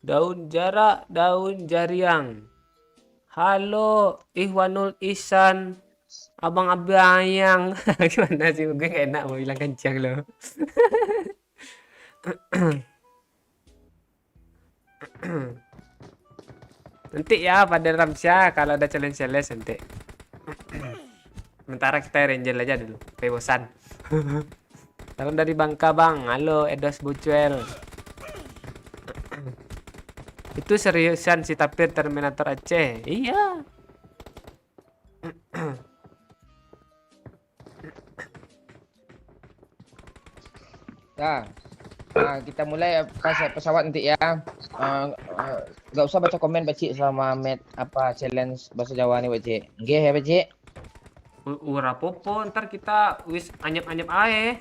Daun jarak, daun jariang. Halo, Ihwanul Ihsan. Abang Abayang. Gimana sih? Gue gak enak mau bilang kencang loh. Nanti ya pada Ramsya kalau ada challenge nanti. Sementara kita Ranger aja dulu. Kayak bosan. Salam dari Bangka bang. Halo Edos Bucuel. Itu seriusan si Tapir Terminator Aceh. Iya. Nah, kita mulai pesawat nanti ya. Gak usah baca komen Bacik sama challenge bahasa Jawa nih Bacik. Nggih ya Bacik. Ura popo ntar kita wis anyep-anyep ae.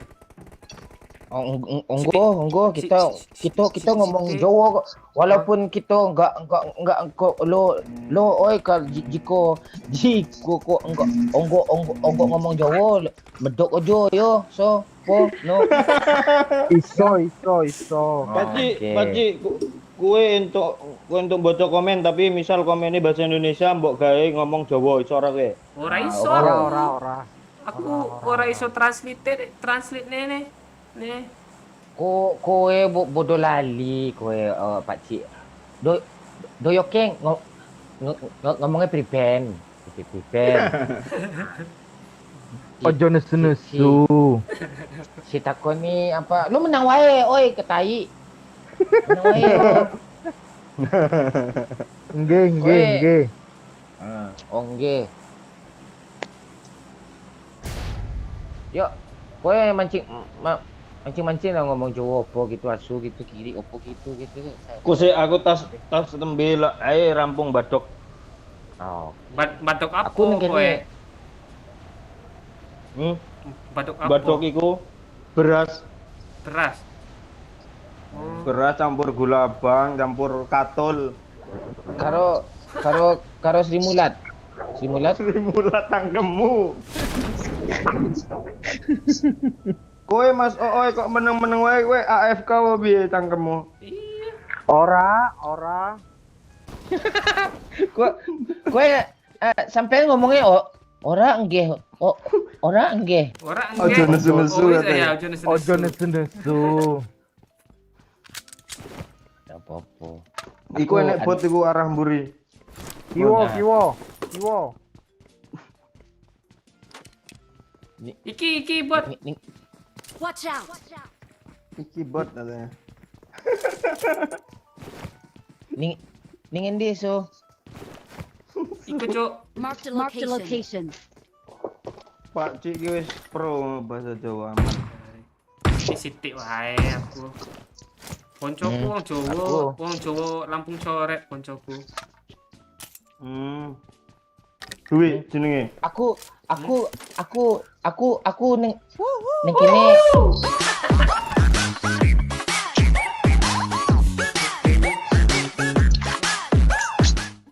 Onggo kita ngomong Jawa kok. Walaupun kita enggak lo oi kalau jiko kok enggak onggo ngomong Jawa medok ojo yo so po no. Iso. Paci, kue untuk baca komen tapi misal komennya bahasa Indonesia mbok gawe ngomong Jawa iso ora kowe? Ora iso. Ora. Aku ora iso translate nih. Kowe bodoh lali kowe pakcik. Doyokeng ngomongnya priben. Ojo nesu. Si takon ni apa? Lu menang wae, oi ketai. Menang wae. Nggih. Nggih. Yuk, kowe mancing lah ngomong Jawa opo gitu asu gitu kiri opo gitu. Aku tas tembe lah ae rampung badok. Oh. Batok apa Aku ning kowe? kene. Batok apa? Badok iku beras campur gula abang, campur katul. Karo Srimulat. Mulat tangkemmu. Kowe Mas Ooy kok meneng-meneng wae kowe AFK wae piye tangkemmu? Ora. Kowe sampean ngomongnya ora nggih. Ora nggih. Ojo nesu-nesu Ya, katanya. Ojo nesu. Enggak apa-apa. Iku enek bot iku arah mburi. Kiwo. Iki buat Watch out! Iki bot katanya. Ning endi so? iku cuk. Marked a location. Pak Cik ki wis pro bahasa Jawa aman. Iki sithik wae aku. Koncoku wong Jawa Lampung Coret koncoku. Duwe jenenge. Aku ning kene.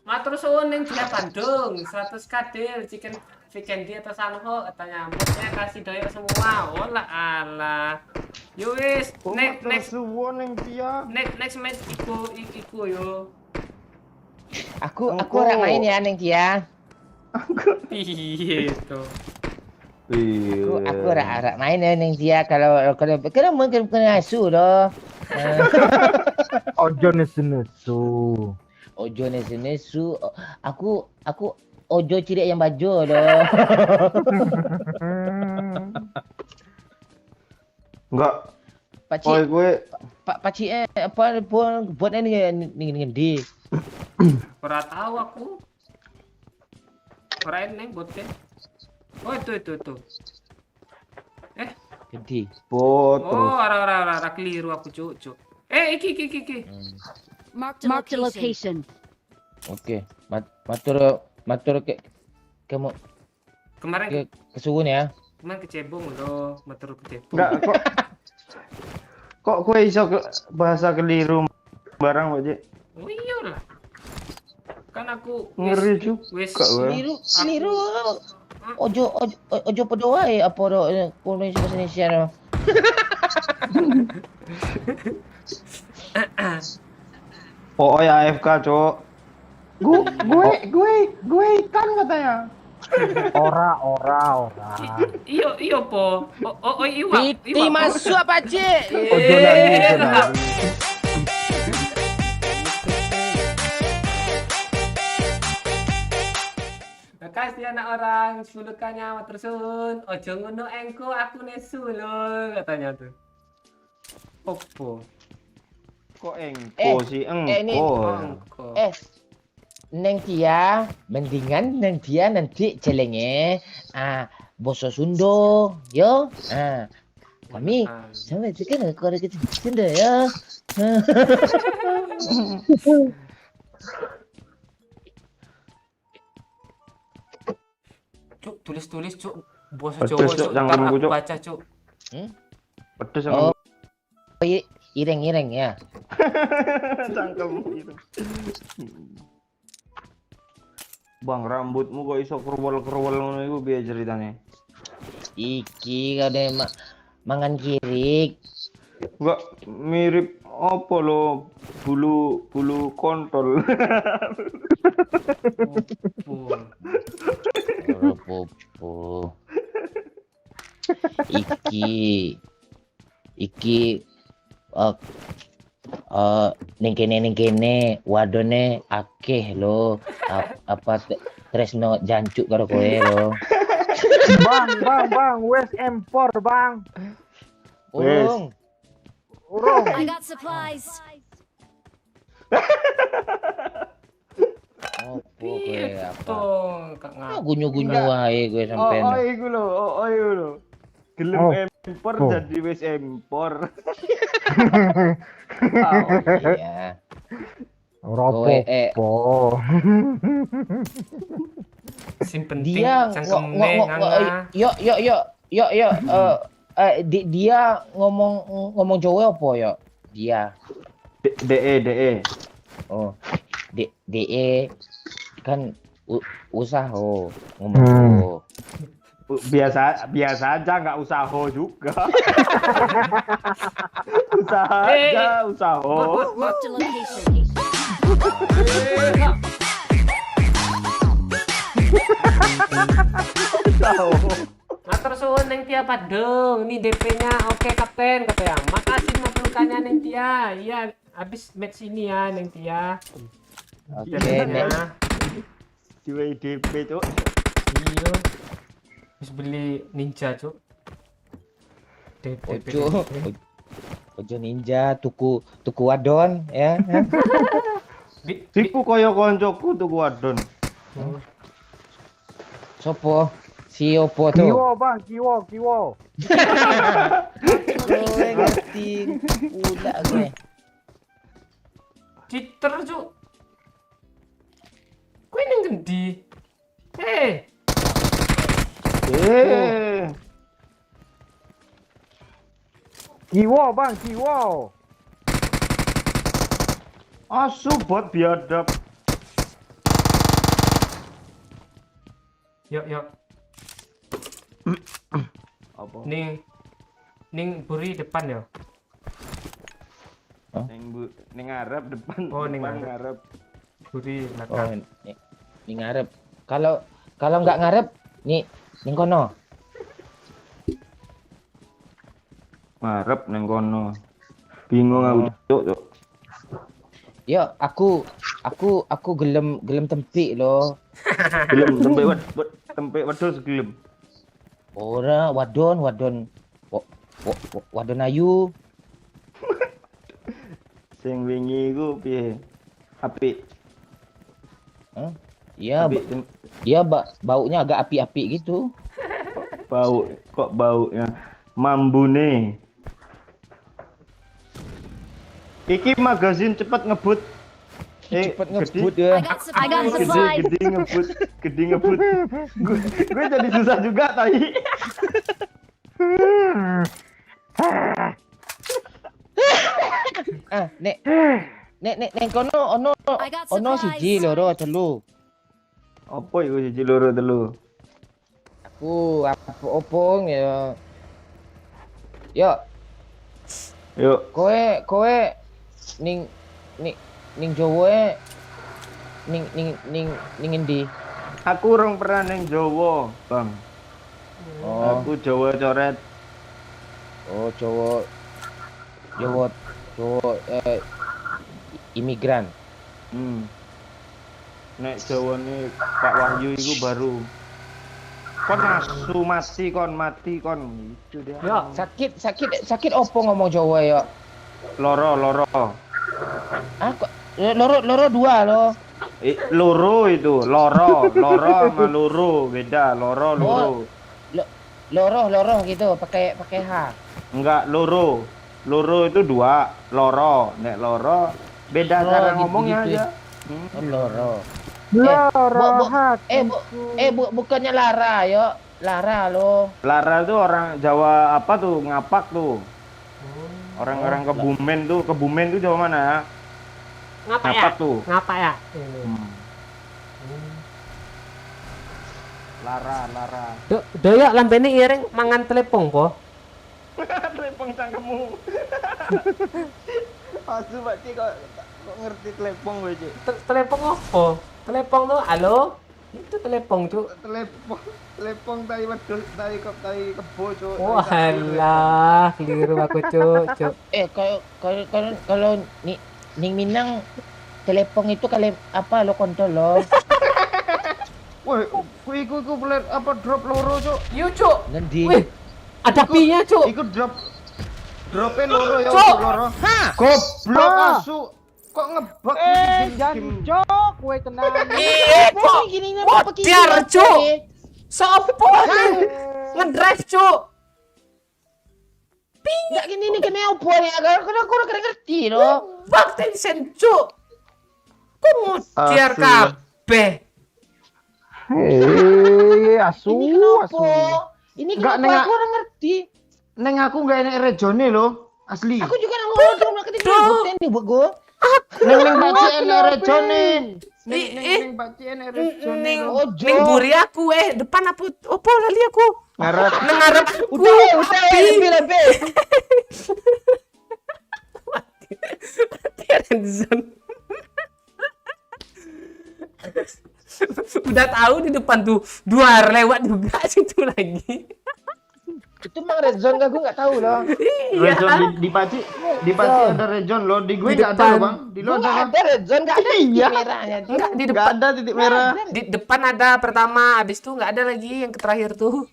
Matur suwun ning Dia Bandung 100 kadil chicken weekend atau sanho katanya nyambutnya kasih doyok semua. Olah alah. Yo wis, next suwon ning dia. next match iku yo. Aku ora main ya ning dia. Piye to? Aku ora main ya ning dia kalau mungkin asu loh. Ojo nesu. Ojo nesu. Aku ojo cilik yang bajo loh. Enggak. Pakcik, Kowe pakcik apa buat ini ngendi? Ora tahu aku. Ora neng botnya. Oh itu. Ngendi? bot terus. Oh, ora keliru aku cuk. Iki. Marked a location. Oke, matur ke kamu Kemarin kesuwun ya. kemarin kecebong loh, matur kecebong. Enggak kok kowe iso bahasa keliru barang Pak Cik. Oh iya lah. Kan aku Ngeri juga. wis Seliru. Ojo podo wae apa do kuno Indonesia no. Oh ya AFK, Cok. Gue ikan katanya. Ora. Iyo po. Oh iwa. Piti masuk apa cik? Ojo lali. Makasih anak orang sulukannya matur suwun. Ojo ngono engko aku nesu lho katanya tuh. Opo? Kok engko sih ini- engko. Engko. Neng dia, mendingan neng dia nanti jelenge boso Sundo, yo. Kami sama itu kan kalau kita Sunda ya. Cuk, tulis cuk. Bos Pedes, Jawa Cuk, cuk. jangan Ntar nunggu, aku Cuk. baca cuk. Pedes Oh, ireng-ireng ya. Cangkem gitu. Bang, rambutmu kok iso kerwel-kerwel ngono iku piye ceritane? Iki kade mangan kirik. Enggak mirip apa lo bulu kontol. Popo. Iki ning kene wadone akeh lo. Apa tresno jancuk karo kowe lo. Bang, wes empor bang. Urung. I got supplies. Opo kowe apa? Tuh, Kak Ngap. Gunyu-gunyu wae kowe sampean. Oh iku lho. Gelem empor jadi wis empor. Iya. Ropo. Sing penting Dia cangkemne nganga. yo dia ngomong Jawa apa ya? Dia. DE. Oh. DE kan usaha ngomong Jawa. Biasa aja nggak usaha juga. usaha. Marked a location. Matur suwun neng Tia Padung. Ini DP-nya oke Kapten kata ya. Makasih mau pelukannya neng Tia. Iya, habis match ini ya neng Tia. Oke, Nah, Jiwa DP tuh. iya. Habis beli ninja, Cuk. DP. Ojo ninja tuku wadon ya. Iku kaya koncoku tuku wadon. Sopo? Si opo tuh? Kiwo bang, kiwo. Kowe ngerti pula gue. Citer, Cuk. Kowe nang ngendi? Kiwo bang, kiwo. Asu bot biadab. Yuk. Apa? Ning buri depan ya. Ning ngarep depan. Oh, ning depan ngarep. ngarep. Buri Oh, belakang. ini ngarep. Kalau nggak ngarep, ning kono. Ngarep neng kono. Bingung aku cuk. Yo, aku gelem tempik lo. Gelem tempe wedhus gelem. Ora wadon ayu. Sing wingi iku piye? Apik. Hah? Iya, Apik iya baunya agak api-api gitu. baunya mambune. Iki magazin cepet ngebut. Cepet ngebut ya. I got supplies. Gede ngebut. Gue jadi susah juga tai. Nek kono ono siji loro telu. Apa iku siji loro telu? Aku opong ya. Yo, Yuk, kowe ning Jawa ning endi? aku urung pernah ning Jawa, Bang. Oh, Aku Jawa coret. Jawa imigran. Nek Jawa nih Pak Wahyu itu baru. Kon asu mati kon itu dia. Yo, Sakit opo ngomong Jawa ya? Loro. Ah, loro dua lo. Loro itu, loro sama loro beda, loro. Loro gitu, pakai H. Enggak loro. Loro itu dua, loro. Nek loro beda Oh, cara gitu, ngomongnya gitu ya. aja. Oh, loro. Bukannya Lara, yo. Lara lo. Lara itu orang Jawa apa tuh? Ngapak tuh. Orang-orang Kebumen tuh jauh mana? Ngapa ya? Apa tuh? Ngapa ya? Lara. Doyok lambene ireng mangan telepong po. Telepon cangkemmu. Asu Pak Cik kok ngerti telepon gue Cik. Telepong apa? Telepong tuh halo? Itu telepong, Cuk. Telepon tai wedhus, tai kebo Cuk. Oh alah, keliru aku, Cuk. Kalau Ning Minang telepon itu kalian apa lo kontrol lo? Woi, ku pelet apa drop loro Cuk. Yo, Cuk. Nanti. Wih, ada pinya, Cuk. Iku dropnya loro ya Cuk. loro. Goblok asu. Kok ngebug Jancok, kowe tenang. Kok Gini Wadiar, Cuk. Sopo nih? Ngedrive, Cuk. Enggak gini nih kena opo nih agak aku udah ngerti lo. Bang Tencent, Cuk. Kok ngodiar Asu. kabeh? Asu. Ini kenapa? Ini Nggak, kenapa Neng. aku udah ngerti. Neng aku nggak enak rejone lo, asli. Aku juga ngomong cuma ketika ngikutin nih buat gue. Neng baci enak rejone. Ih. Neng baci enak rejone. Ning lo. ning buri aku depan apa opo lali aku. Ngarep. Nang ngarep aku. Udah, lebih. Friendzone. Udah tahu di depan tuh dua lewat juga situ lagi. Itu mah red zone gue nggak tahu loh. Iya. Rejon di Paci ada rejon lo, di gue Di nggak ada depan. lo bang, di lo Nggak ada. ada red zone, nggak ada titik merahnya. Enggak di Nggak depan. ada titik merah. Di depan ada pertama, habis itu nggak ada lagi yang terakhir tuh.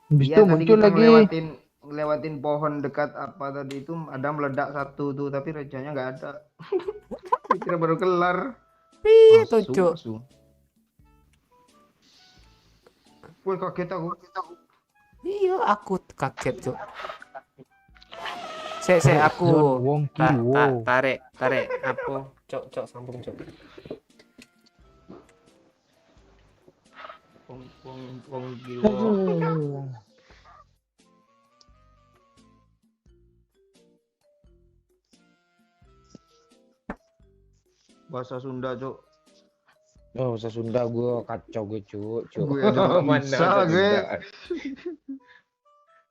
Habis Iya itu tadi muncul kita lagi. lewatin pohon dekat apa tadi itu ada meledak satu tuh tapi rejonnya nggak ada. Kira baru kelar. Ih, tuh, Asu, Cuk. asu. Woi kaget aku. Iya, aku kaget, Cuk. Saya aku Wong kiwo. tarik aku. Cok sambung, Cok. Wong giwo. Bahasa Sunda, Cuk. Oh, bahasa Sunda gue kacau gue cuk. Gue aja nggak bisa, gue.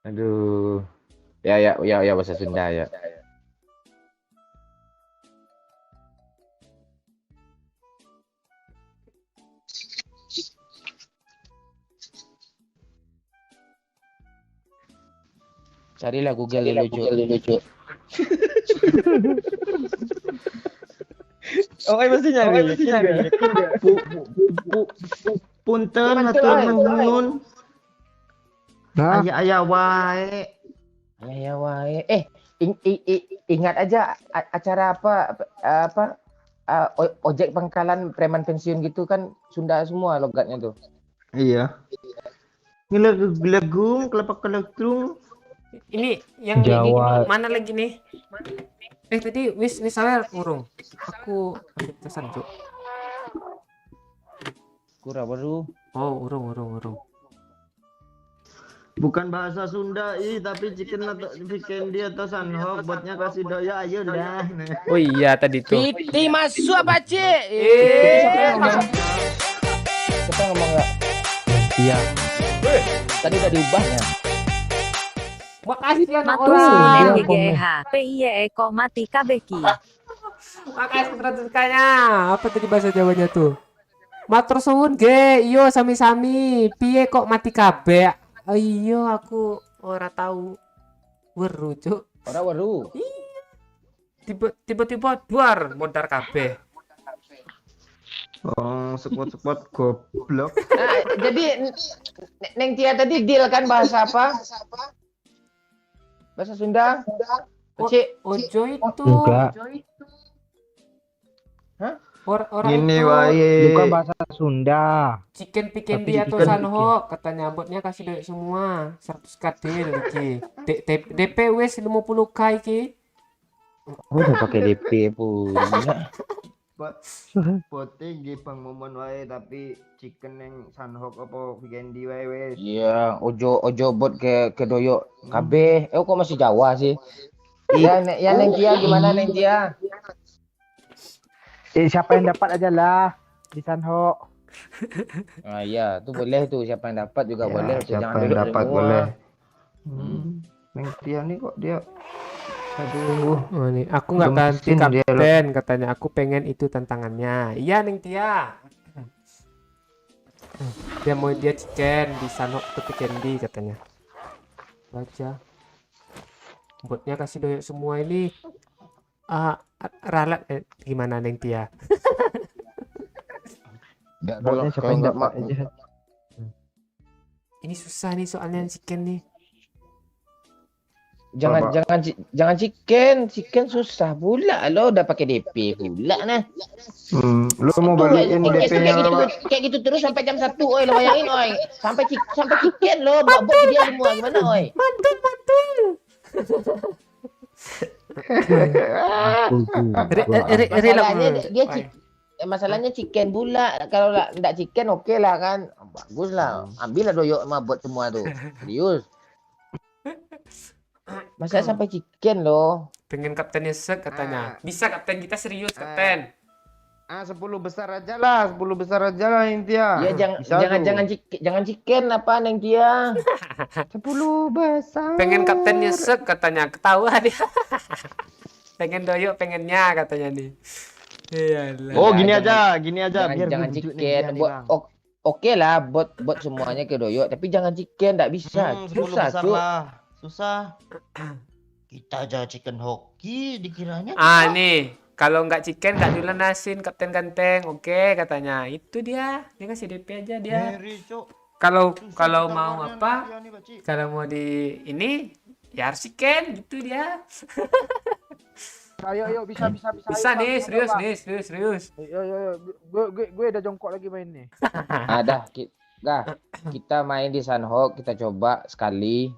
Aduh. Ya bahasa Sunda ya. Carilah Google dulu, Cuk. Oh, pasti nyari. Punten hatur nuhun. Nah, Aya wae. Ya wae. Ingat aja acara apa ojek pangkalan preman pensiun gitu kan Sunda semua logatnya tuh. Iya. Ngelegung, kelepak-kelegung. Ini yang Jawa. mana lagi nih? Tadi wis saya urung. Aku pesan, Cuk. Kura baru. Oh, urung. Bukan bahasa Sunda tapi bikin dia atau sanhok buatnya kasih doya ayo dah. Oh iya tadi tuh. Piti masuk apa cik? Kita ngomong nggak? iya. Tadi udah diubahnya. Makasih ya anak Matur orang. suwun Iya, GGH. PIE kok mati kabeki. Makasih perhatiannya. Apa tadi bahasa Jawanya tuh? Matur suwun ge, iyo sami-sami. Piye kok mati kabeh? Oh, iya aku ora tahu. Weru, Cuk. Ora waru. Tiba-tiba duar modar kabeh. Oh, spot goblok. Nah, jadi Neng Tia tadi deal kan bahasa apa? Bahasa Sunda? Cik. Ojo itu. Enggak. Orang Ini itu wae. Bukan bahasa Sunda. chicken piken Tapi dia atau chicken sanho katanya botnya kasih duit semua 100 KD iki. DP wis 50K iki. Gue udah pakai DP punya. Pote nggih Bang Momon wae tapi chicken yang Sunhawk apa Vegendi wae wes. Iya, ojo bot ke doyok kabeh. Kok masih Jawa sih? Iya, ya Neng Tia gimana Neng Tia? Siapa yang dapat aja lah di Sanho. Ah iya, tuh boleh tuh siapa yang dapat juga Ya, boleh. Tuh, siapa jangan yang duduk dapat semua. boleh. Neng Tia nih kok dia aduh. Oh, nih, aku nggak ganti Gemesin dia, kapten katanya. Aku pengen itu tantangannya. Iya, Neng Tia. Dia chicken di Sanhok atau Candy katanya. Baca. Botnya kasih doyok semua ini. Ralat gimana Neng Tia? Enggak Botnya siapa yang dapat aja. Ini susah nih soalnya chicken nih. Jangan chicken susah pula lo udah pakai DP pula nah. Lu mau balikin DP-nya Kayak gitu terus sampai jam 1 oi lo bayangin oi. Sampai chicken lo buat dia semua gimana oi? Masalahnya chicken pula. Kalau enggak chicken oke lah kan. Bagus lah. Ambillah doyok sama buat semua tuh. Serius. Masa sampai chicken loh. Pengen kaptennya sek katanya. Bisa kapten kita serius kapten. 10 besar aja lah Neng Tia. Ya jangan chicken apa Neng Tia. 10 besar. Pengen kaptennya sek katanya. Ketawa dia. Pengen doyok pengennya katanya nih. Iyalah. Oh, Ya, gini aja biar jangan gue bujuk Neng chicken. Tia nih, Bang. Oke lah buat semuanya ke doyok tapi jangan chicken enggak bisa. 10 Susah, besar Cuk. lah. Susah. Kita aja chicken hoki dikiranya. Nih. Kalau nggak chicken nggak dilunasin kapten ganteng. Oke katanya. Itu dia. Dia kasih DP aja dia. Kalau mau apa? Kalau mau di ini ya harus chicken gitu dia. Ayo bisa. Bisa Ayo, nih, Bang. serius. Yo. Gue udah jongkok lagi main nih. Kita main di Sunhawk, kita coba sekali.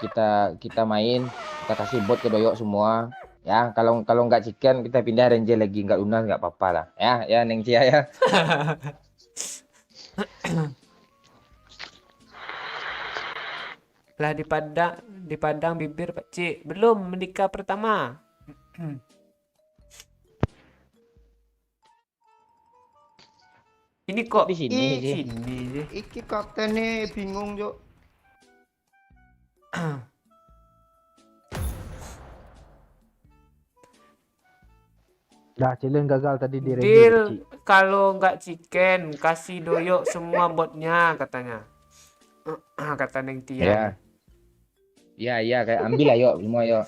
Kita main, kita kasih bot ke doyok semua. Ya, kalau nggak chicken kita pindah ranger lagi, nggak lunas nggak apa-apa lah. Ya Neng Cia ya. Lah di Padang bibir Pak Cik. Belum menikah pertama. Ini kok Di sini sih. sini. Iki kapten nih bingung, Cuk. Dah, challenge gagal tadi di Ranger. Deal kalau nggak chicken kasih doyok semua botnya katanya. Kata Neng Tia. Ya kayak ambil ayo semua ayo.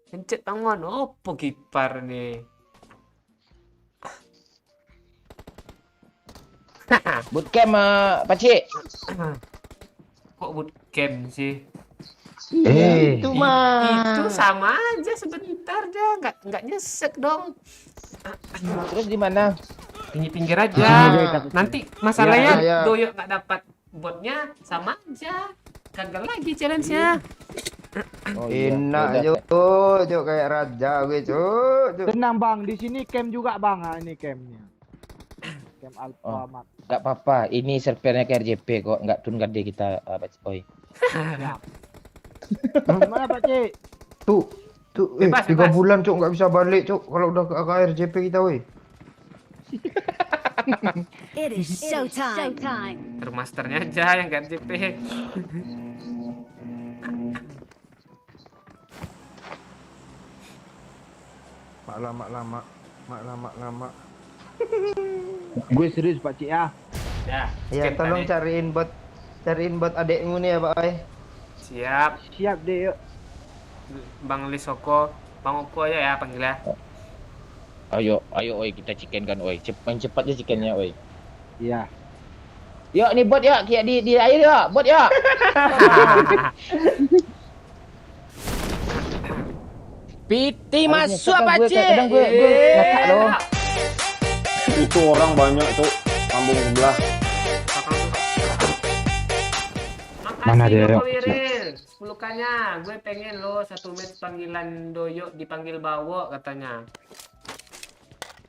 Pencet tangan. Opo kipar nih. Bootcamp Pakcik. Kok bootcamp sih? Itu Itu sama aja sebentar aja, nggak nyesek dong. Terus di mana? Pinggir-pinggir aja. Nanti masalahnya Ya. doyok nggak dapat botnya sama aja. Gagal lagi challenge-nya. Oh, iya. enak, Udah. Cuk, kayak raja gue, Cuk. Tenang Bang, di sini camp juga Bang. Ini campnya. Camp Alpha Mat. Nggak apa-apa, ini servernya ke RJP kok, nggak tun gede kita Oi. Gimana Pak Cik? Tuh, Bebas, 3 bebas. bulan, Cuk, nggak bisa balik, Cuk. Kalau udah ke RJP kita, woi. It is showtime. Termasternya aja yang ganti P. Mak lama. Gue serius Pak Cik ya. Ya, Ya, skip tolong tadi. cariin buat adekmu nih ya, Pak. Siap. Siap deh yuk. Bang Lisoko, Bang Oko aja ya panggil ya. Ayo oi kita chicken kan oi. Main cepat je chickennya oi. Iya. Yuk nih bot ya, kayak di air ya, bot ya. Piti masuk Pakcik. Kadang gue ngakak loh. Itu orang banyak, Cuk. Kampung sebelah. Makasih Mana dia, Bang yuk? Wiril. 10 pasukannya. Gue pengen lo 1 match panggilan Doyo dipanggil Bawo katanya.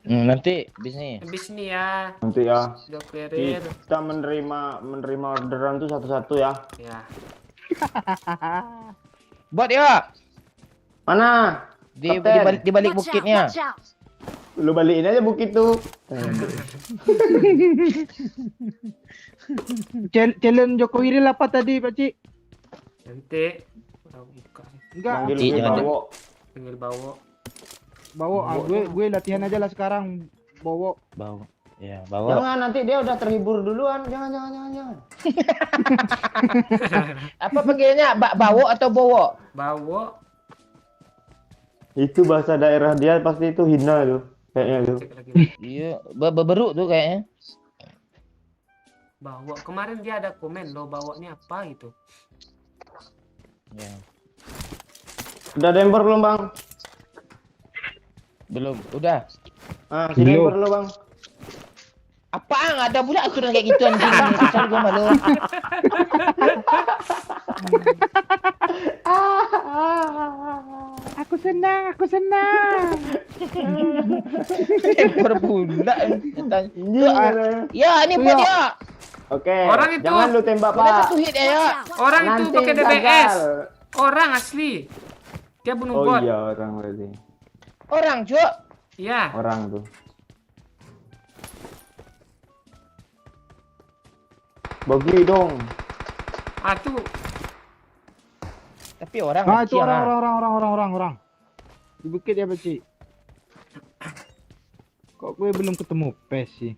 Nanti bisnis. Habis nih ya. Nanti ya. Udah clear. Kita menerima orderan tuh satu-satu ya. Ya. Bot ya. Mana? Di balik Watch out, bukitnya. watch out. Lu balikin aja bukit tuh. Challenge Jokowi Real apa tadi, Pak Cik? Nanti. Orang buka. Enggak, Panggil Cik, gue jangan- bawa. Panggil Bawo. bawa gue latihan aja lah sekarang. Bawa. Bawa. Ya, bawa. Jangan, nanti dia udah terhibur duluan. Jangan. Apa panggilnya? Bawo atau bowo? Bawo. Itu bahasa daerah dia pasti itu hina tuh. Kayaknya tuh. Cek lagi. Iya, beruk tuh kayaknya. Bawo. Kemarin dia ada komen lo Bawo ini apa gitu. Ya. Udah demper belum, Bang? Belum, udah. Ah, sini Belum. demper lu, Bang. Apaan? Ada pula aturan kayak gitu anjing. Kesal gua malu. Aku senang. Tempor pula. Ya, ini Iya. buat ya. Oke. Orang itu. Jangan lu tembak, Udah Pak. satu hit ya. Watch out. Orang itu Nanti pakai gagal. DBS. Orang asli. Dia bunuh Oh bot. iya, orang berarti. Orang, Cuk. Iya. Orang tuh. Bagi dong. Ah tuh. Tapi orang Ah, itu kecil, ah. orang. Di bukit ya, Pak Cik. Kok gue belum ketemu PES sih?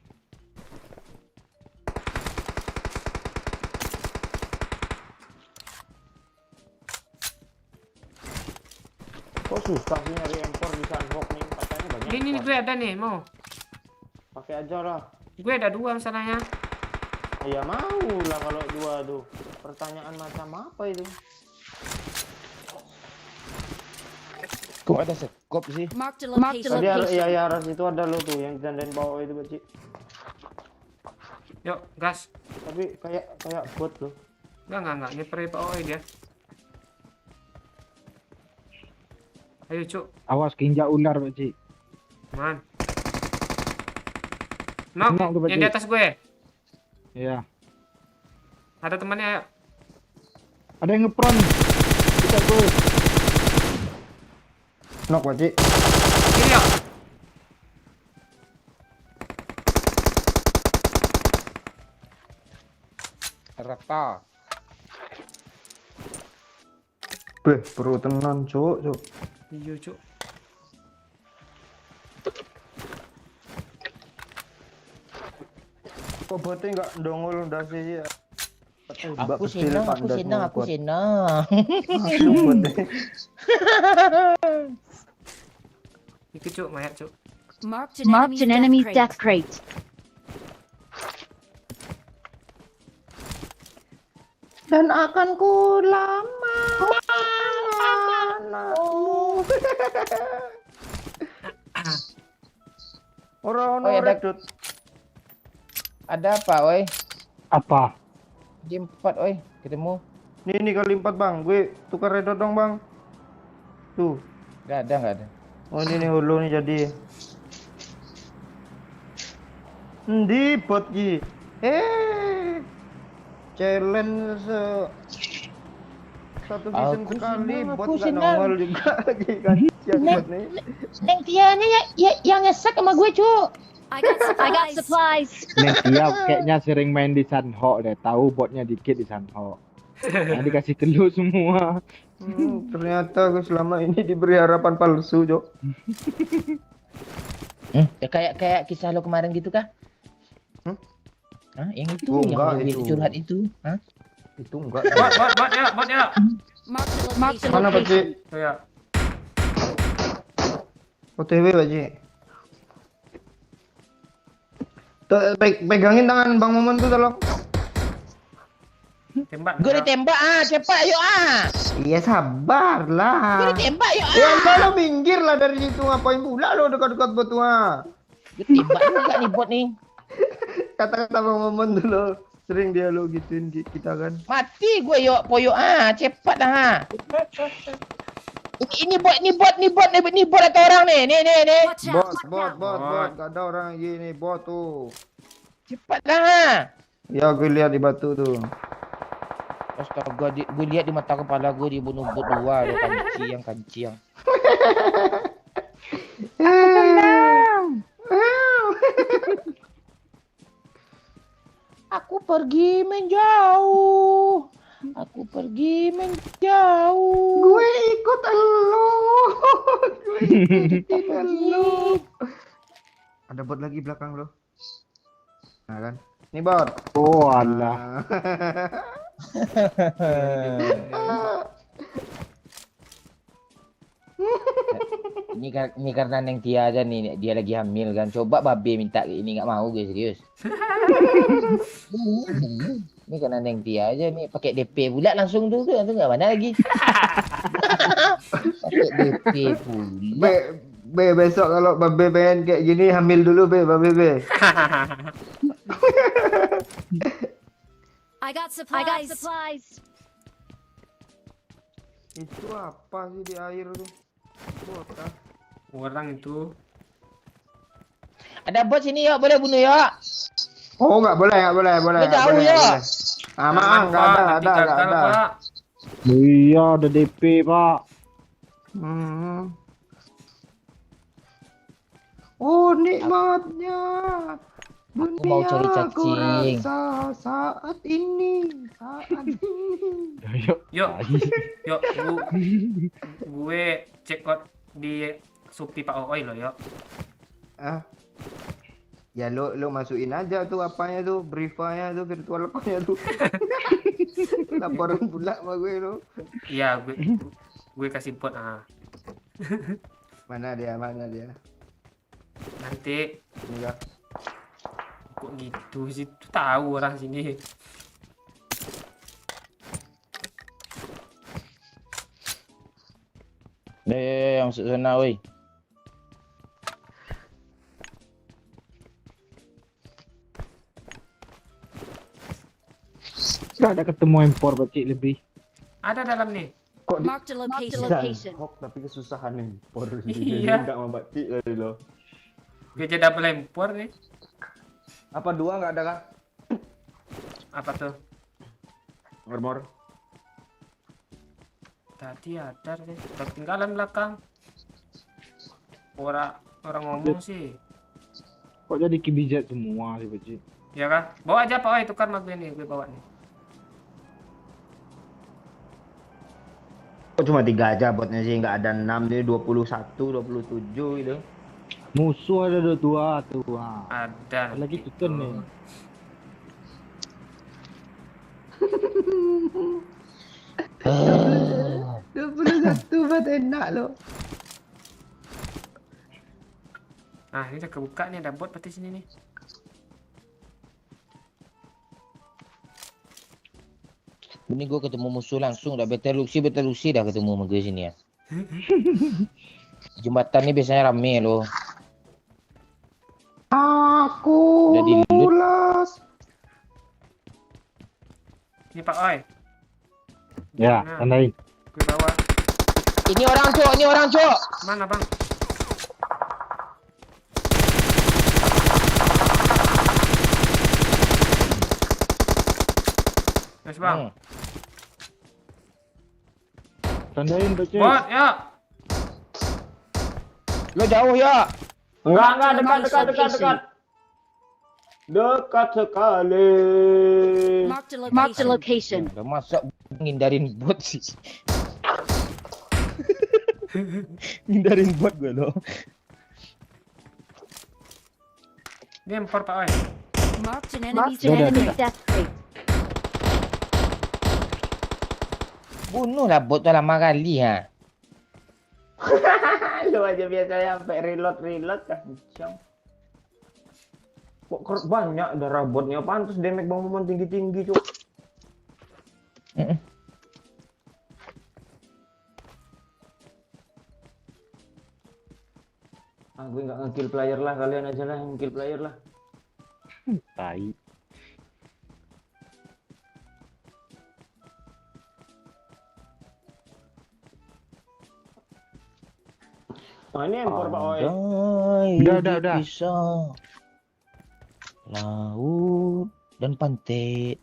Kok susah sih nyari empor di Sandbox nih? Katanya banyak. Ini empor. gue ada nih mau. Pakai aja lah. Gue ada 2 masalahnya. Ya mau lah kalau 2 tuh. Pertanyaan macam apa itu? Kok ada sekop sih? Marked a Tadi location. ya aras itu ada lo tuh yang dandan bawah itu, Beci. Yuk, gas. Tapi kayak bot loh. Enggak. Nyeper Pak Oi dia. Ayo, Cuk. Awas keinjak ular, Pak Cik. Man. Nok, Nok tuh, Pak yang di Cik. atas gue. Iya. Ada temannya. Ayo. Ada yang ngepron. Kita gue. Nok, Beci. Kiri yuk. Rata. Beh, perlu tenan, Cuk. Iya, Cuk. Kok botnya nggak ndongol ndase ya? Aku senang. Asu botnya. Iki, Cuk, mayat, Cuk. Marked Marked an enemy's death crate. Dan akan ku lama anakmu. Orang Oh, ya, rekrut. Ada apa, oi? Apa? Game 4, oi. Ketemu. Ini kali 4, Bang. Gue tukar redot dong, Bang. Tuh. Enggak ada. Oh, ini nih hulu nih jadi. Di bot Ji. Challenge satu season Aku sekali senang, bot aku nggak senang. nongol juga lagi kan. Yang bot nih. Neng Tianya yang ngesek sama gue, Cuk. I got I got supplies. supplies. Neng Tia kayaknya sering main di Sanho deh. Tahu botnya dikit di Sanho. Nah, dikasih telur semua. Ternyata gue selama ini diberi harapan palsu, Jok. Ya kayak kisah lo kemarin gitu kah? Hah? Yang itu, Oh, yang enggak, lo itu. curhat itu, hah? Itu enggak. Bot ya. Marked a Mana Pak location. Ji? Ayo. OTW Pak Ji. Pegangin tangan Bang Momon tuh tolong. Tembak. Gue ditembak, cepat ayo Iya sabar Gue lah. ditembak yuk Ya lo minggir lah dari situ, ngapain pula lo dekat-dekat bot tua. Gue tembak juga nih bot nih. Kata-kata Bang Momon dulu. Sering dia lo gituin kita kan. Mati gue yuk, poyok cepat dah ha. Ini bot atau orang nih. Nih. Watch out! Bot. Gak ada orang gini, bot tuh. Cepat dah ha. Ya, gue lihat di batu tuh. Astaga, gue lihat di mata kepala gue dibunuh bot 2 loh, kanciang. Aku pergi menjauh. Gue ikut elu. Ada bot lagi belakang lo. Nah kan. Ini bot. Oh alah. Ini karena Neng Tia aja nih, dia lagi hamil kan. Coba Babe minta ini nggak mau gue serius. Ini karena Neng Tia aja nih, pakai DP pula langsung tuh nggak mana lagi. Pakai DP pula. Besok kalau Babe pengen kayak gini hamil dulu Babe. I got supplies. Itu apa sih di air tuh? Bot ah. Orang itu. Ada bot sini ya, boleh bunuh ya. Oh nggak boleh. Dia jauh ya. Aman, nggak ada. Pak. Iya, ada DP, Pak. Oh nikmatnya Aku mau cari aku cacing. rasa saat ini. Yuk, gue cek out di Shopee Pak Oi lo yuk. Ah. Ya lo masukin aja tuh apanya tuh, briefanya tuh, virtual account-nya tuh. Laporan pula sama gue lo. Iya, gue kasih bot Mana dia? Nanti Ini lah. kok gitu sih, tuh tahu orang sini. Yang masuk sana, woi. Gak ada ketemu impor bacik lebih. Ada dalam nih. Marked a location. Hok tapi kesusahan nih. Iya. Enggak membatik tadi lo. Gue jadi double impor nih. Apa dua enggak ada kah? Apa tuh? Armor. Tadi ada nih. Ketinggalan belakang. Orang ngomong sih. Kok jadi kibijat semua sih bacik? Ya kan? Bawa aja Pak Oi, tukar mag gue nih, gue bawa nih. Kok cuma 3 aja botnya sih, nggak ada 6 nih, 21, 27 gitu. Musuh ada 22 tuh. Ada. Lagi chicken nih. Ah. 21 buat enak lo. Nah, ini udah kebuka nih, ada bot berarti sini nih. Ini gue ketemu musuh langsung, udah beta lucy dah ketemu sama gue sini ya. Jembatan ini biasanya rame loh. Aku Udah di-loot. mulas. Ini Pak Oi. Ya, Nah, tandain. gue bawa. Ini orang cok. Mana bang? Yes bang. Tandain bacik. Bot, ya. Lo jauh ya. Enggak, Location. Dekat sekali. Marked a location. Udah masa ngindarin bot sih. Ngindarin bot gue lo. Dia impor Pak Oi. Marked an enemy's Enemy's death death crate. Bunuh lah bot tuh lama kali ha. Lu aja biasanya sampai reload kancang. Kok banyak darah botnya, pantas damage bang tinggi-tinggi cuk. Gue nggak nge-kill player lah, kalian aja lah yang kill player lah. Tai. Oh, ini empor Pak Oi. Andai Udah. dipisah laut dan pantai.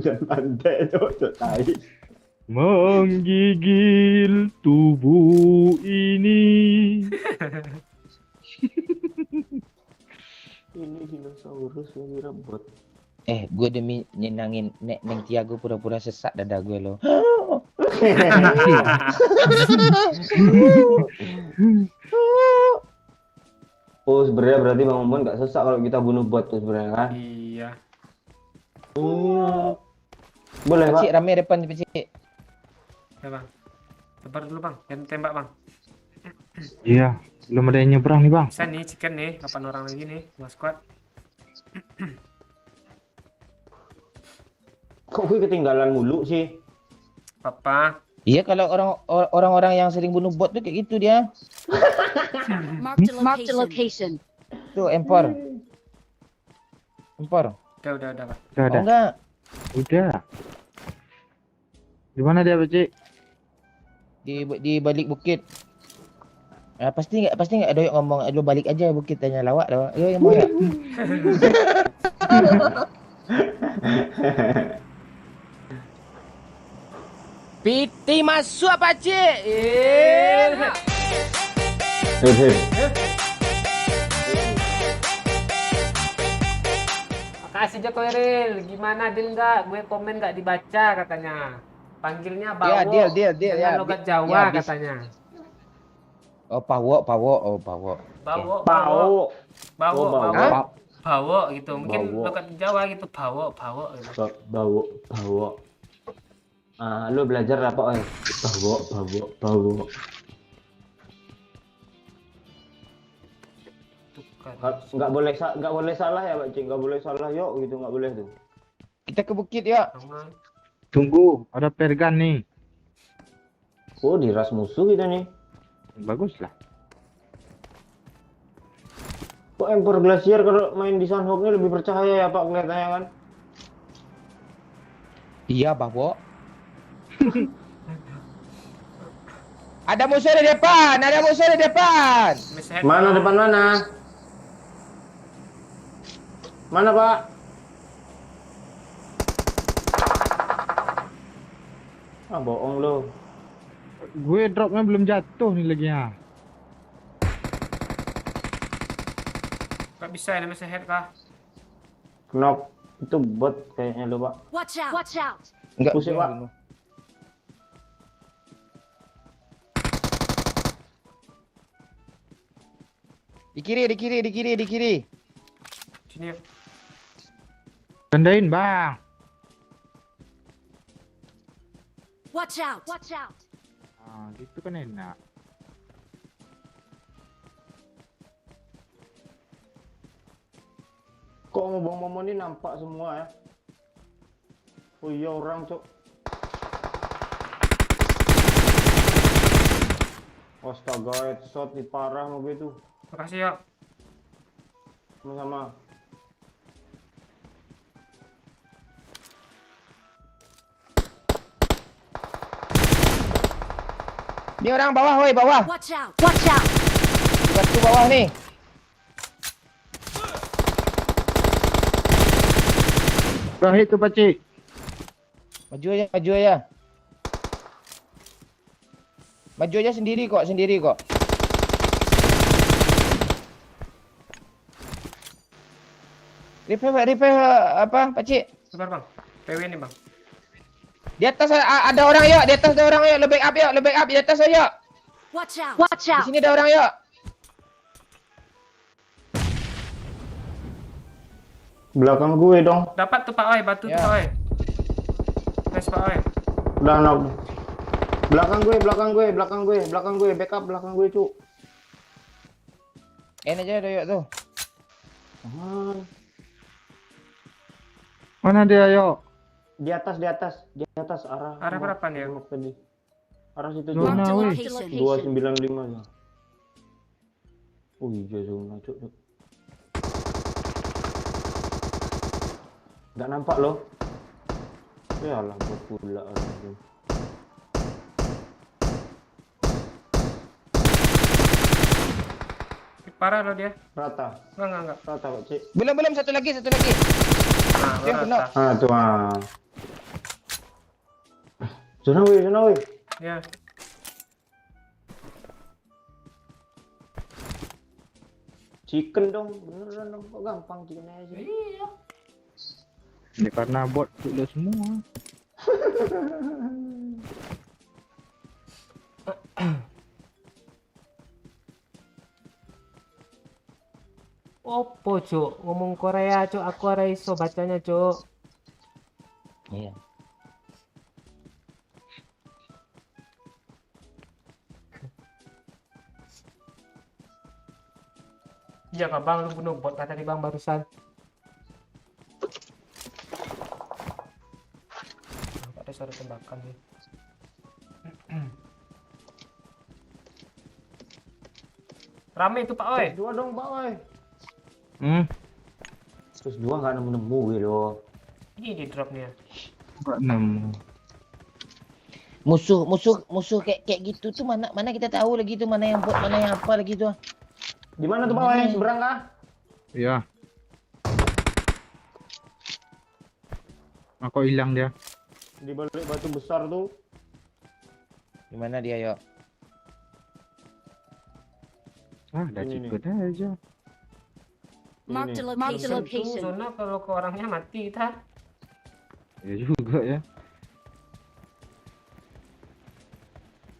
Jangan pandai cok tai. Menggigil tubuh ini. Ini dinosaurus lagi rebut. Gue demi nyenangin Neng Tiago pura-pura sesak dada gue lo. Oh, sebenarnya berarti Bang Momon nggak sesak kalau kita bunuh bot tuh sebenarnya kan? Iya. Boleh Pak. Pecik rame depan pecik. Ya bang. Sabar dulu bang. Jangan tembak bang. Iya, belum ada yang nyebrang nih bang. Bisa nih chicken nih. 8 orang lagi nih. 2 squad. Kok gue ketinggalan mulu sih? Papa. Iya kalau orang-orang yang sering bunuh bot tuh kayak gitu dia. Marked a location. Tuh empor. Empor. Udah pak. Udah. Oh enggak. Udah. Di mana dia Pecik? Di balik bukit. Pasti nggak ada yang ngomong lu balik aja bukit tanya lawak. Yo yang mau ya? Piti masuk apa cik? Makasih Joko Eril. Gimana deal nggak? Gue komen nggak dibaca katanya. Panggilnya bawo. Ya, deal Dengan ya. logat Jawa Ya, katanya. Oh pawo. Bawo. Pau. Bawo. Hah? Bawo gitu. Mungkin Bawo. logat Jawa gitu. Bawo gitu. Bawo. Ah, lu belajar apa Oi? Bawo. Tuh kan. Nggak boleh salah ya Pak Cing, nggak boleh salah yuk gitu nggak boleh tuh. Kita ke bukit ya. Sama. Tunggu, ada pergan nih. Oh, diras musuh kita nih. Bagus lah. Kok Emperor Glacier kalau main di Sunhawk-nya lebih percaya ya Pak kelihatannya kan? Iya bawo. Ada musuh di depan. Misalnya Mana depan mana? Mana Pak? Ah bohong lo. Gue dropnya belum jatuh nih lagi ya. nggak bisa ini masih head kah? Knock itu bot kayaknya lo Pak. Watch out. Enggak. Pusing, Pak. Di kiri. Sini yuk. Tandain bang. Watch out. Ah, gitu kan enak. Kok mau Bang Momon ini nampak semua ya? Oh iya orang cok. Astaga, headshot di parah mau gitu. Makasih ya. Sama-sama. Ini orang bawah, woi bawah. Watch out. Di batu bawah nih. Bahit tuh Pecik. Maju aja. Maju aja sendiri kok. Repair apa, Pakcik? Sabar bang. PW nih bang. Di atas ada orang yuk, lebih up di atas ayo. Watch out. Di sini ada orang yuk. Belakang gue dong. Dapat tuh Pak Oi, batu Ya. tuh Pak Oi. Nice Pak Oi. Udah knock. Belakang gue, backup belakang gue cuk. Ini aja ada yuk tuh. Aman. Mana dia yuk? Di atas arah. Arah berapa nih ya? knock tadi. Arah situ Zona, cuk. weh. 295 ya. Oh iya zona cuk. Nggak nampak loh. Ya lah, buat pula orang itu. Parah loh dia. Rata, Enggak. rata Pak Cik. Belum, satu lagi. Nah, Yang kena. rata. Ah, tuh ah. Zona weh. Ya. Chicken dong, beneran dong. Kok gampang chicken aja. Iya. Ya karena bot lo semua. Opo, Cuk? Ngomong Korea, Cuk. Aku ora iso bacanya, Cuk. Iya. Iya kak bang, lu bunuh bot kata di bang barusan. Ada suara tembakan nih. Rame itu Pak Oi. Dua dong Pak Oi. Terus Dua nggak nemu gitu. Ini di dropnya. nggak nemu. Musuh kayak gitu tuh mana kita tahu lagi tuh mana yang bot, mana yang apa lagi tuh. Di mana tuh Pak Oi? Seberang kah? Iya. Kok hilang dia? Di balik batu besar tuh. Di mana dia, yuk? Ah, udah Ini cepet aja. Marked a Itu location. zona kalau ke orangnya mati kita. Ya juga ya.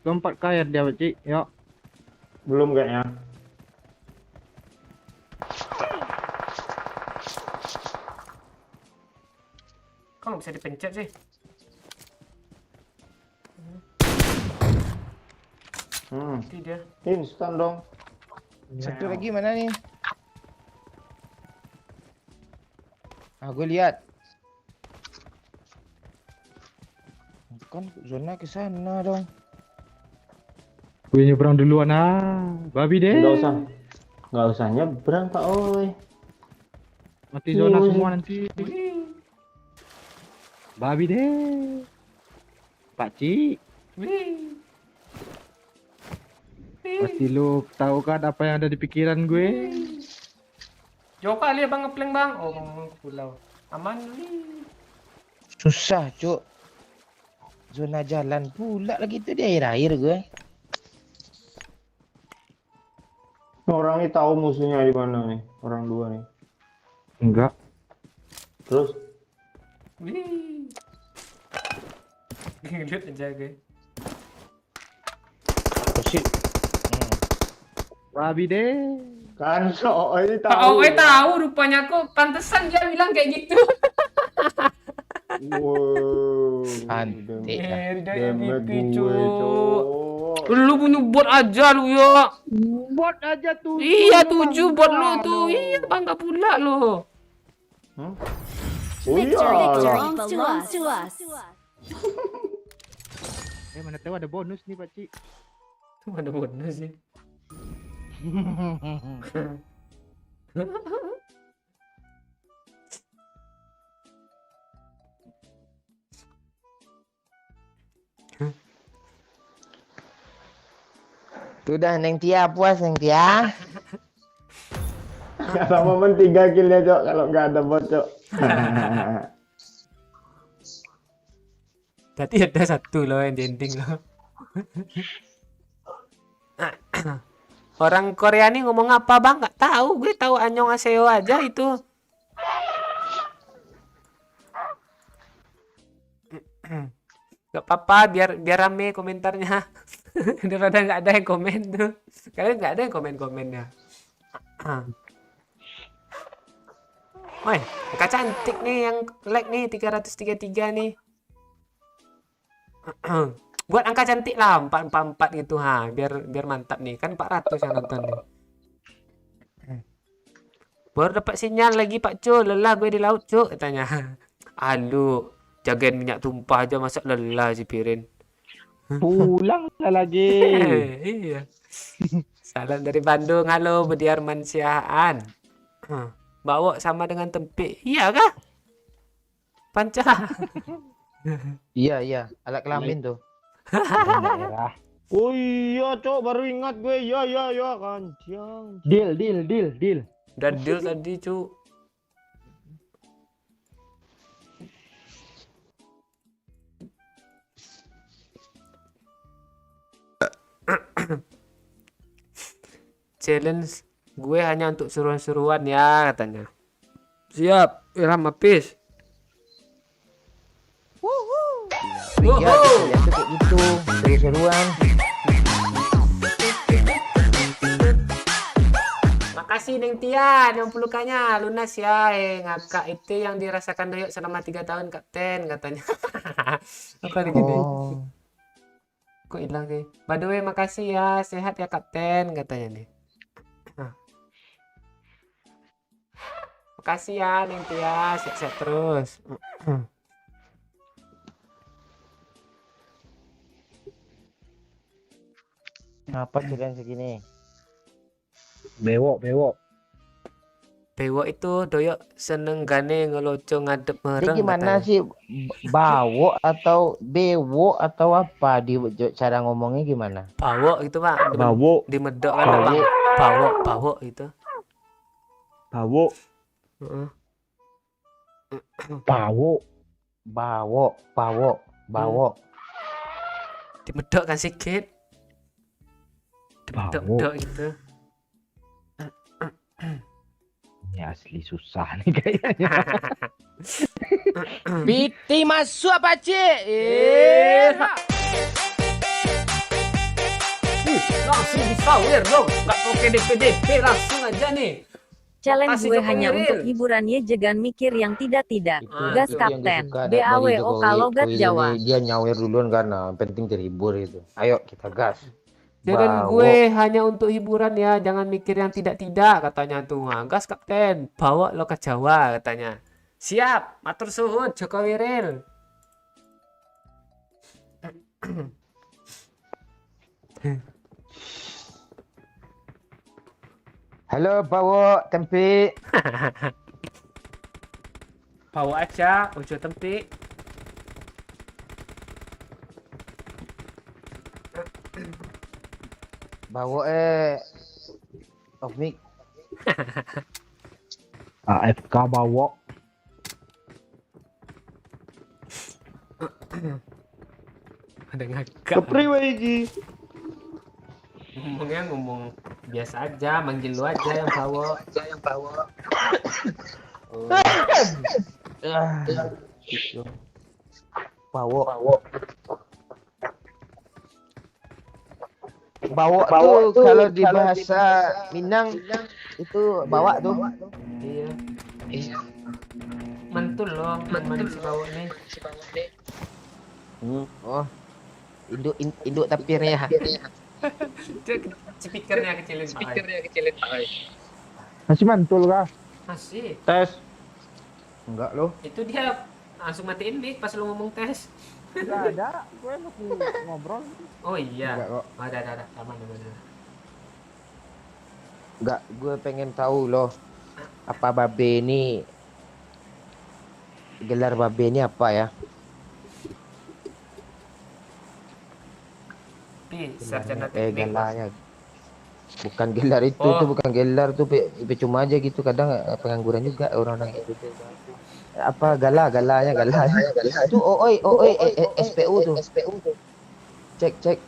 Keempat kayat dia, Pak Cik. Yuk. Belum kayaknya. Kok nggak bisa dipencet sih? Mati dia. Instan dong. Satu lagi mana nih? Gue lihat. Kan zona ke sana dong. Gue nyebrang duluan babi deh. Nggak usah nyebrang Pak Oi. Mati zona Wih. semua nanti. Babi deh. Pak Cik. Wih. Pasti lu tahu kan apa yang ada di pikiran gue. Jauh kali ya bang ngeplank bang. Oh pulau. Aman nih. Susah, Cuk. Zona jalan pula lagi tuh di air-air gue. Orang ini tahu musuhnya di mana nih? Orang dua nih. Enggak. Terus Wih. Lihat aja gue. Oh shit. Babi deh. kan so ini Pak tahu. Owe tahu rupanya kok pantesan dia bilang kayak gitu. Wow. Antik lah. Dari Demet MVP gue, Cuk. Cok. Lu bunuh bot aja lu ya. Bot aja tuh. Iya 7 bot lu tuh. Iya bangga pula lu. Oh Victory iya. belongs to us. Mana tahu ada bonus nih, Pak Cik. Ada bonus sih. Sudah Neng Tia puas Neng Tia. Kalau momen 3 killnya Cok kalau nggak ada bot Cok. Tadi ada satu loh yang ending loh. Orang Korea nih ngomong apa bang? Nggak tahu. Gue tahu annyeonghaseyo aja itu. Gak apa-apa biar rame komentarnya. Daripada nggak ada yang komen tuh. Kalian nggak ada yang komen-komennya. Woi, angka cantik nih yang like nih 333 nih. Buat angka cantik lah 444 gitu biar mantap nih kan 400 yang nonton nih. Baru dapat sinyal lagi Pak Cu, lelah gue di laut Cu katanya. Aduh, jagain minyak tumpah aja masa lelah si Pirin. Pulang lagi. Iya. Salam dari Bandung, halo Bediarman Siahaan. Bawa sama dengan tempik. Iya kah? Panca. Iya, alat kelamin tuh. Daerah. Oh iya, Cok, baru ingat gue. Ya, kanjang. Deal. Udah deal tadi, cu. Challenge gue hanya untuk seruan-seruan ya katanya. Siap, Ilham habis. Iya, kita lihat tuh kayak gitu, seru-seruan. Makasih Neng Tian yang pelukannya lunas ya. Ngakak itu yang dirasakan Doyok selama 3 tahun Kapten katanya. Apa lagi nih? Oh, Kok hilang sih? By the way, makasih ya. Sehat ya Kapten katanya nih. Makasih ya Neng Tia, sehat-sehat terus. apa kalian segini? Bewok. Bewok itu Doyok seneng gane ngeloco ngadep Ini mereng gimana katanya. sih? Bawo atau bewo atau apa di cara ngomongnya gimana? Bawok itu Pak. Bawok. Di medok kan Bang. Bawok itu. Bawok. Heeh. Bawo. Di medok kan sikit. Di medok gitu. Ini asli susah nih kayaknya. Piti masuk apa cik? Langsung disawer dong. Gak pakai DP langsung aja nih. Challenge Kasih gue ke hanya pengirim. untuk hiburannya, jangan mikir yang tidak-tidak. Itu Gas yang Kapten. disuka dari BAWO Jokowi. kalau gat Jokowi Jawa. ini dia nyawer duluan karena penting terhibur itu. Ayo kita gas. Jangan Bawo. gue hanya untuk hiburan ya, jangan mikir yang tidak-tidak katanya tuh. Nah, gas Kapten, bawa lo ke Jawa katanya. Siap, matur suhun Jokowi Real. Halo bawo tempe. Bawa aja, ojo tempe. Bawo off mic. AFK bawok. Ada ngagak. Kepriwe iki? Ngomongnya ngomong biasa aja, manggil lu aja yang bawa. Bawo. Bawo tuh kalau di bahasa Minang itu bawa tuh. Iya. Mantul loh, teman si bawa nih. Oh. Induk tapirnya. Speakernya kecilin. Masih mantul kah? Masih. Tes. Enggak loh. Itu dia langsung matiin mic pas lu ngomong tes. Enggak ada. Gue masih ngobrol. Oh iya. Enggak kok. Ada. Aman. Enggak, gue pengen tahu loh. Apa babe ini gelar babe ini apa ya? Tapi sarjana teknik. Gelarnya. Bukan gelar itu, Oh. tuh bukan gelar tuh, cuma aja gitu kadang pengangguran juga orang-orang itu. Apa galanya. Itu oi SPU tuh. Cek.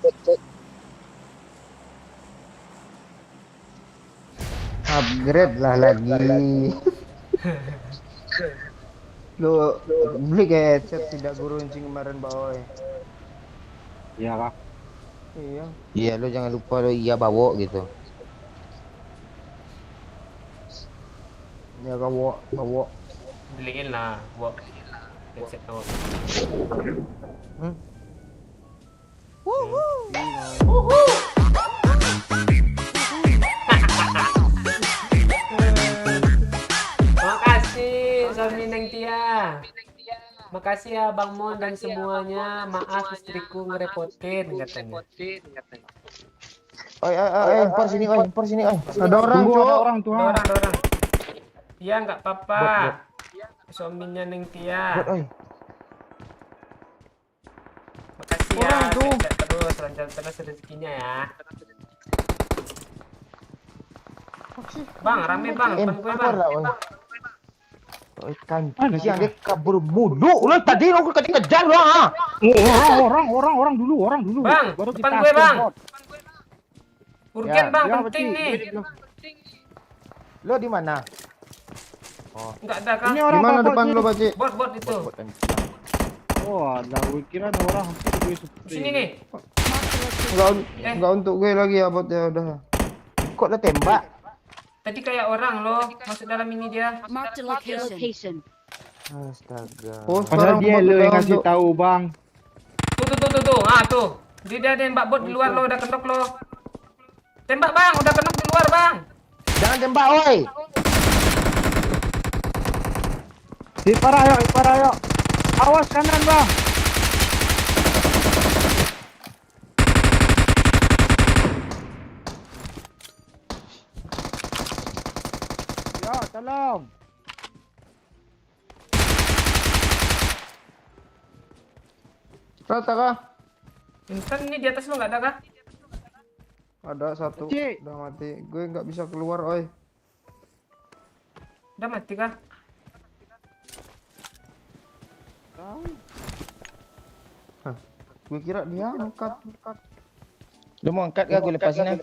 Upgrade lah lagi. Lo beli headset tidak guruncing kemarin bawa. Iya kah? Iya, lo jangan lupa lo iya bawa gitu. Ya bawa. Beliin lah, bawa headset bawa. Makasih Sami Neng Tia. Makasih ya Bang Mon dan semuanya. Maaf istriku ngerepotin katanya. Oi, impor sini, oi. Ada orang, Tunggu, Cok. ada orang tuh. Ada orang. Iya nggak apa-apa. Suaminya Neng Tia. Oi. ya. Orang tuh. Terus lancar terus rezekinya ya. Bang, rame bang, depan gue bang. Yang dia kabur mulu. Ulah tadi aku kejar lah. Orang dulu. Bang, Baru depan kita gue bang. support. Urgen bang, Ya, penting Beci. nih. Lo di mana? Enggak ada kan? Ini Di orang mana apa depan sih? lo, Baci? Bot itu. Oh, ada kira orang hampir gue Sini nih. Enggak untuk gue lagi ya, bot ya udah. Kok lo tembak? Tadi kayak orang loh masuk dalam ini dia. Marked a location. Astaga. Oh, Padahal sekarang dia bot lo udah yang ngasih untuk- tahu bang. Tuh. Ah tuh. Dia nembak bot di luar lo, udah kenok lo. Tembak bang, udah kenok di luar bang. Jangan tembak, oi. Hit parah yuk. Awas kanan bang. Ya, tolong. Rata kah? Instan ini di atas lo nggak ada kah? Ada satu. Cik. Udah mati. Gue nggak bisa keluar, oi. Udah mati kah? Gue kira dia angkat. Lo mau angkat gak? Gue lepasin ah.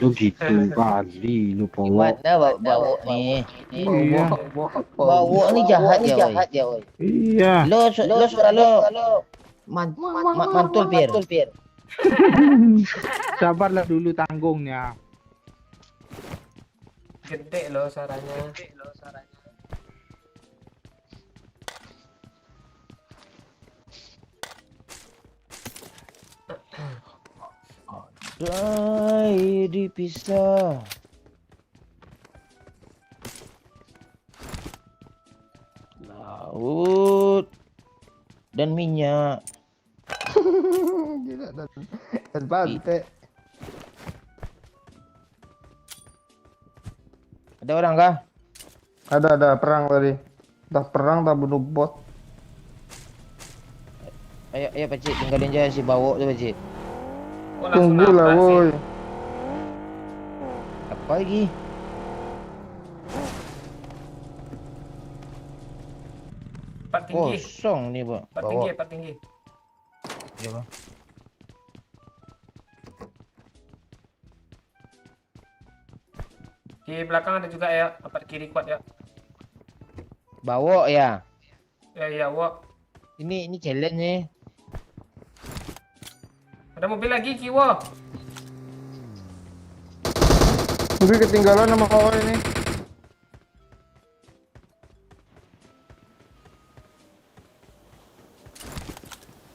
Lu gitu kali lu Gimana bawa nih? Iya. Bawa nih jahat ya, oi. Iya. Lo suara lo mantul pir. Sabarlah dulu tanggungnya. Gede loh suaranya. Rai dipisah. Laut dan minyak. Gila dan bante. Ada orang kah? Ada perang tadi. Dah perang, dah bunuh bot. Ayo Pakcik, tinggalin aja si bawok tu Pakcik. Oh, langsung Tunggulah, nabrak sih. woi. Apa lagi? Empat tinggi. Kosong ni bawok. Empat tinggi. Ya, bang. Di belakang ada juga ya, empat kiri kuat ya. Bawok ya. Ya, wok. Ini challenge ni. Ada mobil lagi Kiwo. Gue ketinggalan sama kawan ini.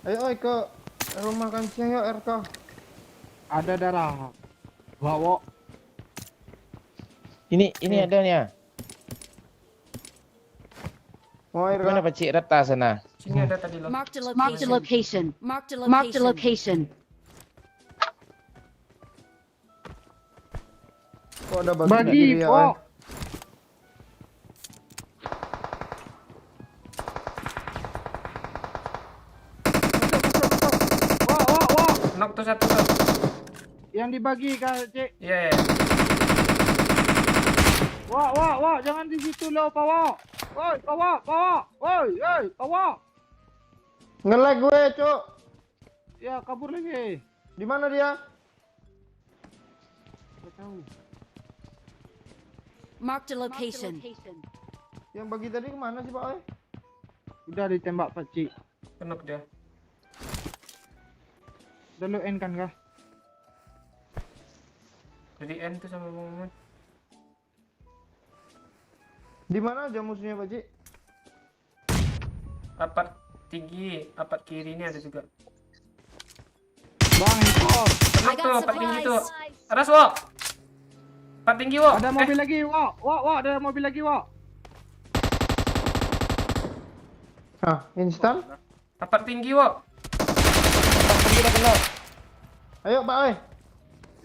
Ayo, oi, ke rumah makan siang yuk, RK. Ada darah. Bawa. Ini ada ni ya. Mau RK. Mana Pakcik rata sana? Sini ada tadi loh. Marked a Marked a location. location. Marked a location. Kok ada Bagi ya, oi? kok. Wah. Knock tuh satu tuh. Yang dibagi Kak Cik. Iya. Wah, jangan di situ lo, Pak. Woi, Pak. Woi, Pak. Nge-lag gue, Cuk. Ya, kabur lagi. Di mana dia? Gak tahu. Marked a location. Yang bagi tadi kemana sih, Pak, oi? Udah ditembak Pak Cik. Knock dia. Udah lo end kan kah? Jadi N tuh sama Bang Muhammad. Di mana aja musuhnya, Pak Cik? Empat tinggi, empat kiri ini ada juga. Bang, impor. Knock tuh, empat tinggi tuh. Aras wok. Empat tinggi wok. Ada mobil lagi, Wah, ada mobil lagi, Wah. Hah, instan? Empat tinggi wok. Ayo, Pak, oi.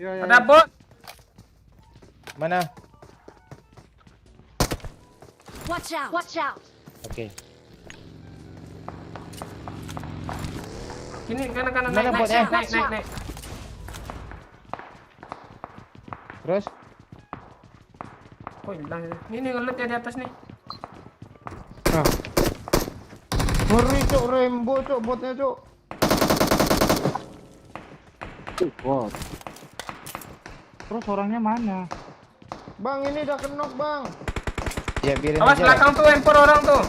Ya. Ada bot. Mana? Watch out. Okey. Sini kanan Mana naik botnya? naik. Terus? Kok hilang ya? Ini ngelut ya di atas nih. Ngeri cok, Rembo cok, botnya cok. Bot. Terus orangnya mana? Bang, ini udah kenok bang. Ya biarin Awas aja. belakang tuh empor orang tuh.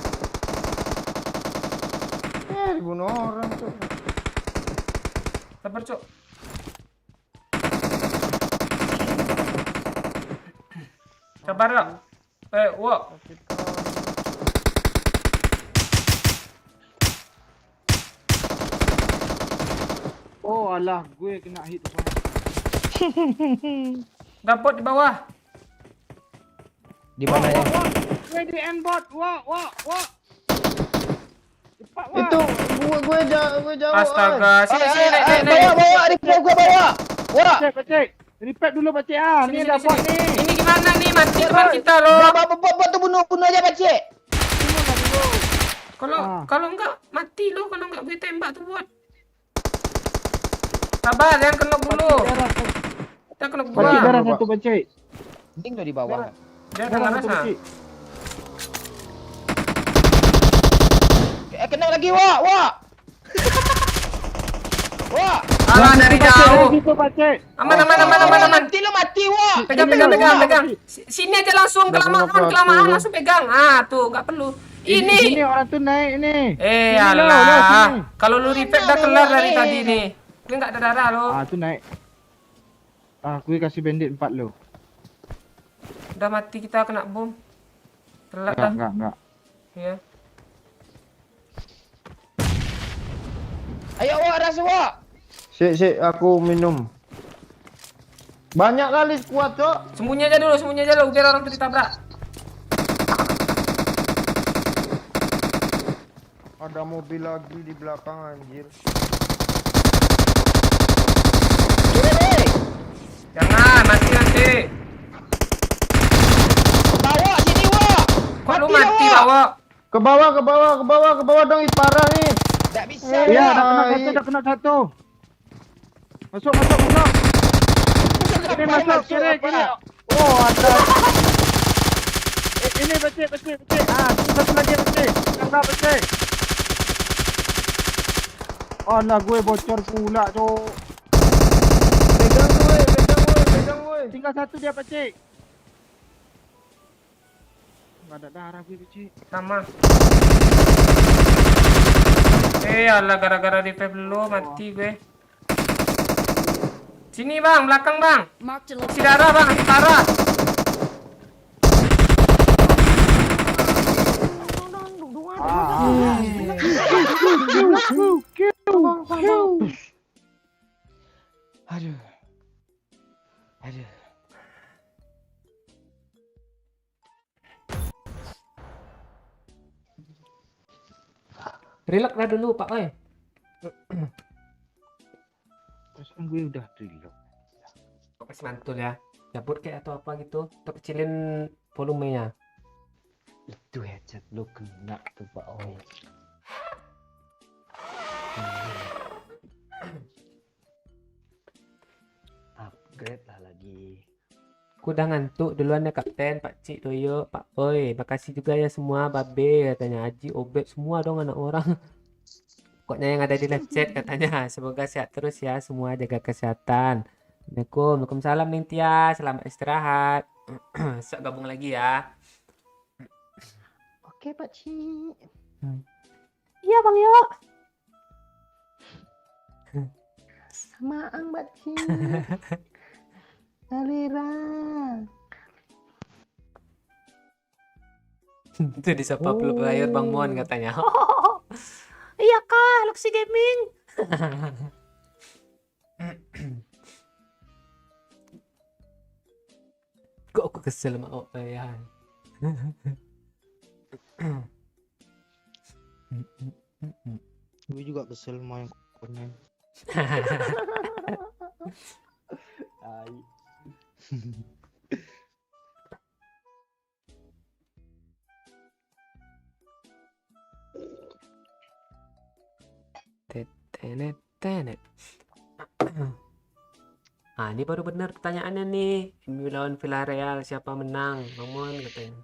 Dibunuh orang cok. Sabar, Cuk. Sabar ya. Wah. Oh alah, gue kena hit tuh. Dapat di bawah. Di mana ya? Gue di endbot. Wah. Cepat wah. Itu gue jauh. Astaga, sini naik. Bawa, revive gua bawa. Wah. Pecek. Repack dulu pecek ah. Sini, Ni dapat sini. ni. Ini gimana nih? Mati teman kita loh. Bawa tuh bunuh aja Pakcik. Kalau enggak mati loh, kalau enggak gue tembak tuh buat. Sabar, yang kena dulu. Kita kena Pecek gua. darah satu pecek. Penting tuh di bawah. Dia Darah kena satu rasa. pecek. Kena lagi wah. Wah. Alah dari jauh. Situ pecek. Aman. Mati lu mati wah. Pegang. Sini aja langsung kelamaan langsung pegang. Ah, tuh enggak perlu. Ini Ini. orang tuh naik ini. Sini Alah. lo, sini. Kalau lu repack dah kelar dari tadi nih. Gue enggak ada darah lo. Ah, tu naik. Gue kasih bandit 4 lo. Udah mati kita kena bom. Telat dah. Enggak. Ya. Ayo wah rasa wah. Sik, aku minum. Banyak kali squad cok. Sembunyi aja dulu biar orang tuh ditabrak. Ada mobil lagi di belakang anjir. Jangan nanti. Bawa sini wah. Kok lu mati bawa? Ke bawah dong, ini parah nih. Tak bisa. Ya, Hai. dah kena satu. Masuk. Ini masuk kiri. Oh, ada. Ini pecek. Satu lagi pecek. Enggak pecek. Alah, gue bocor pula, Cok. Pegang gue. Tinggal satu dia pecek. Enggak ada darah gue pecek. Sama. Alah gara-gara revive lu mati gue. Sini bang, belakang bang. Marked a Si location. darah bang, si darah. Aduh. Relax lah dulu pak oi. Terus kan gue udah reload. Kasih mantul ya. Cabut kayak atau apa gitu. Untuk kecilin volumenya. Itu headset lu kena tuh Pak Oi. Upgrade lah lagi. Aku udah ngantuk duluan ya Kapten, Pak Cik, Doyo, Pak Oi. Makasih juga ya semua, Babe katanya, Haji, Obet, semua dong anak orang. Pokoknya yang ada di live chat katanya. Semoga sehat terus ya semua, jaga kesehatan. Assalamualaikum, Waalaikumsalam Ningtia, selamat istirahat. Sok gabung lagi ya. Oke Pak Ci. Iya Bang Yo. Sama Mbak Ci. Alira. Itu disapa player Bang Mon katanya. Iya Kak, Luxy Gaming. Kok aku kesel sama ya. Gue juga kesel sama yang konten. Tetenet. kapten. Ah, ini baru benar pertanyaannya nih. MU lawan Villarreal siapa menang? Ngomong katanya.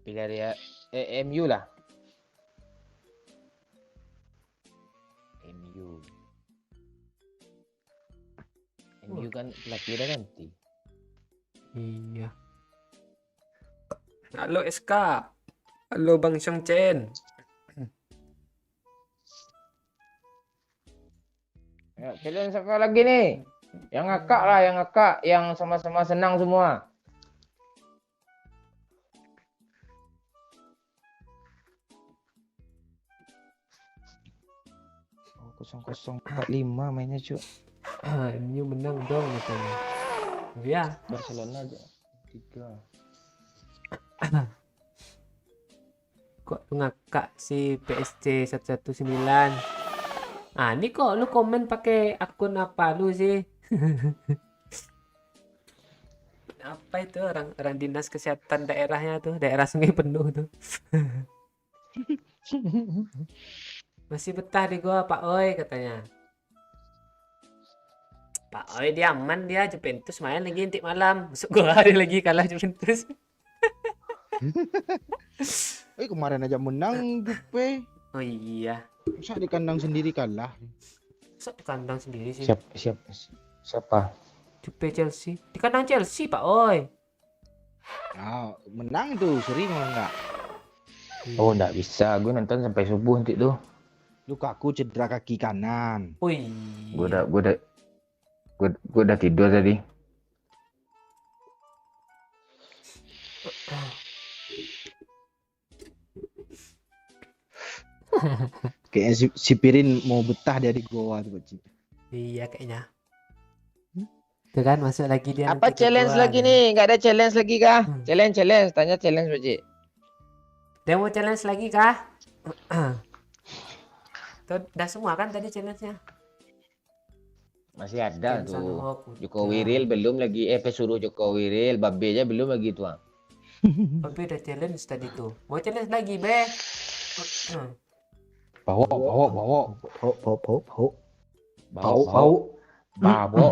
Villarreal, MU lah. MU kan pelatih udah ganti. Iya. Halo SK. Halo Bang Xiong Chen. Ya, challenge sekali lagi nih. Yang ngakak lah, yang sama-sama senang semua. Oh, 0045 mainnya cuy. MU menang dong katanya. Ya. Barcelona aja 3. Kok lu ngakak si PSC 119? Ah, ini kok lu komen pakai akun apa lu sih? Apa itu orang dinas kesehatan daerahnya tuh, daerah Sungai Penuh tuh. Masih betah di gua Pak Oi katanya. Pak Oi dia aman, dia Juventus main lagi nanti malam. Masuk gua hari lagi kalah Juventus. Kemarin aja menang Jupe. Oh iya. Masa di kandang sendiri kalah? Masuk di kandang sendiri sih. Siapa? Juve Chelsea. Di kandang Chelsea Pak Oi. Ah, menang tuh sering malah enggak. Oh, enggak bisa. Gue nonton sampai subuh nanti tuh. Lukaku cedera kaki kanan. Wih. Gue udah tidur tadi. Kayaknya si Pirin mau betah dia di Goa tuh, Pak Cip. Iya kayaknya. Tuh kan masuk lagi dia. Apa nanti ke challenge gua, lagi kan. nih? Nggak ada challenge lagi kah? Challenge. Tanya challenge Pak Cik. Dia mau challenge lagi kah? Tuh, udah semua kan tadi challenge-nya? Masih ada Kensan tuh. Hook, Joko udah. Wiril belum lagi. Suruh Joko Wiril, Babe aja belum lagi tuh. Tapi udah challenge tadi tuh. Mau challenge lagi, Be? Babo.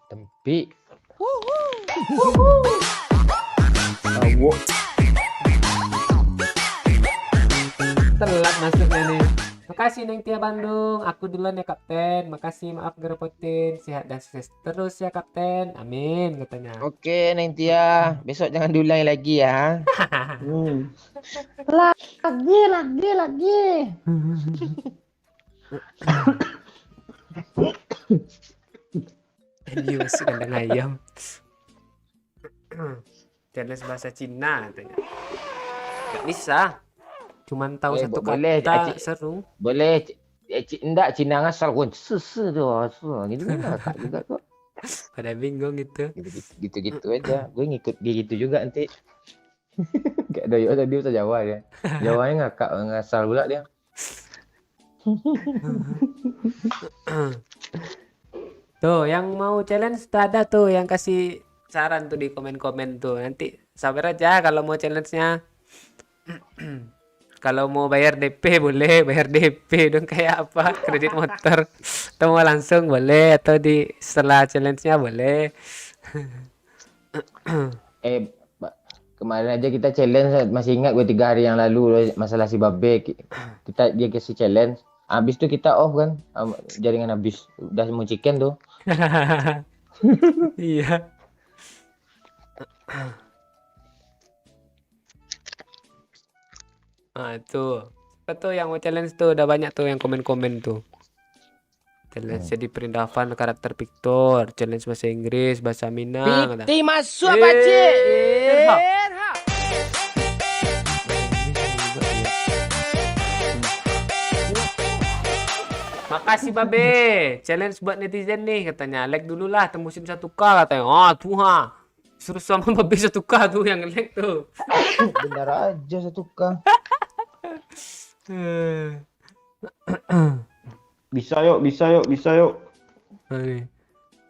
Tempi. Telat masuknya nih. Makasih Neng Tia Bandung. Aku duluan ya Kapten. Makasih, maaf ngerepotin. Sehat dan sukses terus ya Kapten. Amin katanya. Oke, Neng Tia. Besok jangan diulangi lagi ya. Lagi. News kandang ayam. Challenge bahasa Cina katanya. Gak bisa. Cuman tahu satu boleh, kata Acik. seru. Boleh. Enggak, Cina ngasal gue. Gitu kan juga kok. Pada bingung itu. Gitu aja. Gue ngikut dia gitu juga nanti. Kayak doyo tadi usah Jawa dia. Jawanya ngakak ngasal pula dia. Tuh, yang mau challenge tuh ada tuh yang kasih saran tuh di komen-komen tuh. Nanti sabar aja kalau mau challenge-nya. Kalau mau bayar DP boleh, bayar DP dong kayak apa? Kredit motor. Atau mau langsung boleh atau di setelah challenge-nya boleh. Kemarin aja kita challenge, masih ingat gue 3 hari yang lalu masalah si Babe. Dia kasih challenge. Habis tuh kita off kan, jaringan habis. Udah mau chicken tuh. Iya. Ah tuh. Apa tuh yang mau challenge tuh udah banyak tuh yang komen-komen tuh. Challenge jadi perindavan karakter Victor, challenge bahasa Inggris, bahasa Minang. kata. masuk Pak Cik. Makasih Babe. Challenge buat netizen nih katanya. Like dulu lah tembusin 1K katanya. Oh tuh ha. Suruh sama Babe 1K tuh yang like tuh. Benar aja 1K. Bisa yuk. Hai.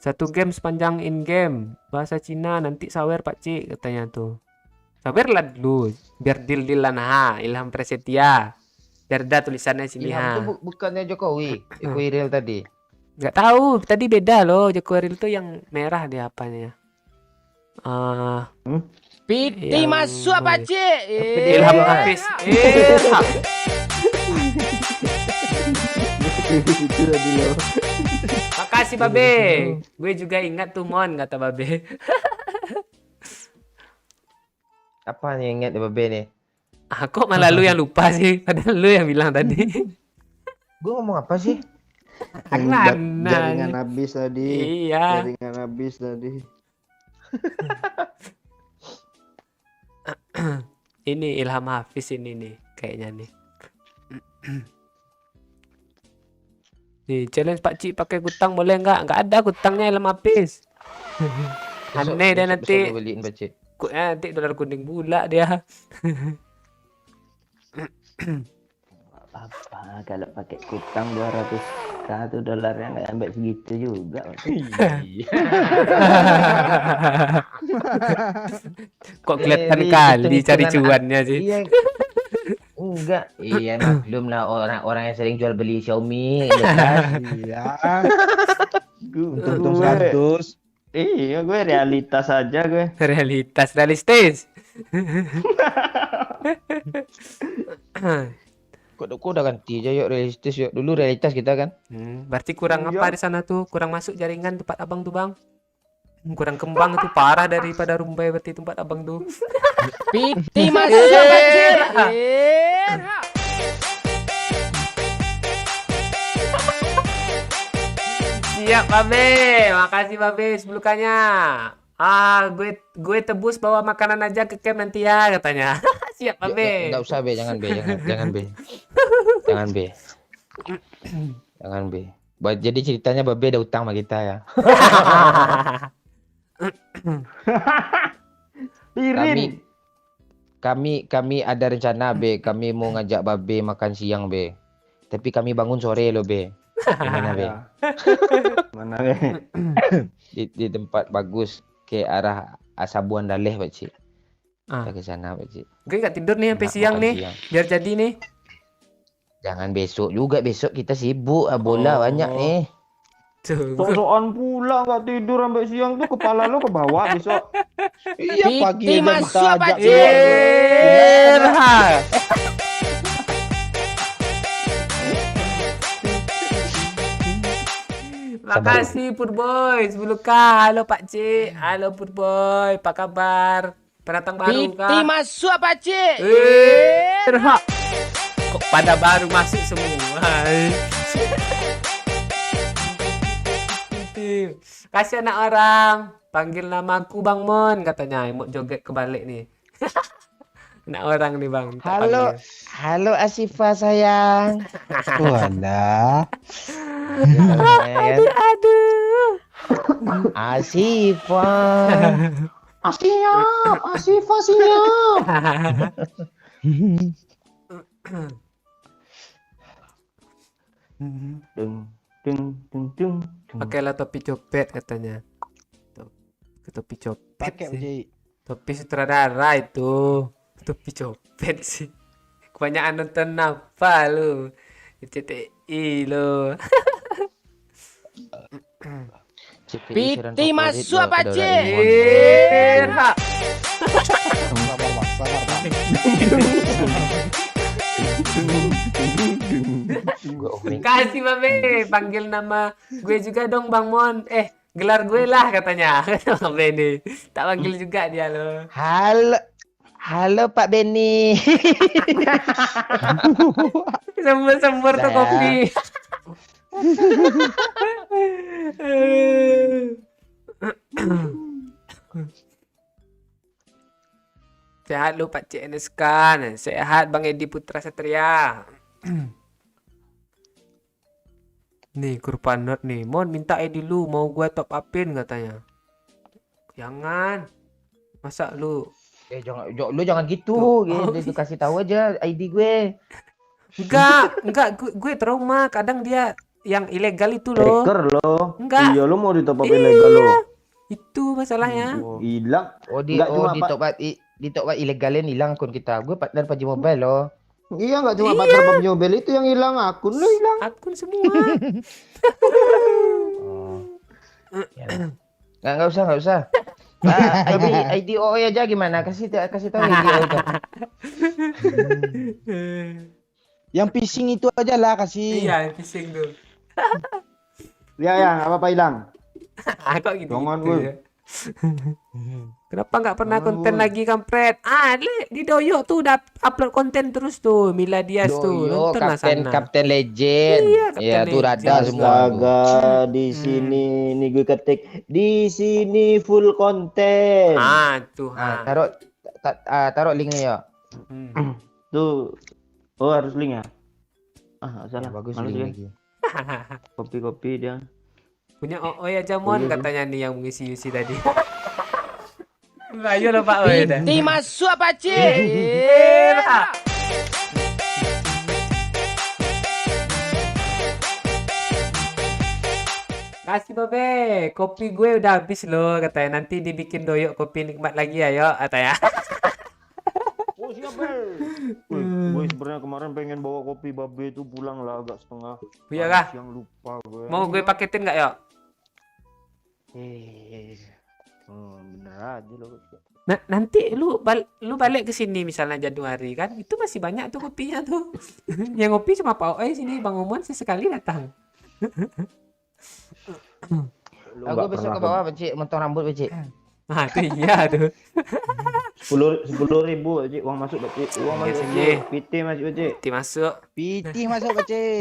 Satu game sepanjang in game bahasa Cina nanti sawer Pak Cik katanya tuh. Sabarlah dulu, biar deal-dealan Ilham Prasetya. Biar ada tulisannya sini Ilham itu bukannya Jokowi real tadi. Nggak tahu, tadi beda loh. Jokowi Real tuh yang merah dia apanya. Piti Yang- masuk apa cik? Ilham Hafiz. Ilham. Itu tadi lo. Makasih Babe. Gue juga ingat tuh Mon kata Babe. Apa nih ingat ya Babe nih? Kok malah lu yang lupa sih? Padahal lu yang bilang tadi. Gue ngomong apa sih? Jaringan habis tadi. Iya. Jaringan habis tadi. Ini Ilham Hafiz ini nih kayaknya nih. Nih challenge Pak Cik pakai kutang boleh nggak? Nggak ada kutangnya Ilham Hafiz. Aneh dia nanti. Besok gue beliin Bacik. Nanti dolar kuning pula dia. Apa kalau pakai kutang 201 dolarnya nggak ambil segitu juga. Kok kelihatan Ri, kali cari hitung-hitungan cuannya sih. Iya. Enggak. Iya maklum lah orang-orang yang sering jual beli Xiaomi. Ya kan? Iya. Gue untung 100. Iya, gue realitas aja gue. Realistis. Kok udah ganti aja yuk realistis yuk. Dulu realitas kita kan. Berarti kurang Iya. apa di sana tuh? Kurang masuk jaringan tempat abang tuh bang. Kurang kembang itu parah daripada Rumbai berarti tempat abang tuh. Piti masuk apa cik? Siap Babe, makasih Babe sebelumnya. Gue tebus bawa makanan aja ke camp nanti ya katanya. Siap Babe. Enggak usah be, jangan be, jangan be. Jangan be. Jangan be. Jadi ceritanya Babe ada utang sama kita ya. Kami ada rencana be, kami mau ngajak Babe makan siang be. Tapi kami bangun sore lo be. Gimana be? Mana be? Di tempat bagus ke arah Asabuan Daleh Pak Cik. Ah. Kita ke sana Pak Cik. Gue gak tidur nih sampai Nak siang makan nih. siang. Biar jadi nih. Jangan besok juga, besok kita sibuk, bola banyak nih. Tuh. Sosokan pula nggak tidur sampai siang tuh kepala lo ke bawah besok. Iya pagi Piti aja masuk kita apa ajak cik? Irha. Makasih Purboy 10k. Halo Pak Cik. Halo Purboy, apa kabar? Pendatang baru Piti kah? masuk apa cik? Irha. Kok pada baru masuk semua? Kasih anak orang. Panggil namaku Bang Mon katanya. Mau joget kebalik nih. Anak orang nih Bang. tak Halo, panggil. halo Asifa sayang. Walah. Aduh. Asifa. Siap, Asifa siap. Dung dung dung dung. Pakailah topi copet katanya. Topi copet Pakai sih. Bacik. Topi sutradara itu. Topi copet sih. Kebanyakan nonton apa lu? CTI lu. Piti masuk apa cik? Irha. Sabar Bang, sabar Bang. Kasih Babe, panggil nama gue juga dong Bang Mon. Gelar gue lah katanya. Kata Babe nih. Tak panggil juga dia lo. Halo. Halo Pak Benny. Sembur-sembur tuh Saya. kopi. Sehat lu Pak Cik NSK. Sehat Bang Edi Putra Satria. Nih Kurpanot nih. Mon minta ID lu, mau gua top upin katanya. Jangan. Masa lu? Lu jangan gitu. Dia kasih tahu aja ID gue. Enggak, gue trauma. Kadang dia yang ilegal itu loh. Hacker lo. Enggak. Iya lo mau ditop up ilegal lo. Itu masalahnya. Gila. Oh di Nggak oh cuma di Pak. top up Tok ilegalin hilang akun kita. Gue partner PUBG Mobile loh. Iya nggak cuma partner PUBG Mobile itu yang hilang, akun lu hilang. Akun semua. Nggak usah. ID OE aja gimana? Kasih tahu ID OE itu. Yang phishing itu aja lah kasih. Iya, phishing tuh. Ya, apa hilang? Kok gitu. Jangan, gitu woi. ya. Kenapa nggak pernah Jangan, konten woi. lagi kampret? Di Doyok tuh udah upload konten terus tuh, Mila Diaz tuh. Doyo, Nonton lah Kapten sana. Kapten Legend. Iya, Kapten Iya, tuh Legend. rada semua. tuh. Astaga, di sini nih gue ketik di sini full konten. Tuh. Taruh linknya ya. Tuh. Oh, harus link ya? Salah. Bagus Males link ya. lagi. Kopi dia. Punya Ooi aja Mon Oh, iya, katanya nih yang mengisi tadi. Ayo lah Pak Ooi dah. masuk apa Kasih Babe, kopi gue udah habis loh katanya. Nanti dibikin Doyok kopi nikmat lagi ya, katanya. Oh, siap, gue sebenarnya kemarin pengen bawa kopi Babe itu pulang lah agak setengah. Iya kah? Siang lupa gue. Mau gue paketin nggak Yok? Bener aja lo. Nah, nanti lu balik ke sini misalnya Januari kan, itu masih banyak tuh kopinya tuh. Yang ngopi cuma Pak Ooi sini, Bang Omon sesekali datang. Aku besok ke bawah Becik, motong rambut Becik. Itu iya tuh. 10.000 aja uang masuk Becik. Uang Iya, masuk sini. Becik. PT masuk Becik. Nanti masuk. PT masuk Becik.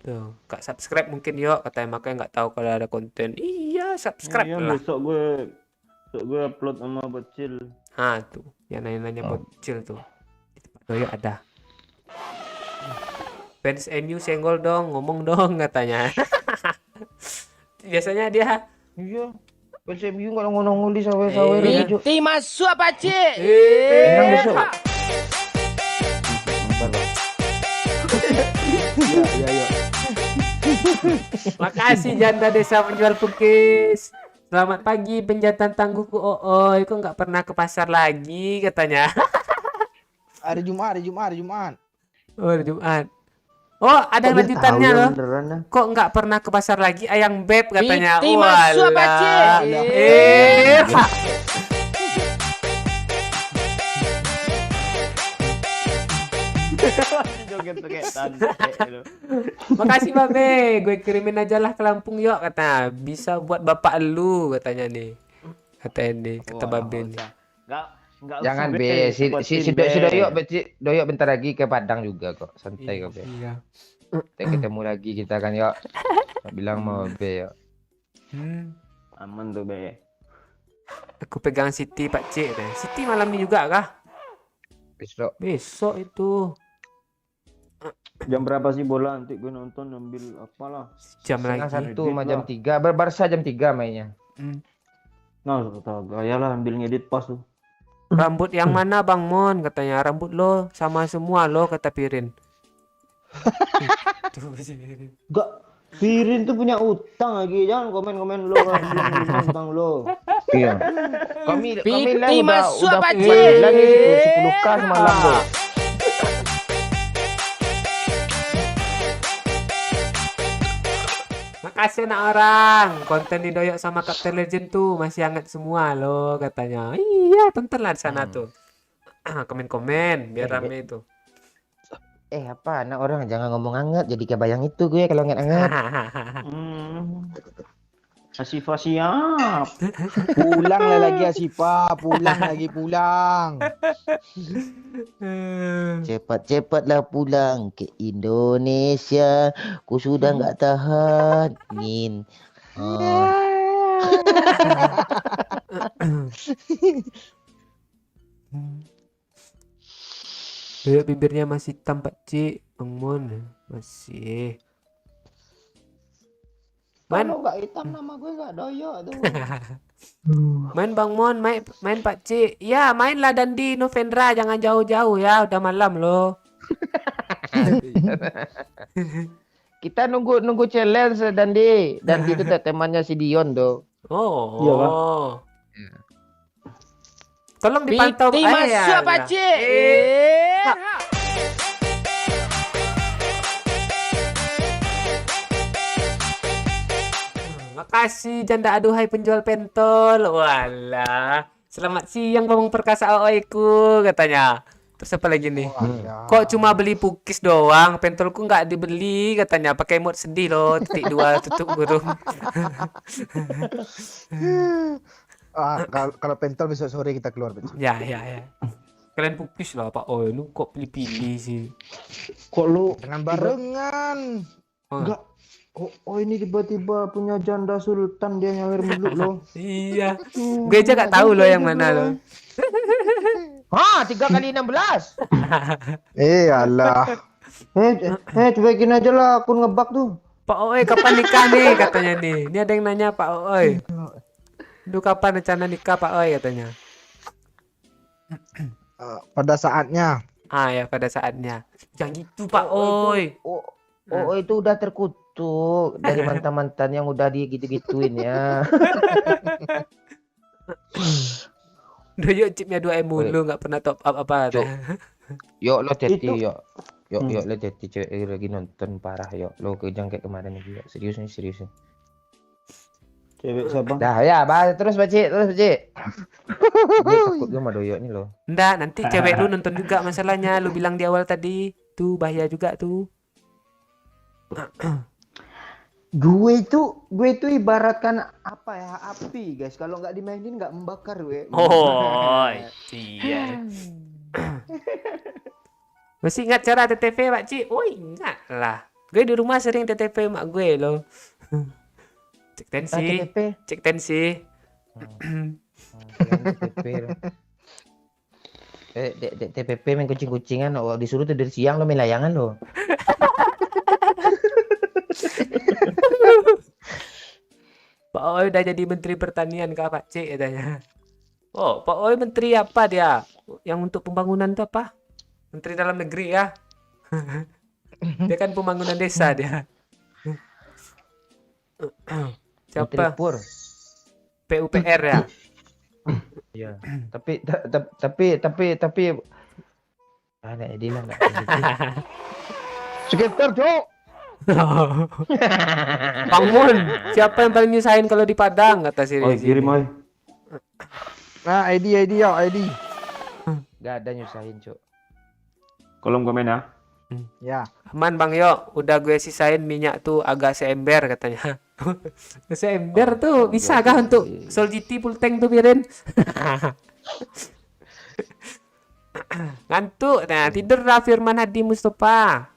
Tuh, Kak subscribe mungkin Yok, katanya makanya nggak tahu kalau ada konten. Iya, subscribe Iya, lah. besok gue upload sama Bocil. Tuh, yang nanya-nanya bocil tuh. Itu Pak Doyok ada. Fans MU senggol dong, ngomong dong katanya. Biasanya dia Iya. PSMU kalau nongol di sawer-sawer Iya. gitu. masuk apa Enak besok. Iya. Makasih janda desa penjual pukis. Selamat pagi penjatan tangguhku Ooi. Kok nggak pernah ke pasar lagi katanya. Hari Jumat. Oh, hari Jumat. Oh, ada lanjutannya loh. Kok nggak pernah ke pasar lagi Ayang Beb katanya. Biti masuk apa, Cik? Joget-jogetan. Makasih Babe, gue kirimin aja lah ke Lampung Yok kata. Bisa buat bapak lu katanya nih. Katanya nih, kata Babe nih. Enggak Jangan be, si Doyok bentar lagi ke Padang juga kok. Santai kok be. Iya. Kita ketemu lagi kita kan Yok. Bilang mau be Yok. Aman tuh be. Aku pegang Siti Pak Cik deh. Siti malam ini juga kah? Besok itu. Jam berapa sih bola nanti gue nonton ambil apalah. Jam Setengah lagi. 1 sama jam 3. Barca jam 3 mainnya. Nah, gaya lah ambil ngedit pas tuh. Rambut yang mana Bang Mon katanya. Rambut lo sama semua lo kata Pirin. Enggak, Pirin tuh punya utang lagi. Jangan komen-komen lo kalau belum punya utang lo. Iya. Kami lah Biti masuk udah apa, buat Cik? lagi 10k semalam tuh. Makasih anak orang. Konten di Doyok sama Kapten Legend tuh masih hangat semua lo katanya. Iya, tontonlah di sana tuh. Komen-komen biar rame itu. Apa anak orang jangan ngomong hangat jadi kebayang itu gue kalau hangat. Asifa siap. Pulang lagi Asifa, pulang. Cepat-cepatlah pulang ke Indonesia. Ku sudah nggak tahan. Ingin. Doyok bibirnya masih hitam Pak Cik. Bang Mon masih. Kalau nggak hitam nama gue nggak Doyok tuh. Main Bang Mon, main Pak Cik. Ya, mainlah Dandi Novendra, jangan jauh-jauh ya, udah malam loh. Kita nunggu challenge dan itu temannya si Dion tuh. Oh. Iya, Bang. Tolong dipantau. Piti masuk Alah. pakcik. Makasih janda aduhai penjual pentol. Walah. Selamat siang Bang Perkasa Oiku katanya. Terus apa lagi nih? Kok cuma beli pukis doang? Pentolku nggak dibeli katanya. Pakai mood sedih loh. Titik 2 tutup burung. Kalau pentol besok sore kita keluar, Pak. Ya. Kalian pukis lah Pak Oi. Lu kok pilih-pilih sih? Kok lu Jangan barengan. Oh. enggak? Oh ini tiba-tiba punya janda sultan dia nyawer mulu loh. Iya. Gue aja nggak tahu loh yang mana loh. Hah, 3 kali 16. Alah. Cuekin aja lah akun ngebak tuh. Pak Oi kapan nikah nih katanya nih. Ini ada yang nanya Pak Oi. Duh kapan rencana nikah Pak Oi katanya. Pada saatnya. Ah ya pada saatnya. Jangan gitu Pak Oi. Oh itu udah terkutuk dari mantan-mantan yang udah digitu-gituin ya. Udah yuk chipnya 2M mulu nggak pernah top up apa. Cuk. Yuk lo teti yuk. Yuk lo teti cewek lagi nonton parah yuk. Lo kejang kayak kemarin lagi yuk. Serius nih. Cewek siapa? Dah ya, bahas terus Pakcik. Gue takut gue sama doyok nih lo. Nggak, nanti cewek lu nonton juga masalahnya. Lu bilang di awal tadi. Tuh bahaya juga tuh. Gue itu ibaratkan apa ya, api guys. Kalau nggak dimainin nggak membakar gue. Oh iya. Masih ingat cara TTV Pak Ci? Oh ingat lah. Gue di rumah sering TTV mak gue loh. Cek tensi. TTP. Cek tensi. TPP main kucing-kucingan. Disuruh tidur siang lo main layangan lo. Pak Oi udah jadi Menteri Pertanian kah Pak C katanya. Oh, Pak Oi menteri apa dia? Yang untuk pembangunan itu apa? Menteri Dalam Negeri ya. Dia kan pembangunan desa dia. Siapa? Pur. PUPR ya. Iya. Tapi ada Edilan enggak? Sekitar, Cok. Bang Mun, siapa yang paling nyusahin kalau di Padang kata si Rezi. kirim oi. Nah, ID ya, ID. Enggak ada nyusahin, Cuk. Kolom komen ya. Ya. Aman Bang Yo, udah gue sisain minyak tuh agak seember katanya. Seember tuh bisa kah untuk Sol GT full tank tuh Birin? Ngantuk, nah tidur lah Firman Hadi Mustafa.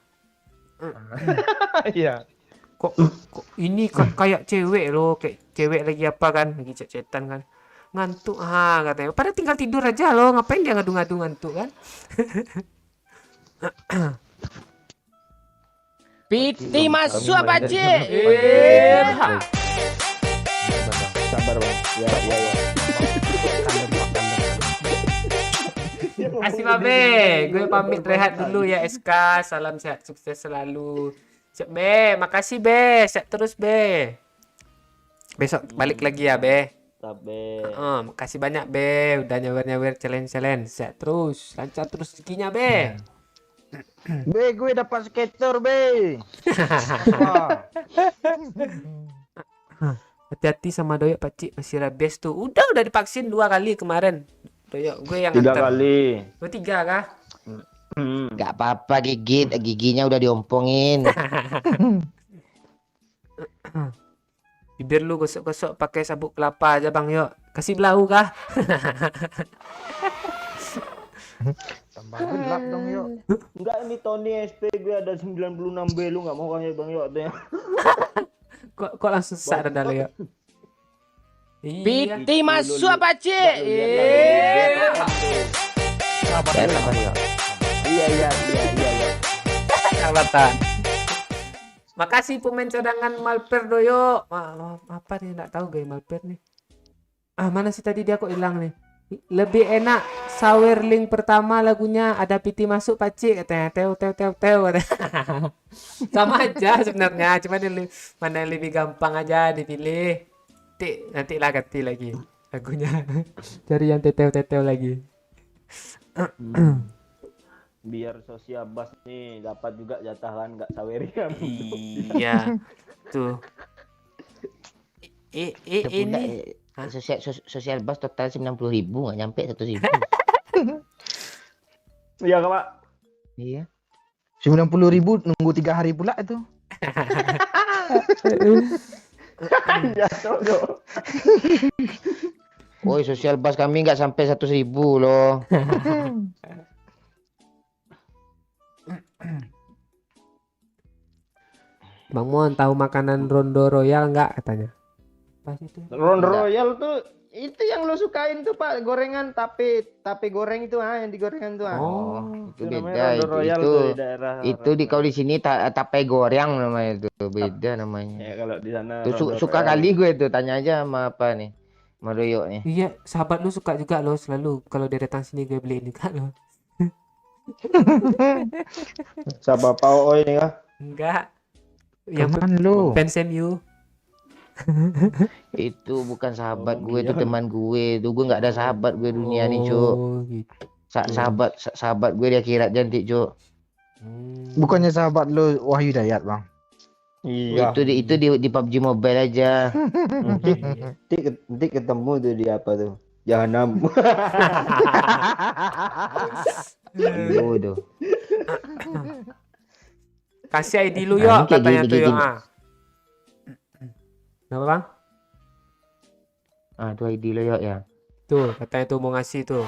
Iya. Kok ini kayak cewek loh, kayak cewek lagi apa kan, lagi chat-chatan kan. Ngantuk katanya. Padahal tinggal tidur aja loh, ngapain dia ngadu-ngadu ngantuk kan? Piti masuk apa, Cik? Sabar, Bang. Ya. Kasih Babe, gue pamit rehat dulu ya SK. Salam sehat sukses selalu. Siap Be, makasih Be, sehat terus Be. Besok balik lagi ya Be. Makasih banyak Be, udah nyawer challenge. Sehat terus, lancar terus rezekinya Be. Be, gue dapat skater, Be. Hati-hati sama Doyok Pakcik, masih rabies tuh. Udah divaksin 2 kali kemarin. Doyok gue yang 3 antar. kali. Oh 3 kah? Enggak apa-apa giginya udah diompongin. Bibir lu gosok-gosok pakai sabuk kelapa aja Bang Yo. Kasih belau kah? Tambah gelap dong, yuk. Enggak, ini Tony SP gue ada 96B, lu enggak mau kan ya Bang Yo katanya. Kok langsung sesak dah lu ya? Iya. Piti masuk apa, Cik? Iya. Sahabatan. Makasih pemain cadangan Malper Doyo. Apa nih enggak tahu gue Malper nih. Mana sih tadi dia kok hilang nih? Lebih enak Sawerling pertama lagunya ada Piti masuk Pakcik katanya. Teo katanya. Sama aja sebenarnya, cuma mana yang lebih gampang aja dipilih. Nanti lah ganti lagi. lagunya. Cari yang teteo-teteo lagi. Biar sosial bus nih dapat juga jatah kan nggak saweri kan. Iya. Tuh. Ini Sosial bus total 90.000, nggak nyampe 100.000. Iya kak Pak. Iya. 90.000 nunggu 3 hari pula itu. Jatuh dong. Woi, sosial bus kami nggak sampai 100.000 loh. Bang Mon tahu makanan Rondo Royal nggak katanya? Pas itu. Ronde Royal tuh itu yang lo sukain tuh Pak, gorengan tape goreng itu yang digorengan tuh. Oh, Itu namanya beda. Ronde Royal Itu tuh di daerah. itu di kalau di sini tape goreng namanya itu. Beda namanya. Ya kalau di sana. Tuh Ronde suka Royal. kali gue tuh tanya aja sama apa nih. Sama Doyo nih. iya, sahabat lu suka juga lo selalu kalau dia datang sini gue beliin juga lo. Siapa Pak Oi nih kah? Enggak. Yang Teman lu. fans MU. Itu bukan sahabat Oh, gue, itu iya. teman gue. Tuh gue nggak ada sahabat gue dunia nih, Cuk. Oh, gitu. Sahabat gue di akhirat jantik, Cuk. Bukannya sahabat lu Wahyu Dayat, Bang? Iya. Itu di PUBG Mobile aja. Nanti ketemu tuh di apa tuh? Jahanam. Itu tuh. Kasih ID lu Nah, yuk ini kayak katanya gini, tuh yuk. gini. Kenapa bang? Ah, tuh ID lo ya. Tuh katanya tuh mau ngasih tuh.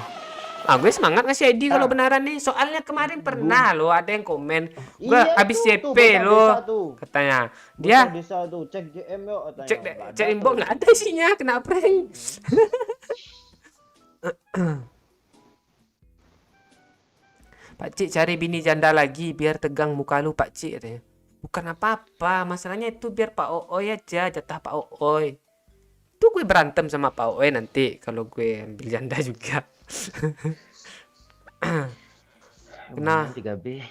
Gue semangat ngasih ID kalau beneran nih. Soalnya kemarin pernah lo ada yang komen. Gue habis CP lo katanya. Dia Desa tuh cek JM yuk katanya. cek inbox nggak ada isinya, kena prank. Pak Cik cari bini janda lagi biar tegang muka lu Pak Cik katanya. Bukan apa-apa, masalahnya itu biar Pak Ooi aja, jatah Pak Ooi. Itu gue berantem sama Pak Ooi nanti kalau gue ambil janda juga. Nah, 3B.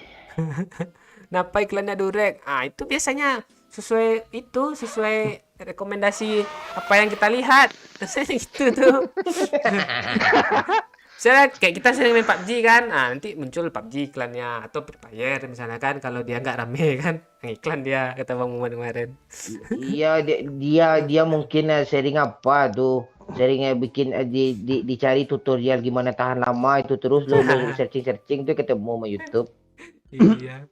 kenapa iklannya Durek? Ah, itu biasanya sesuai rekomendasi apa yang kita lihat. Biasanya gitu tuh. Misalnya kayak kita sering main PUBG kan, nanti muncul PUBG iklannya atau Free Fire misalnya kan, kalau dia nggak rame kan, yang iklan dia kata Bang Muhammad kemarin. Iya, dia mungkin sharing apa tuh? Sharingnya bikin dicari tutorial gimana tahan lama itu terus lo searching tuh ketemu sama YouTube. Iya,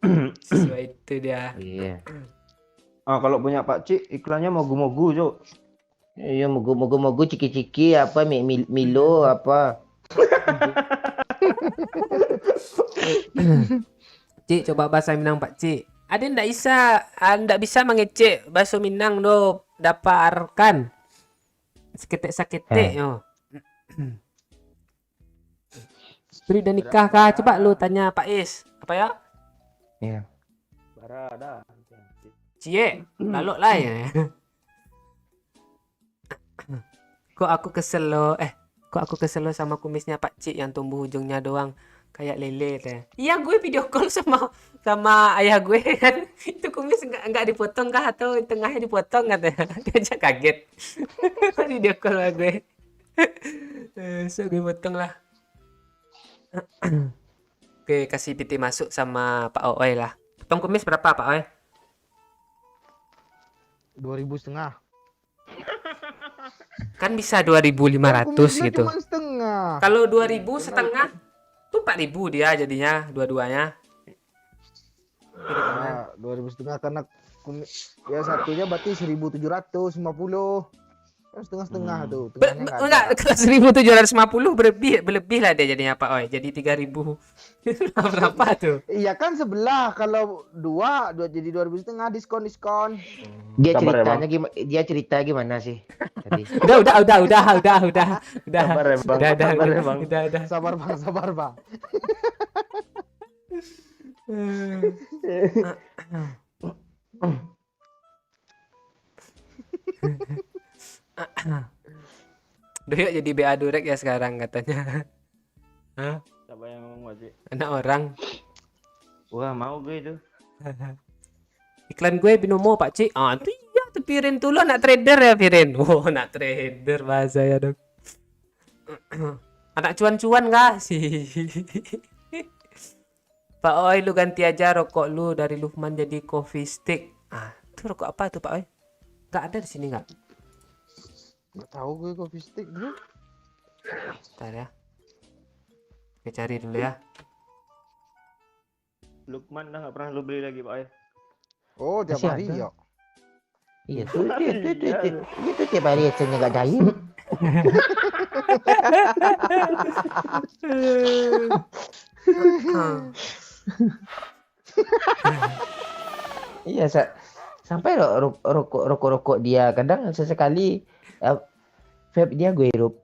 sesuai itu dia. Iya. Kalau punya Pak Cik iklannya mogu-mogu, Cuk. Iya, mogu ciki-ciki apa Milo apa. Cik, coba bahasa Minang Pak Cik. Ada ndak bisa mengecek bahasa Minang do daparkan. Seketek-seketek yo. Beri dan nikah kah? Coba lu tanya Pak Is. Apa ya? Iya. Barada. Cie, lalu lah ya. Kok aku kesel lo sama kumisnya Pak Cik yang tumbuh ujungnya doang kayak lele teh. Iya, gue video call sama ayah gue kan. Itu kumis enggak dipotong kah atau tengahnya dipotong katanya. Dia aja kaget. Video call sama gue. So gue potong lah. Oke, kasih PT masuk sama Pak Ooi lah. Potong kumis berapa Pak Ooi? 2.500. Kan bisa 2.500 gitu. Cuma setengah. Kalau 2.000 setengah tuh 4.000 dia jadinya dua-duanya. Nah, 2.500 karena ya satunya berarti 1.750. Kan setengah-setengah tuh. Tengahnya nggak ada. Enggak, kalau 1.750 berlebih lah dia jadinya Pak Oi. Jadi 3.000. Berapa tuh? Iya kan sebelah, kalau dua jadi 2.500 diskon. Dia Sabar ya, ceritanya gimana? Dia cerita gimana sih tadi? Udah. Sabar ya, Bang. Sabar ya, Bang. Udah. Sabar bang. Doyok jadi BA Durek ya sekarang katanya. Hah? Siapa yang ngomong Pak Cik? Anak orang. Wah, mau gue itu. Iklan gue binomo Pak Cik. Itu iya tuh Pirin tuh lo anak trader ya Pirin. Nak trader bahasa ya dong. Anak cuan-cuan nggak sih? Pak Oi, lu ganti aja rokok lu dari Lukman jadi coffee stick. Ah, itu rokok apa tuh Pak Oi? Nggak ada di sini nggak? Nggak tahu gue coffee stick bro. Bentar ya. Oke, cari dulu ya. Lukman dah nggak pernah lu beli lagi Pak Oi. Oh tiap Masih hari ada. ya. Iya tuh, itu tiap hari acaranya nggak jahit. Iya, sampai rokok dia kadang sesekali vape dia gue hirup.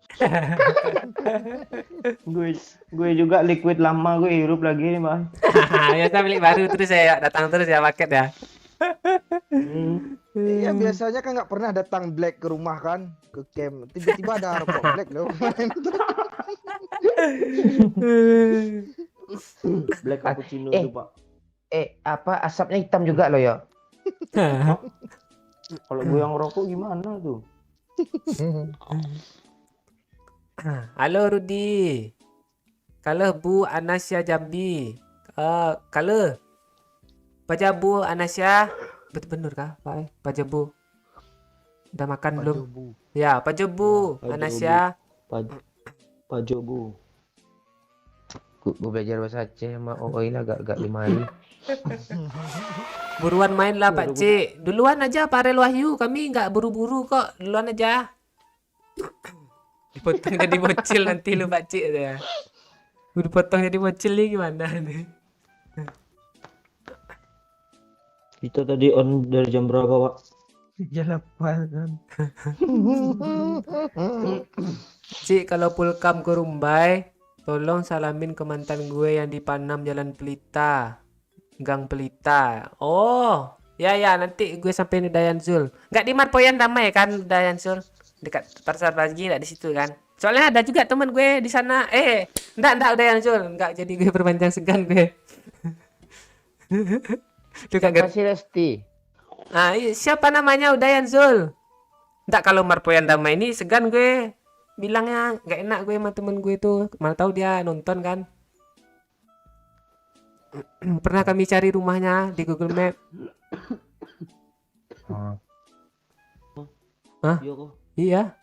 Gue juga liquid lama gue hirup lagi nih Pak. Ya saya beli baru terus saya datang terus ya paket ya. Iya biasanya kan nggak pernah datang Black ke rumah kan, ke camp. Tiba-tiba ada rokok Black loh. Black cappuccino Eh. tuh Pak. Apa asapnya hitam juga loh ya? Kalau gue yang ngerokok gimana tuh? Halo Rudi. Kalau Bu Anasya Jambi. Kalau Pajabu Anasya. Betul-benar kah Pak? Pajabu. Udah makan belum? Ya, Pajabu Ya, Pajabu. Anasya. Pak Jobu. Gue belajar bahasa Aceh sama Oi lah gak 5 hari. Buruan main lah Pak Cik. Duluan aja Parel Wahyu. Kami nggak buru-buru kok. Duluan aja. Dipotong jadi bocil nanti lu Pak Cik ya. Udah potong jadi bocil nih gimana nih? Kita tadi on dari jam berapa Pak? Jam 8 kan. Cik, kalau pulkam ke Rumbai, tolong salamin ke mantan gue yang di Panam Jalan Pelita, Gang Pelita. Oh, ya nanti gue sampein di Dayan Zul. Nggak di Marpoyan Damai kan Dayan Zul? Dekat pasar lagi nggak di situ kan? Soalnya ada juga teman gue di sana. Nggak Dayan Zul. Nggak jadi gue perpanjang segan gue. Tuh kagak. Masih Resti. Nah, siapa namanya Udayan Zul? Nggak, kalau Marpoyan Damai ini segan gue. Bilangnya nggak enak gue sama temen gue tuh. Mana tahu dia nonton kan. Pernah kami cari rumahnya di Google Map. Hah? Iya kok. Iya.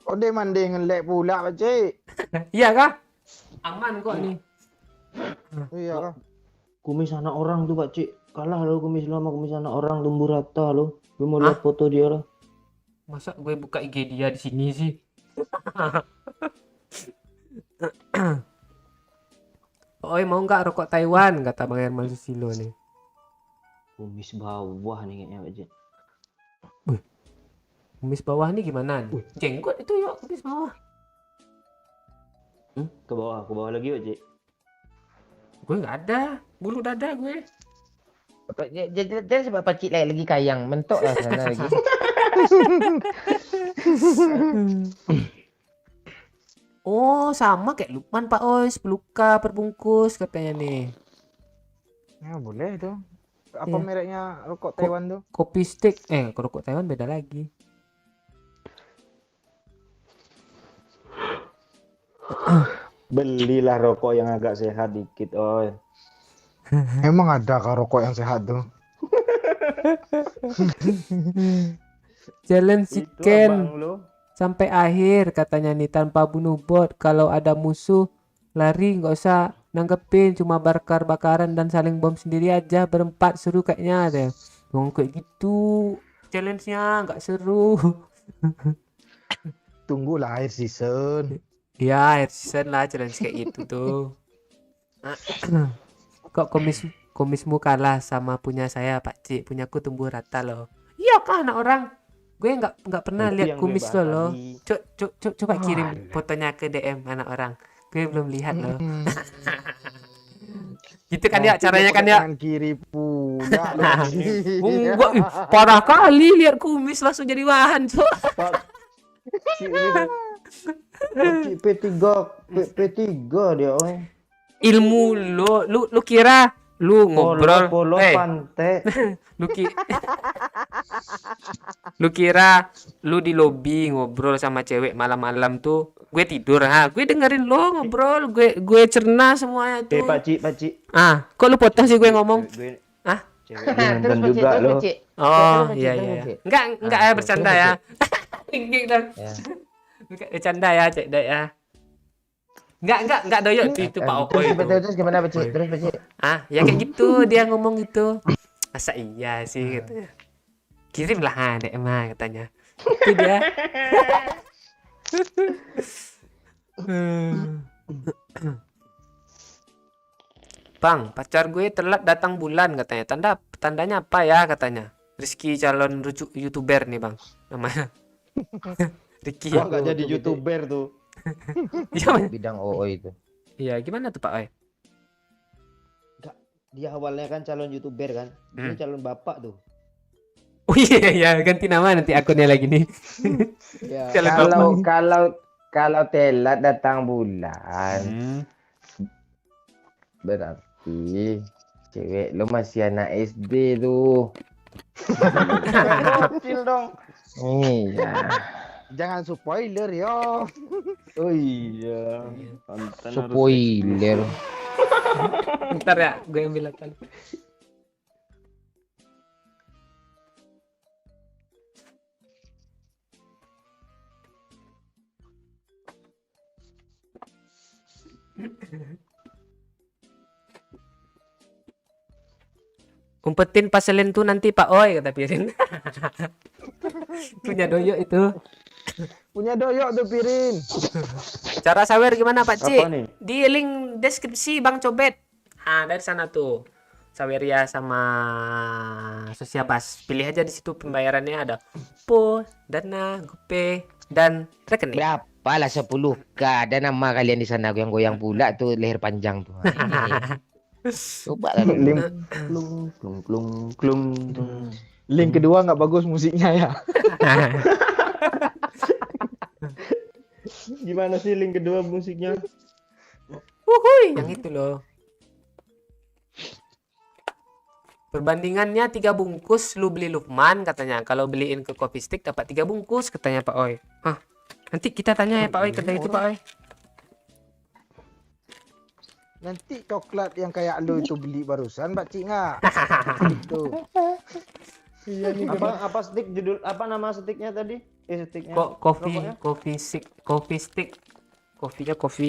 Oh dia mandi ngelek pula Pak Cik. Iya kah? Aman kok nih. Iya kah? Kumis anak orang tuh Pak Cik. Kalah lo kumis lo sama kumis anak orang tumbuh rata lo. Gue mau lihat foto dia lah. Masa gue buka IG dia di sini sih? Oi, mau nggak rokok Taiwan? Kata Bang Herman Susilo nih. Kumis bawah nih kayaknya Pak Cik. Kumis bawah nih gimana nih? Jenggot itu yuk, kumis bawah. Ke bawah lagi Pak Cik. Gue nggak ada, bulu dada gue. Jadi sebab Pakcik lagi kayang mentok lah sana lagi. Oh, sama kayak Lukman Pak Ois, peluka perbungkus katanya nih. Ya boleh itu. Apa Iya. mereknya rokok Taiwan tuh? Kopi stick, rokok Taiwan beda lagi. Belilah rokok yang agak sehat dikit, oi. Emang ada kah rokok yang sehat tuh? Jalan Itu chicken abang lo. sampai akhir katanya nih tanpa bunuh bot. Kalau ada musuh lari nggak usah nanggepin, cuma bakar-bakaran dan saling bom sendiri aja berempat seru kayaknya deh. Dong kayak gitu challenge-nya nggak seru. Tunggulah akhir season. Ya, air season lah challenge kayak gitu tuh. Kok komismu kalah sama punya saya Pak Cik, punyaku tumbuh rata loh. Iya kah anak orang? Gue nggak pernah Itu lihat yang gue kumis bahas lo. tadi. Coba kirim fotonya ke DM anak orang. Gue belum lihat loh. Gitu kan ya caranya kan ya. Tangan kiri pula. Enggak, parah kali lihat kumis langsung jadi bahan, Cok. P3 dia, oi. Ilmu lu kira Lu ngobrol, Polo eh, pantai. lu ki lu kira lu di lobi ngobrol sama cewek malam-malam tuh gue tidur, gue dengerin lo ngobrol, gue cerna semuanya tuh. Pakcik. Kok lu potong sih gue ngomong? Gue Ah, cewek Terus nonton Pak Cik, juga terus lo. Pak Cik. oh Terus, iya terus, iya. Cik. Enggak ya, Terus, bercanda terus, ya. Cik. Tinggi dan Ya. bercanda ya, Cek Dek ya. Enggak doyok itu Pak Oko Terus, itu. terus gimana Pak Cik? Terus Pak Cik. Ya kayak gitu dia ngomong gitu. Masa iya sih katanya. Kirimlah Dek mah katanya. Itu dia. Bang, pacar gue telat datang bulan katanya. Tandanya apa ya katanya? Rizky calon YouTuber nih, Bang. Namanya. Rizky. Gua nggak jadi YouTuber tuh. Iya, Man. Bidang OO itu. Iya, gimana tuh Pak Oi? Dia awalnya kan calon YouTuber kan. Dia calon bapak tuh. Oh iya ya, ganti nama nanti akunnya lagi nih. Ya. Kalau telat datang bulan, berarti cewek lo masih anak SD tuh. Kecil dong. Iya. Jangan spoiler yo. Oh iya. Konten harus Spoiler. Bentar ya, gue ambil akan. Umpetin paselin tuh nanti Pak Oi kata Pirin. Punya doyok itu. Punya doyok tuh Pirin. Cara sawer gimana Pak Ci? Apa nih? Di link deskripsi Bang Cobet. Dari sana tuh. Saweria sama Sosiabas. Pilih aja di situ pembayarannya ada Po, Dana, GoPay, dan rekening. Berapa lah 10K? Ada nama kalian di sana yang goyang pula tuh leher panjang tuh. Coba lah. Klung. Link kedua nggak bagus musiknya ya. Gimana sih link kedua musiknya? Wuhui, yang itu loh. Perbandingannya 3 bungkus lu beli Lukman katanya. Kalau beliin ke Coffee Stick dapat 3 bungkus katanya Pak Oi. Nanti kita tanya ya Pak Oi, kata itu Pak Oi. Nanti coklat yang kayak lu itu beli barusan Pak Cik nggak? Itu. Apa stick judul apa nama sticknya tadi? Sticknya. Coffee stick. Kopinya kopi.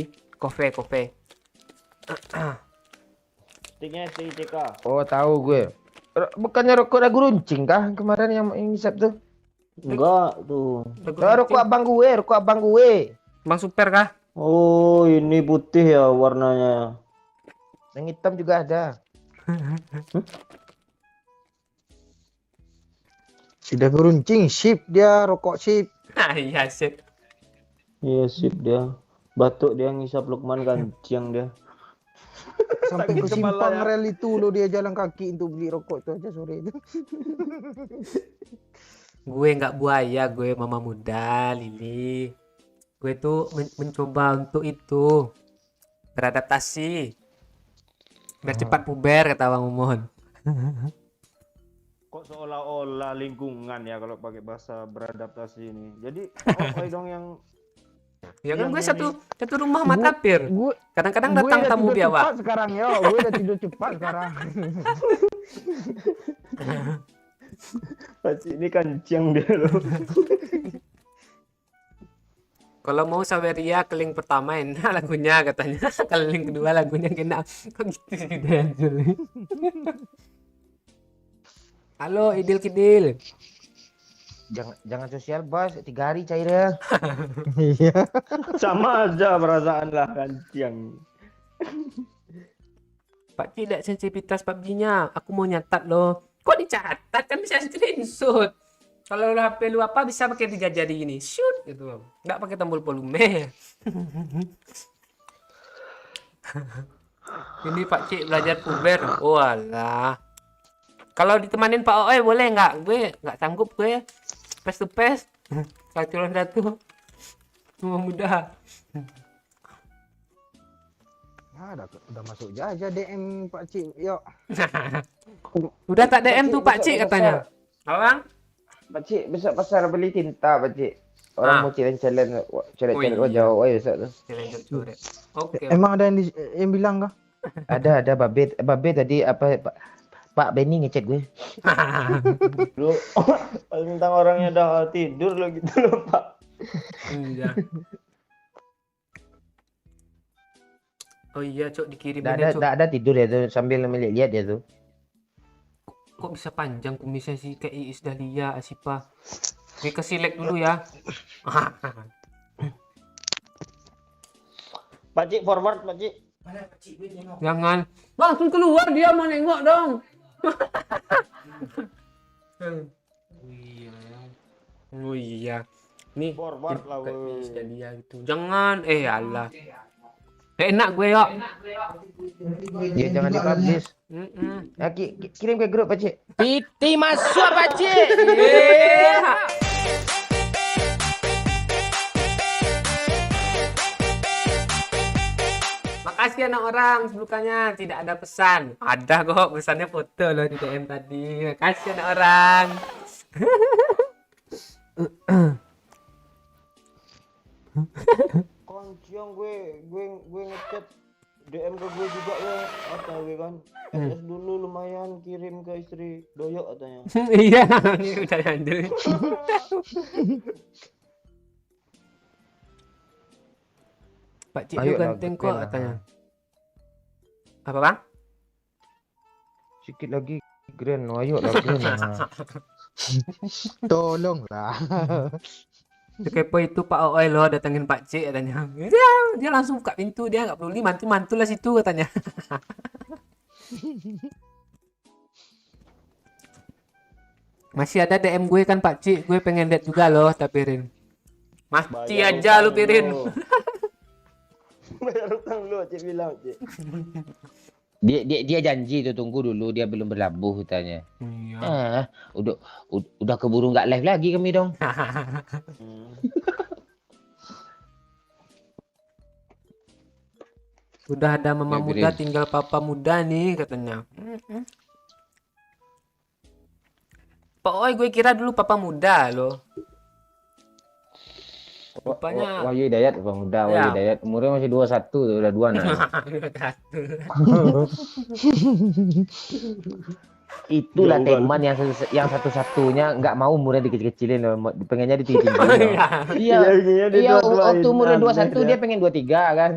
Sticknya STICK. Oh tahu gue. Bukannya rokok lagu runcing kah kemarin yang ngisap tuh? Enggak tuh. Rokok abang gue. Bang Super kah? Oh, ini putih ya warnanya. Yang hitam juga ada. Sudah geruncing, sip dia rokok sip. Iya sip. Iya sip dia. Batuk dia ngisap Lukman kancing dia. Sampai Sakit ke kepala simpang ya. rel itu lo dia jalan kaki untuk beli rokok itu aja sore itu. Gue nggak buaya, gue mama muda, Lili. Gue tuh mencoba untuk itu beradaptasi biar cepat puber kata Bang Umon. Kok seolah-olah lingkungan ya kalau pakai bahasa beradaptasi ini. Jadi Oi dong yang Ya kan gue Yang satu rumah matapir. Gue Kadang-kadang datang udah tamu tidur biawak. cepat sekarang ya, gue udah tidur cepat sekarang. pasti ini kancing dia loh. Kalau mau Saweria ke link pertama enak lagunya katanya. Kalau link kedua lagunya kena. Kok gitu sih Dan? Halo Idil Kidil. Jangan sosial bos, 3 hari cairnya. Iya. Sama aja perasaan lah kancing. Pak tidak sensitivitas PUBG-nya. Aku mau nyatat loh. Kok dicatat kan bisa screenshot. Kalau HP lu apa bisa pakai 3 jari gini. Shoot gitu. Nggak pakai tombol volume. Ini Pak Cik belajar puber. Walah. Kalau ditemanin Pak Oe boleh nggak? Gue nggak sanggup gue. Face to face. Satu lawan satu. Semua mudah. Udah masuk aja DM Pak Cik. Yuk. Udah tak DM tuh Pak Cik katanya. Apa bang? Pak Cik besok pasar beli tinta Pak Cik. Orang mau challenge coret-coret wajah besok tu. Coret. Oke. Emang ada yang bilang kah? Ada Babe tadi apa Pak Benny ngechat gue. Lu tentang orangnya dah tidur lo gitu loh Pak. Iya. Oh iya, Cok, dikirim Dah ada tidur ya tuh sambil melihat dia tuh. Kok bisa panjang kumisnya sih kayak Iis Dahlia, Asipa. Gue ke select dulu ya. Pak Cik forward Pak Cik. Jangan. Langsung keluar dia mau nengok dong. Oh iya. Nih, Forward lah, kayak woi. Iis Dahlia gitu. Jangan. Allah. Enak gue ya. Ya jangan dipublish. Ya, kirim ke grup Pak Cik. Piti masuk Pak Cik. Makasih anak orang sebelumnya tidak ada pesan. Ada kok pesannya foto loh di DM tadi. Makasih anak orang. Konciong gue ngechat DM ke gue juga ya kata gue kan. SS dulu lumayan kirim ke istri doyok katanya. Iya, ini udah lanjut. Pak Cik Ayo lu lah, ganteng ganteng kok lah. katanya. Apa bang? Sikit lagi grand, ayo lah grand. Tolonglah. Kepo itu Pak Ooi loh datengin Pak Cik katanya. Dia langsung buka pintu, dia nggak perlu mantu lah situ katanya. Masih ada DM gue kan Pak Cik, gue pengen lihat juga loh tapi Rin. Mati Bayar aja lu utang Pirin. lu. Bayar utang lu Cik bilang Cik. Dia janji tuh tunggu dulu dia belum berlabuh katanya. Iya. Udah keburu nggak live lagi kami dong. Udah ada mama Ya, muda, Pirin. tinggal papa muda nih katanya. Pak Oi, gue kira dulu papa muda loh. Rupanya Wahyu Hidayat Bang muda, Ya. Wahyu Hidayat umurnya masih 21 tuh, udah 2 nah. Itulah Jauh kan. teman yang satu-satunya nggak mau umurnya dikecil-kecilin loh, pengennya ditinggi-tinggiin. Oh, loh. iya. Iya, Iya, dia iya dua-duain. waktu umurnya Aneh 21 dia dia. pengen 23 kan.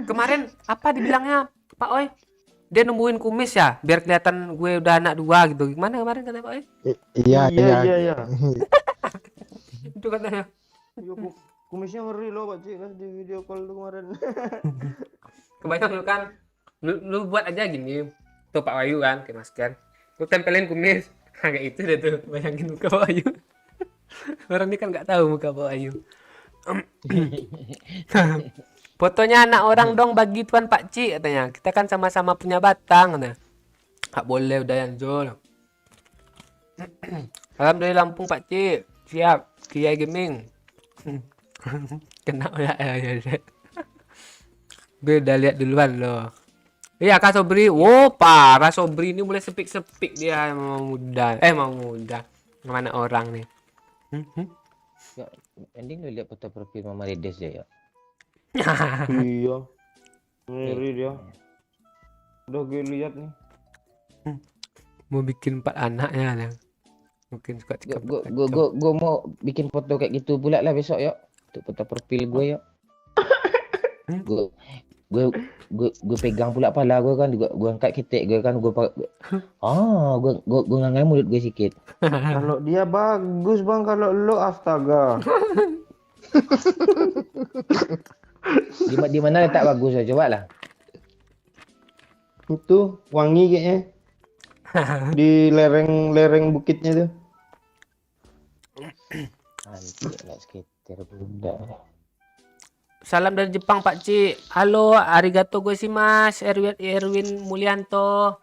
Kemarin apa dibilangnya Pak Oi? Dia nemuin kumis ya, biar kelihatan gue udah anak 2 gitu. Gimana kemarin kata Pak Oi? Iya. Iya. Itu katanya. Yo, kumisnya ngeri loh Pak Cik kan di video call tuh kemarin. Kebanyakan lu kan lu buat aja gini. Tuh Pak Wahyu kan, kayak masker. Lu tempelin kumis. Kayak itu deh tuh, bayangin muka Pak Wahyu. Orang ini kan nggak tahu muka Pak Wahyu. Fotonya anak orang dong bagi Tuan Pak Cik katanya. Kita kan sama-sama punya batang katanya. Nggak boleh udah yang Jol. Salam dari Lampung Pak Cik. Siap. Kiai Gaming. Kena ya. Gue udah lihat duluan loh. Iya Kak Sobri. Wow parah Sobri ini mulai sepik-sepik dia mau muda. Mau muda. Mana orang nih. Ya, ending lu lihat foto profil Mama Redes ya. Iya. Ngeri dia. Udah gue lihat nih. Mau bikin 4 anaknya lah. Mungkin suka Gue mau bikin foto kayak gitu pula lah besok ya. Untuk foto profil gue ya. Gue pegang pula pala gue kan, gue angkat ketek gue kan, gue ngangai mulut gue sikit. Kalau dia bagus Bang, kalau lo astaga. Di mana letak bagus ya, coba lah. Itu wangi kayaknya. Di lereng bukitnya tuh. Nanti lah skater bunda. Salam dari Jepang Pak Cik. Halo, arigato gozaimasu Erwin Mulyanto.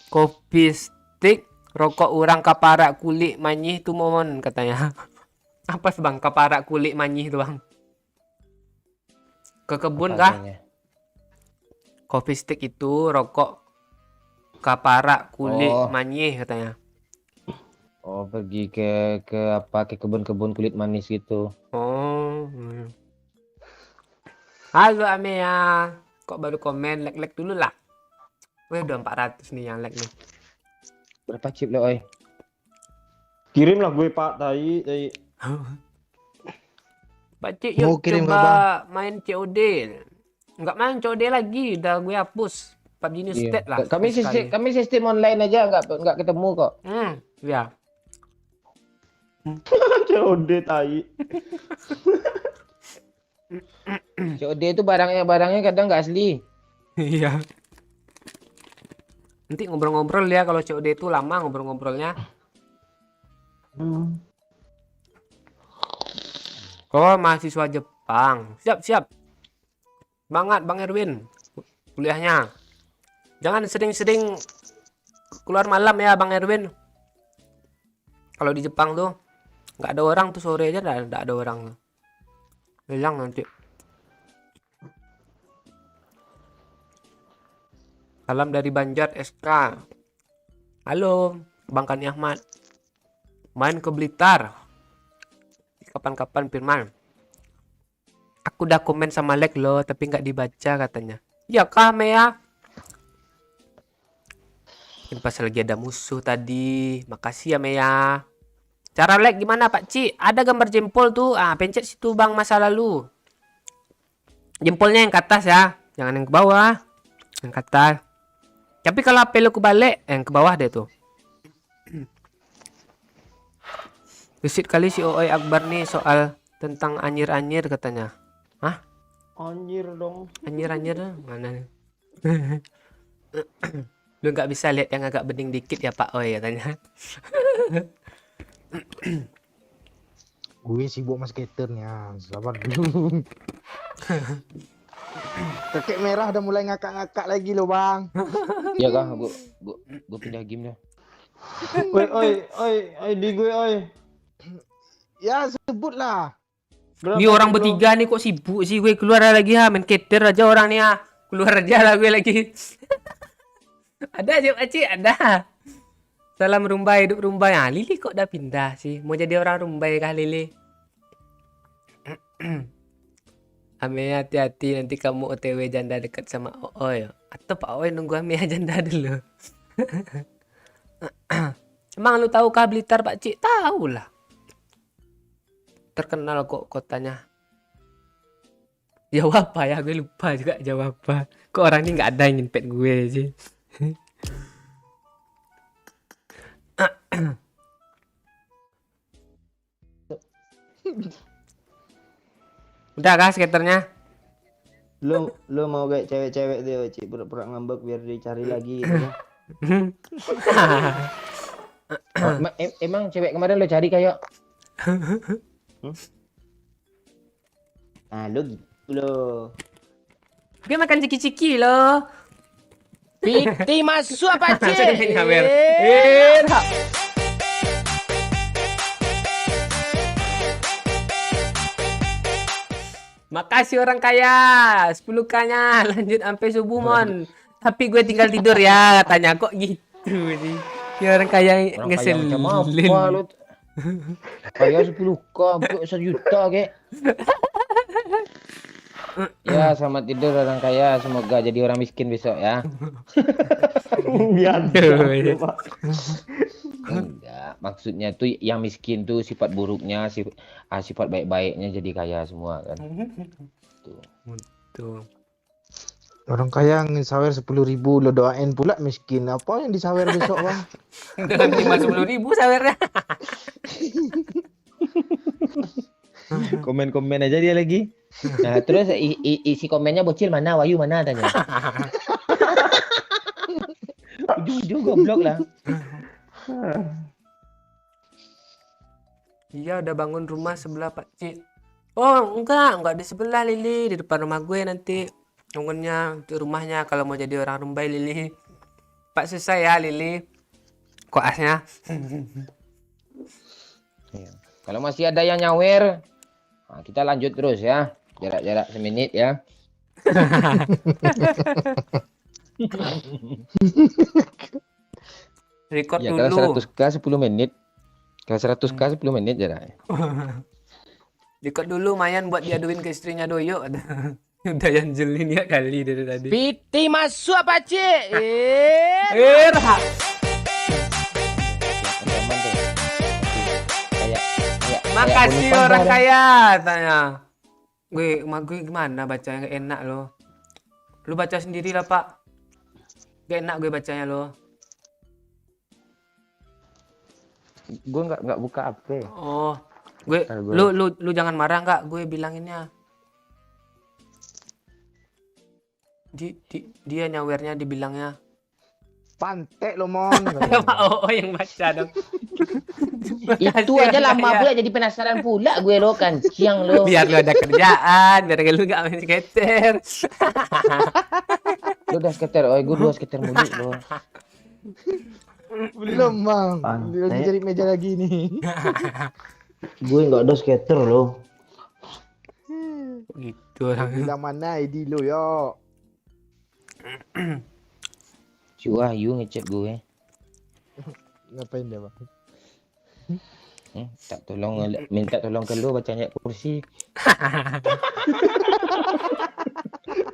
kopi stick Rokok orang kaparak kulit manyih tuh momon katanya. Apa sih bang kaparak kulit manyih tuh bang? Ke kebun Apa kah? artinya? Coffee stick itu rokok kaparak kulit Oh. manyih katanya. Oh, pergi ke apa ke kebun-kebun kulit manis gitu. Oh. Halo Amea. Kok baru komen? Like dulu lah. Wih udah 400 nih yang like nih. Berapa chip lo, oi? Kirim lah gue Pak, tai. Pakcik Mau yuk kirim coba ke main COD. Enggak main COD lagi, udah gue hapus. PUBG New Iya. State lah. Kami sekali. sistem online aja nggak ketemu kok. Ya. COD tai. COD itu barangnya kadang nggak asli. Iya. Nanti ngobrol-ngobrol ya kalau COD itu lama ngobrol-ngobrolnya. Oh, mahasiswa Jepang. Siap. Semangat Bang Erwin kuliahnya. Jangan sering-sering keluar malam ya Bang Erwin. Kalau di Jepang tuh nggak ada orang tuh sore aja nggak ada orang. Hilang nanti. Salam dari Banjar SK. Halo Bang Kani Ahmad. Main ke Blitar. Kapan-kapan Firman. Aku udah komen sama like lo tapi nggak dibaca katanya. Ya kah Mea? Ini pas lagi ada musuh tadi. Makasih ya Mea. Cara like gimana Pak Ci? Ada gambar jempol tuh. Pencet situ Bang masa lalu. Jempolnya yang ke atas ya. Jangan yang ke bawah. Yang ke atas. Tapi kalau HP lu kebalik, yang ke bawah deh tuh. Gesit kali si Oi Akbar nih soal tentang anyir-anyir katanya. Hah? Anjir dong. Anyir-anyir mana? Lu nggak bisa lihat yang agak bening dikit ya Pak Oi katanya. Gue sibuk mas skaternya, sabar dulu. Kakek merah udah mulai ngakak-ngakak lagi loh bang. Ya kah, gua pindah game dah. Oi, di gue oi. Ya sebutlah. Ini orang bertiga nih kok sibuk sih, gue keluar lagi main cater aja orang nih keluar aja lah gue lagi. Ada aja Aci, ada. Salam Rumbai, hidup Rumbai. Lili kok udah pindah sih, mau jadi orang Rumbai kah Lili? Ame hati-hati nanti kamu OTW janda dekat sama Oi. Atau Pak Oi nunggu Ame janda dulu. Emang lu tahu kah Blitar Pak Cik? Tahu lah. Terkenal kok kotanya. Jawab apa ya? Gue lupa juga jawab apa. Kok orang ini nggak ada yang nginpet gue sih. Udah kah skaternya? Lu mau kayak cewek-cewek tuh, Cik, pura-pura ngambek biar dicari lagi gitu. Emang cewek kemarin lo cari kayak? Nah, lu gitu lo. Dia makan ciki-ciki loh. Piti masuk apa Langsung main kamera. Makasih orang kaya 10K-nya lanjut sampai subuh mon. Tapi gue tinggal tidur ya katanya. Kok gitu sih. Ya orang kaya Orang kaya ngeselin. macam apa lu? Kaya 10K, 1 juta kek. Ya, selamat tidur orang kaya. Semoga jadi orang miskin besok ya. Biar Pak. Enggak, maksudnya tuh yang miskin tuh sifat buruknya, sifat baik-baiknya jadi kaya semua kan. Tuh. Orang kaya ngesawer 10.000 lo doain pula miskin. Apa yang disawer besok bang? Dalam 50.000 sawernya. Komen-komen aja dia lagi. Nah, terus isi komennya bocil mana, Wahyu mana tanya. Ujung-ujung goblok lah. Iya udah bangun rumah sebelah Pak Cik. Oh enggak di sebelah Lili, di depan rumah gue nanti bangunnya untuk rumahnya kalau mau jadi orang Rumbai Lili. Pak susah ya Lili. koasnya. Iya. Kalau masih ada yang nyawer, nah, kita lanjut terus ya. Jarak-jarak semenit ya. Record Ya kalau dulu. 100k 10 menit. Kalau 100k 10 menit jaraknya. Record dulu Mayan buat diaduin ke istrinya Doyo. Udah yang jelin ya kali dari tadi. Piti masuk apa cik? Rah. Ancaman tuh. Kayak Makasih bonus orang pandang. kaya tanya. Gue gimana bacanya gak enak lo. Lu baca sendiri lah Pak. Gak enak gue bacanya lo. Gue nggak buka HP. Oh, gue Ntar gue- lu jangan marah nggak? Gue bilanginnya. Dia nyawernya dibilangnya. Pantek lo mon. Pak Oo yang baca dong. Itu aja lama pula jadi penasaran pula gue lo kan siang lo. Biar lu ada kerjaan, biar lu gak main skater. Lu udah skater, gue 2 skater mulu lo. Belum bang. Pantek. Lagi cari meja lagi nih. Gue nggak ada skater lo. Gitu orang. Bilang mana ID lo yo. Si Wahyu ngechat gue. Ngapain dia bang? Tak tolong minta tolong ke lu baca ayat kursi.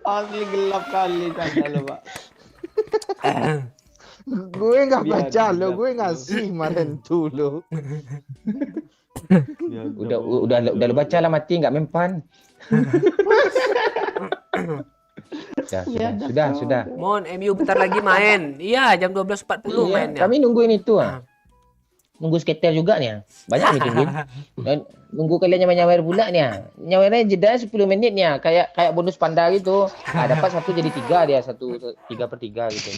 Asli gelap kali tanda lo pak. Gue nggak baca lo, gue ngasih kemarin tuh lo. Udah lu baca lah mati nggak mempan. Sudah. Mon, MU bentar lagi main. Iya, jam 12.40 Iya, mainnya. kami nungguin itu nunggu skater juga nih. Banyak nih tungguin. Dan nunggu kalian nyawer pula nih. Nyawernya jeda 10 menit nih. Kayak bonus panda gitu. Dapat 1 jadi 3 dia, 3/3 gitu.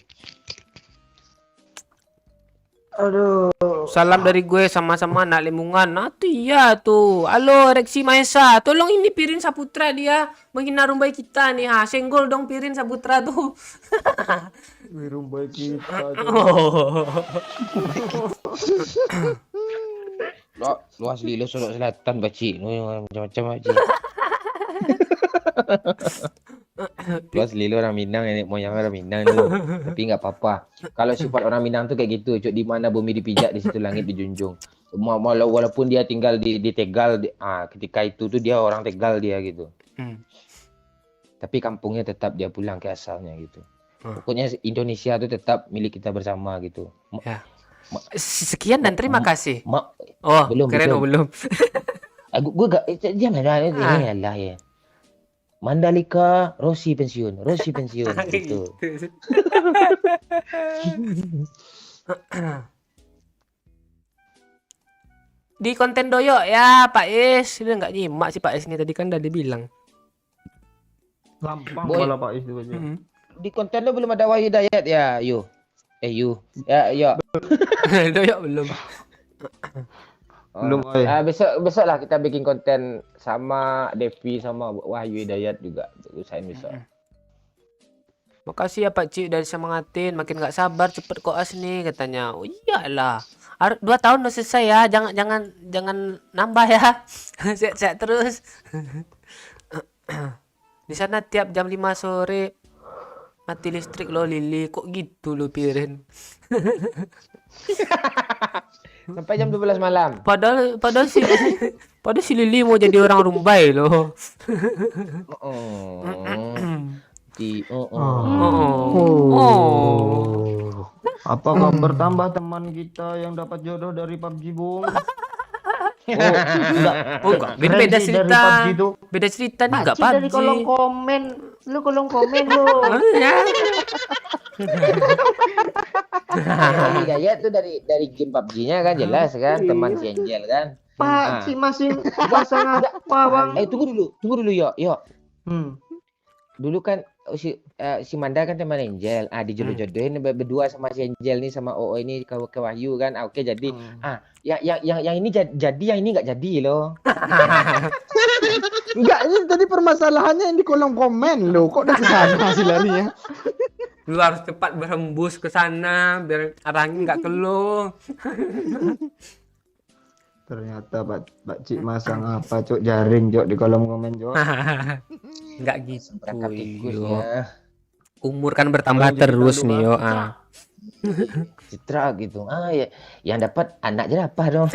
Aduh. Salam dari gue sama-sama anak Limungan. Nanti ya tuh. Halo Reksi Maesa. Tolong ini Pirin Saputra dia menghina rumbai kita nih. Senggol dong Pirin Saputra tuh. Rumbai kita. Lu asli lu Solok Selatan baci. Lu macam-macam baci. Lu asli lu orang Minang, nenek moyang orang Minang lu. Tapi nggak apa-apa. Kalau sifat orang Minang tuh kayak gitu, cuk, di mana bumi dipijak di situ langit dijunjung. Walaupun dia tinggal di Tegal, ketika itu tuh dia orang Tegal dia gitu. Tapi kampungnya tetap dia pulang ke asalnya gitu. Pokoknya Indonesia tuh tetap milik kita bersama gitu. Ya. Sekian dan terima kasih. Oh, belum, keren belum. oh belum. Gue gak jangan ini Allah ya. Mandalika Rossi pensiun gitu. Di konten Doyo ya Pak Is. Dia nggak nyimak sih Pak Is ini tadi kan udah dibilang. Gampang Boy. kalau Pak Is itu aja. Di konten lo belum ada Wahyu Dayat ya, Yu. Ya. Doyo belum. Belum, oi. Besok lah kita bikin konten sama Devi sama Wahyu Hidayat juga. Usahain besok. Makasih ya Pak Cik dari semangatin. Makin nggak sabar cepet koas nih katanya. Oh iyalah. 2 tahun udah selesai ya. Jangan nambah ya. Sehat-sehat terus. Di sana tiap jam 5 sore mati listrik lo Lili. Kok gitu lo Pirin? Sampai jam 12 malam. Padahal si Lili mau jadi orang Rumbai loh. Apa kabar tambah teman kita yang dapat jodoh dari PUBG Bung? Enggak. Beda Dari PUBG cerita. itu. Beda cerita nih enggak Bacin dari PUBG. kolom komen. Lu kolom komen lu. Ya. Wahyu Hidayat tuh dari game PUBG-nya kan jelas kan, teman si Angel kan. Pak, si masih pasang apa bang? Tunggu dulu yo. Hmm. Dulu kan si Manda kan teman Angel. Dijodoh-jodohin berdua sama si Angel nih sama OO ini ke Wahyu kan. Oke jadi yang ini jadi yang ini nggak jadi loh. Enggak, ini tadi permasalahannya yang di kolom komen lo. Kok udah ke sana sih larinya? Lu harus cepat berhembus ke sana biar arah angin nggak ke lu. Ternyata Pak Cik masang apa cok jaring cok di kolom komen cok. Nggak gitu. Perangkap tikus Yo. ya. Umur kan bertambah Kalau jadi terus tandu, nih Bang. yo. Citra gitu. Ya, yang dapat anak jerapah dong.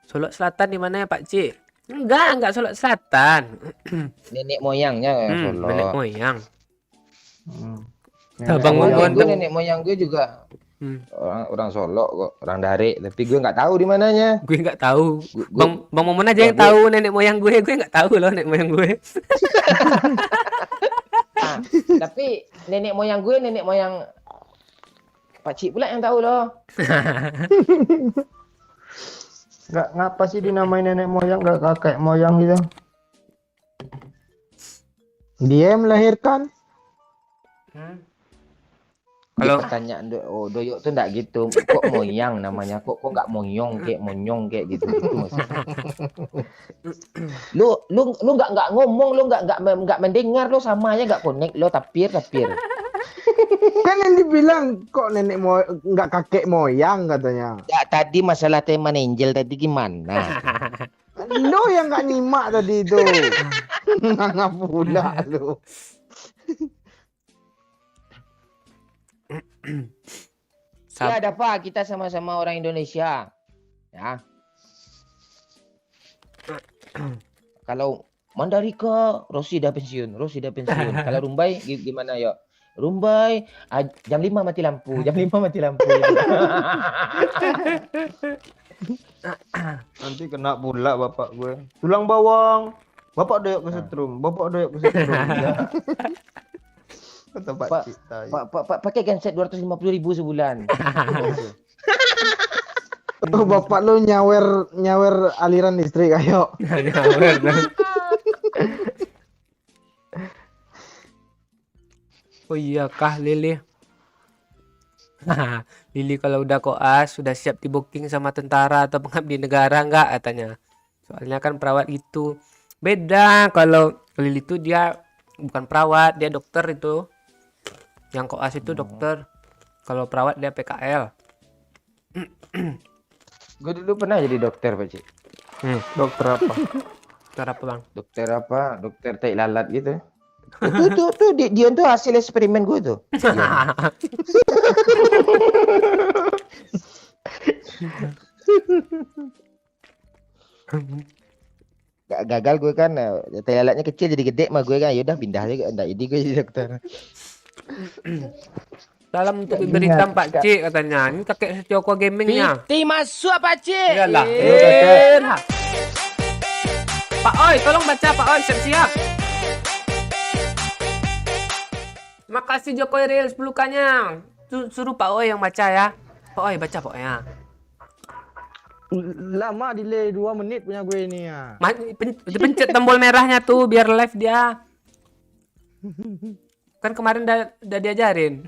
Solok Selatan di mana ya Pak Cik? Enggak Solok Selatan. Nenek moyangnya yang Solo. Nenek moyang. Hmm. Abang Nenek Momon gue, tuh. nenek moyang gue juga Hmm. orang Solo kok, orang Darik. Tapi gue nggak tahu di mananya. Gue nggak tahu. Gue- Bang Momon aja yang gue- tahu nenek moyang gue nggak tahu loh nenek moyang gue. Ah, tapi nenek moyang gue, nenek moyang Pak Cik pula yang tahu loh. Nggak ngapa sih dinamain nenek moyang nggak kakek moyang gitu? Dia yang melahirkan. Kalau Pertanyaan Doyok tuh enggak gitu. Kok moyang namanya? Kok nggak monyong kayak monyong kayak gitu gitu maksudnya. Lu nggak ngomong, lu nggak mendengar, lu sama aja nggak connect, lu tapir. Kan yang dibilang kok nenek nggak kakek moyang katanya. Ya, tadi masalah tema Angel tadi gimana? Lo yang nggak nyimak tadi itu. Nganga pula lo. Ya ada apa? Kita sama-sama orang Indonesia. Ya. Kalau Mandalika, Rossi dah pensiun. Kalau Rumbai gimana ya? Rumbai, jam 5 mati lampu. Nanti kena pula bapak gue. Tulang bawang. Bapak doyok kesetrum. Ya. Kata Pak Pak, Cik tadi. Pak pakai genset 250.000 sebulan. Oh, bapak lo nyawer aliran listrik ayo. Oh iya kah Lili? Lili kalau udah koas sudah siap di booking sama tentara atau pengabdi negara enggak katanya. Soalnya kan perawat itu beda. Kalau Lili itu dia bukan perawat, dia dokter itu. Yang koas itu dokter. Kalau perawat dia PKL. Gue dulu pernah jadi dokter, Pak Cik. Dokter apa? Dokter apa bang? Dokter apa? Dokter tai lalat gitu. Tuh, dia tuh hasil eksperimen gue tuh. Gagal gue kan, tai lalatnya kecil jadi gede mah gue kan, yaudah pindah aja, enggak jadi gue jadi dokter. Salam untuk diberikan Pak Cik katanya. Ini kakek Setioko gamingnya. Piti masuk Pak Cik. Iyalah. Pak Oi, tolong baca Pak Oi, siap-siap. Makasih Jokowi Real 10K-nya. Suruh Pak Oi yang baca ya. Pak Oi baca Pak Oi ya. Lama delay 2 menit punya gue ini ya. Pencet tombol merahnya tuh biar live dia. Kan kemarin udah diajarin.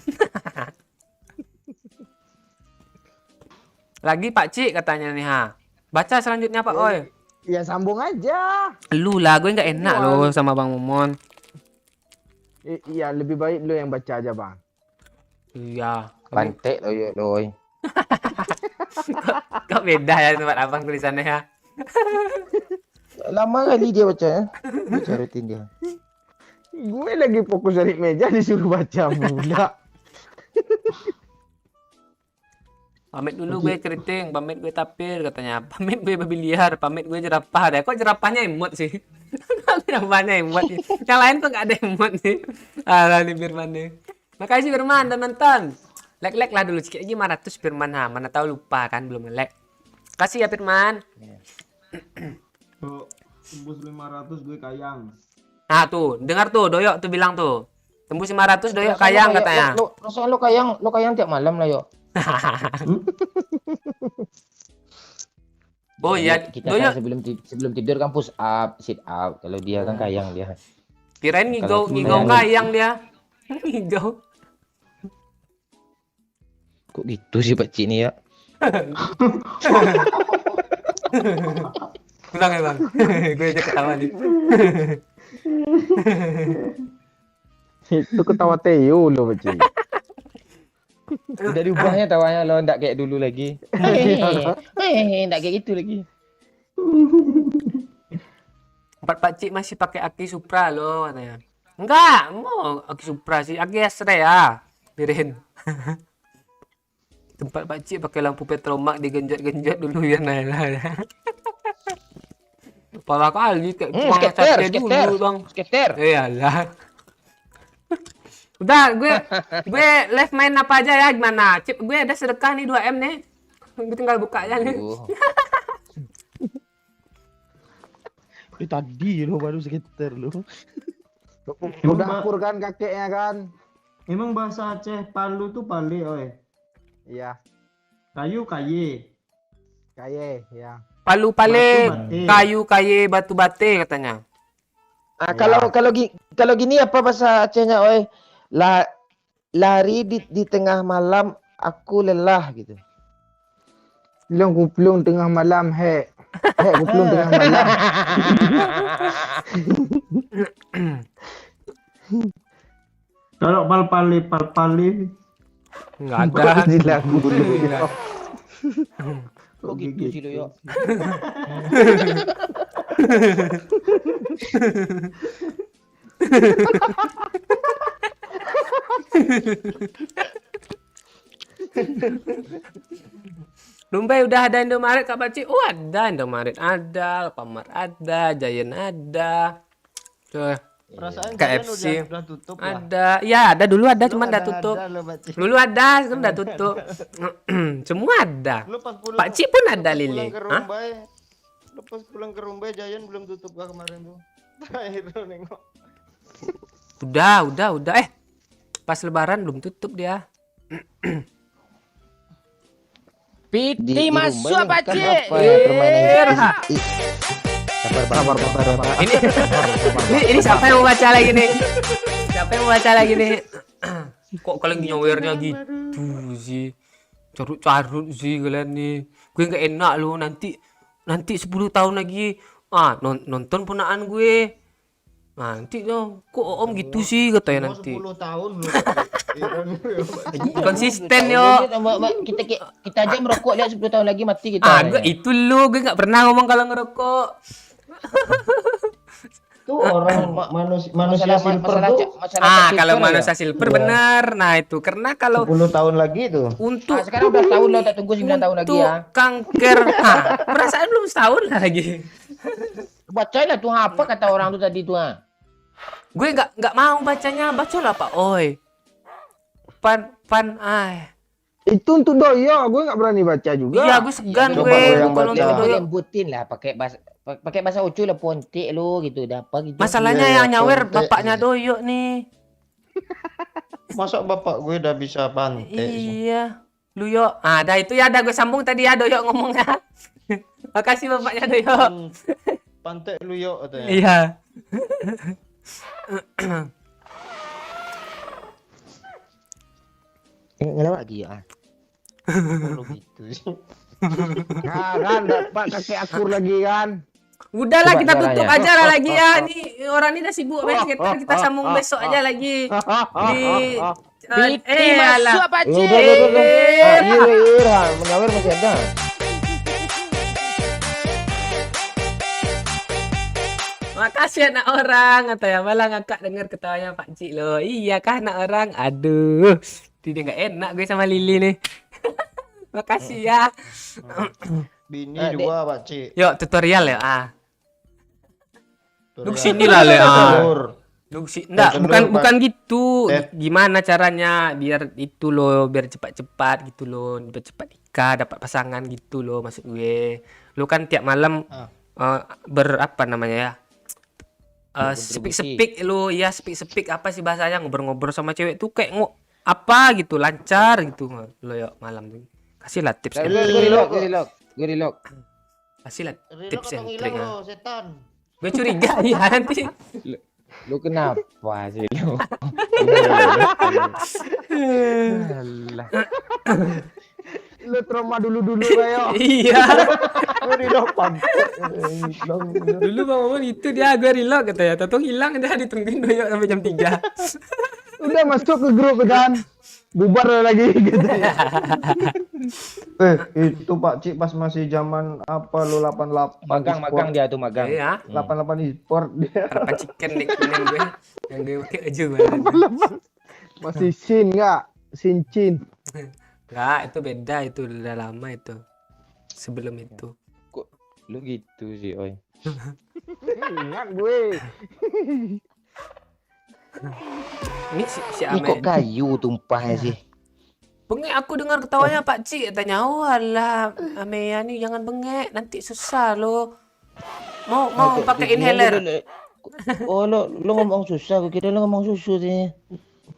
Lagi Pak Cik katanya nih ha. Baca selanjutnya Pak Oi. Ya sambung aja. Lu lah, gue nggak enak loh sama Bang Momon. Iya lebih baik lo yang baca aja bang. Iya. Pantek loh. Kok beda ya tempat abang tulisannya ya? Lama kali dia baca ya. Baca rutin dia. Gue lagi fokus dari meja disuruh baca pula. Pamit dulu gue keriting, pamit gue tapir katanya. Pamit gue babi liar, pamit gue jerapah deh. Kok jerapahnya emot sih? Jerapahnya emot. Yang lain kok gak ada emot sih. Alah nih Firman nih. Makasih Firman udah nonton. Like lah dulu sedikit aja 500 Firman ha. Mana tahu lupa kan belum like. Kasih ya Firman. Tembus 500 gue kayang. Nah tuh, dengar tuh Doyok tuh bilang tuh. Tembus 500 Doyok kayang katanya. Lo kayang tiap malam lah yuk. Oh iya, kita Doyok kan sebelum tidur kan push up, sit up. Kalau dia kan kayang dia. kirain ngigau Kalau kayang dia. Ngigau. Kok gitu sih Pak Cik ini ya? Bang ya bang. Gue aja ketawa nih. Itu ketawa Teo lo Pak Cik. Udah diubahnya tawanya lo, ndak kayak dulu lagi. Ndak kayak gitu lagi. Pak Cik masih pakai Aki Supra loh katanya. Enggak, mau Aki Supra sih, Aki Astra ya. Birin. Tempat Pak Cik pakai lampu petromak digenjot-genjot dulu ya Nailah. Parah kali kayak Skater, dulu bang. skater. Iyalah. Udah, gue live main apa aja ya gimana? Cip, gue ada sedekah nih 2M nih. Gue tinggal buka aja nih. Tadi lo baru sekitar lo. Udah Dapur kan kakeknya kan. Emang bahasa Aceh Palu tuh pale, oi. Iya, Kayu kaye. kaye ya. Palu pale, Batu bate. kayu kaye, batu bate katanya. Ah, kalau gini apa bahasa Acehnya, oi? Lari di tengah malam aku lelah gitu. Long kuplung tengah malam he. He kuplung tengah malam. Kalau pal-pale. Enggak ada. Di lagu dulu. Kok gitu sih lo, yo? Lumbai udah ada Indomaret Kak Paci? Oh ada Indomaret ada, Alfamart ada, Giant ada. Tuh, Perasaan KFC udah tutup lah. ada. Ya ada dulu ada cuman udah Ada, tutup. lo, Pak Cik. Dulu ada, sekarang udah tutup. Semua ada. Lu pas pulang, Pak Cik pun ada pas Lili. pulang ke Hah? Rumbai, lu pas pulang ke Rumbai Giant belum tutup kah kemarin tuh? Terakhir lu nengok. Udah. Pas lebaran belum tutup dia. Di masuk, rumah Pak kan Cik. apa ya, permainan Irha. sabar. Ini siapa yang mau baca lagi nih? Siapa yang mau baca lagi nih? Kok kalian nyawernya gitu sih? Carut-carut sih kalian nih. Gue nggak enak loh nanti 10 tahun lagi nonton ponaan gue. Nanti dong, kok Om gitu sih katanya nanti. 10 tahun lu. Konsisten yo. Kita aja merokok lihat 10 tahun lagi mati kita. Gue itu lu, gue nggak pernah ngomong kalau ngerokok. Tuh orang manusia silver tuh Kalau manusia silver bener. Nah itu karena kalau 10 tahun lagi tuh. untuk Sekarang udah tahun lo, tak tunggu 9 tahun lagi untuk ya. kanker, perasaan belum setahun lagi. Bacalah tuh apa kata orang tuh tadi tuh. Gue nggak mau bacanya, bacalah Pak Oi. Itu untuk doyo, gue nggak berani baca juga. Iya, gue segan Coba gue yang kalau baca. untuk doyo. Lembutin lah pakai bahasa ucu lah, pontik lo gitu, apa gitu. Masalahnya Iya, yang nyawer kontek. bapaknya doyo nih. Masa bapak gue udah bisa pantai sih. Iya. Lu yo. Dah itu ya, gue sambung tadi ya doyo ngomongnya. Makasih bapaknya doyo. Pantai lu yuk katanya. Iya. Ngelawak lagi ya. Kalau gitu sih. Nah, kan dapat kakek akur lagi kan. Udahlah Coba kita tutup caranya. aja lah lagi ya. Nih orang ini udah sibuk banget, kita sambung besok aja lagi. Alah. Pak Udah. Cik. Iya, menyawer masih ada. Makasih anak orang, kata ya malah ngakak denger ketawanya Pak Cik loh. Iya kah anak orang? Aduh, tidak nggak enak gue sama Lili nih. Makasih ya. Bini dua Pak Cik. Yuk tutorial ya. Tuh, Duk ya. sini lah le. Telur. Enggak, Telur, bukan Pak. gitu. Ted. Gimana caranya biar itu loh, biar cepat-cepat gitu loh, biar cepat nikah, dapat pasangan gitu loh maksud gue. Lu kan tiap malam apa namanya ya? Speak lu ya, speak apa sih bahasanya, ngobrol-ngobrol sama cewek tuh kayak apa gitu, lancar gitu lo ya malam tuh. Kasih lah tips and Gue relock. kasih lah Rilo tips kata and ngilang triknya. lo, setan. Gue curiga ya nanti. Lu kenapa sih lu? Lu trauma dulu kayak. Iya. Gue di depan. Dulu Bang Momon itu dia gue reload katanya. Tahu hilang dia ditungguin doyok sampai jam 3. Udah masuk ke grup kan. Bubar lagi gitu ya. Itu Pak Cik pas masih zaman apa lo 88 Magang dia tuh magang. Iya. 88 e-sport dia. Harapan chicken nih kuning gue. Yang gue pakai aja banget. Masih Shin enggak? Chin. Enggak, itu beda, itu udah lama itu. Sebelum itu. Kok lu gitu sih, oi? Ingat gue. Ini si Ini kok Ame. kayu tumpahnya sih? Bengek aku dengar ketawanya Pak Cik. Tanya, walah Amea nih jangan bengek. Nanti susah lo. Mau pakai inhaler. Oh, lu ngomong susah, gue kira lu ngomong susu sih.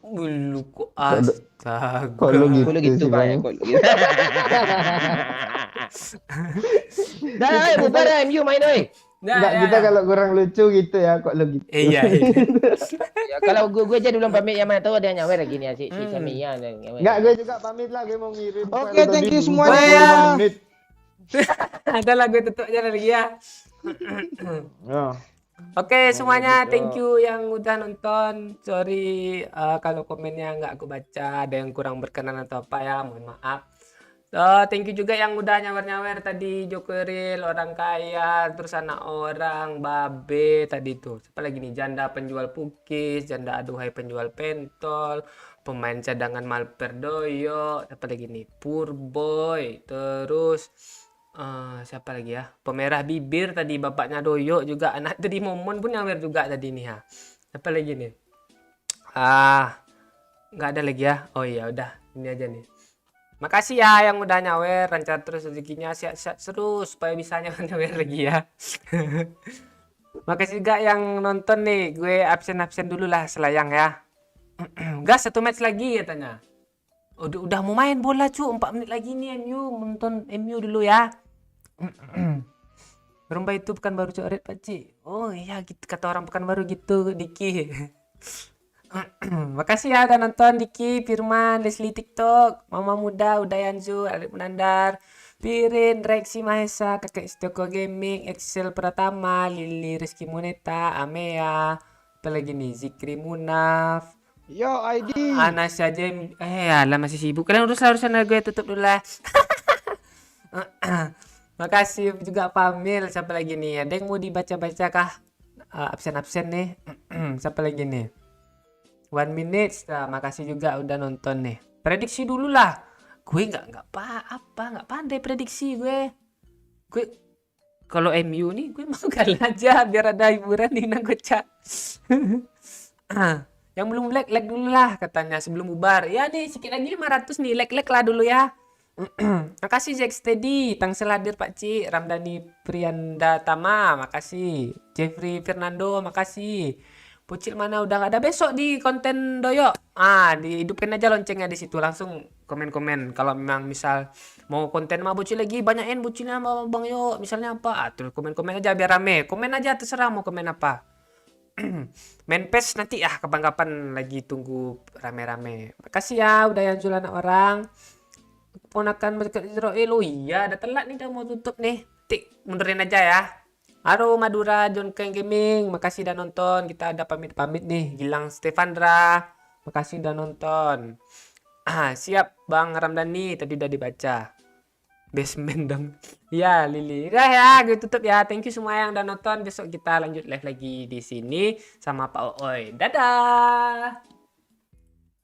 Bulu kok astaga. Kalau Kok lu gitu, sih, Pak? Bang. Kok lu gitu? Dah, oi, bubar dah, MU main, oi. Enggak, kita kalau kurang lucu gitu ya kok lo gitu. Iya. Ya, kalau gue aja duluan pamit, yang mana tahu ada yang nyawer lagi nih, si Samia. Enggak, gue juga pamit lah, gue mau ngirim. Oke, thank you Tadi semuanya. 25 menit. Ada lah gue tutup aja lagi ya. Ya. Oke semuanya, thank you yang udah nonton. Sorry kalau komennya nggak aku baca, ada yang kurang berkenan atau apa ya, mohon maaf. So, thank you juga yang udah nyawer-nyawer tadi, Jokeril, orang kaya, terus anak orang, babe tadi tuh. Siapa lagi nih? Janda penjual pukis, janda aduhai penjual pentol, pemain cadangan Malper Doyo, siapa lagi nih? Purboy, terus siapa lagi ya? Pemerah bibir tadi bapaknya Doyo juga, anak dari Momon pun nyawer juga tadi nih ya. Siapa lagi nih? Nggak ada lagi ya. Oh iya udah, ini aja nih. Makasih ya yang udah nyawer, lancar terus rezekinya, sehat-sehat terus supaya bisa nyawer lagi ya. Makasih juga yang nonton nih, gue absen dulu lah selayang ya. Gas 1 match lagi katanya. Udah mau main bola cu, 4 menit lagi nih MU, nonton MU dulu ya. Rumba itu pekan baru coret Pakcik. Oh iya gitu kata orang pekan baru gitu Diki. Makasih ya udah nonton Diki, Firman, Leslie TikTok, Mama Muda, Udayanzu, Alif Munandar, Pirin, Rexi Mahesa, Kakek Stoko Gaming, Excel Pratama, Lili Rizky Moneta, Amea, apalagi nih Zikri Munaf, Yo, ID. Anas saja. Alah masih sibuk. Kalian urusan gue tutup dulu lah. Makasih juga Pamil. Siapa lagi nih? Ada yang mau dibaca-baca kah? Absen-absen nih. Siapa lagi nih? 1 minute. Nah, makasih juga udah nonton nih. Prediksi dulu lah. Gue nggak pandai prediksi gue. Gue kalau MU nih gue mau kalah aja biar ada hiburan di Nagocak. Yang belum like dulu lah katanya sebelum bubar. Ya nih sedikit lagi 500 nih, like lah dulu ya. Makasih Jack Steady, Tangsel hadir Pak Cik, Ramdhani Prianda Tama, makasih. Jeffrey Fernando, makasih. Pucil mana udah nggak ada besok di konten Doyo. Dihidupin aja loncengnya di situ, langsung komen-komen. Kalau memang misal mau konten sama Bocil lagi, banyakin Bocilnya sama Bang Yo, misalnya apa? Terus komen-komen aja biar rame. Komen aja terserah mau komen apa. Main PES nanti ya kapan-kapan lagi tunggu rame-rame. Makasih ya udah yang jual anak orang. Ponakan berkat Israel. Oh iya, udah telat nih udah mau tutup nih. Tik, mundurin aja ya. Halo Madura, John Kang Gaming, makasih udah nonton. Kita ada pamit-pamit nih. Gilang Stefandra, makasih udah nonton. Siap Bang Ramdhani, tadi udah dibaca. Basement dong. Ya Lili. Udah ya, gue tutup ya. Thank you semua yang udah nonton. Besok kita lanjut live lagi di sini sama Pak Ooi. Dadah.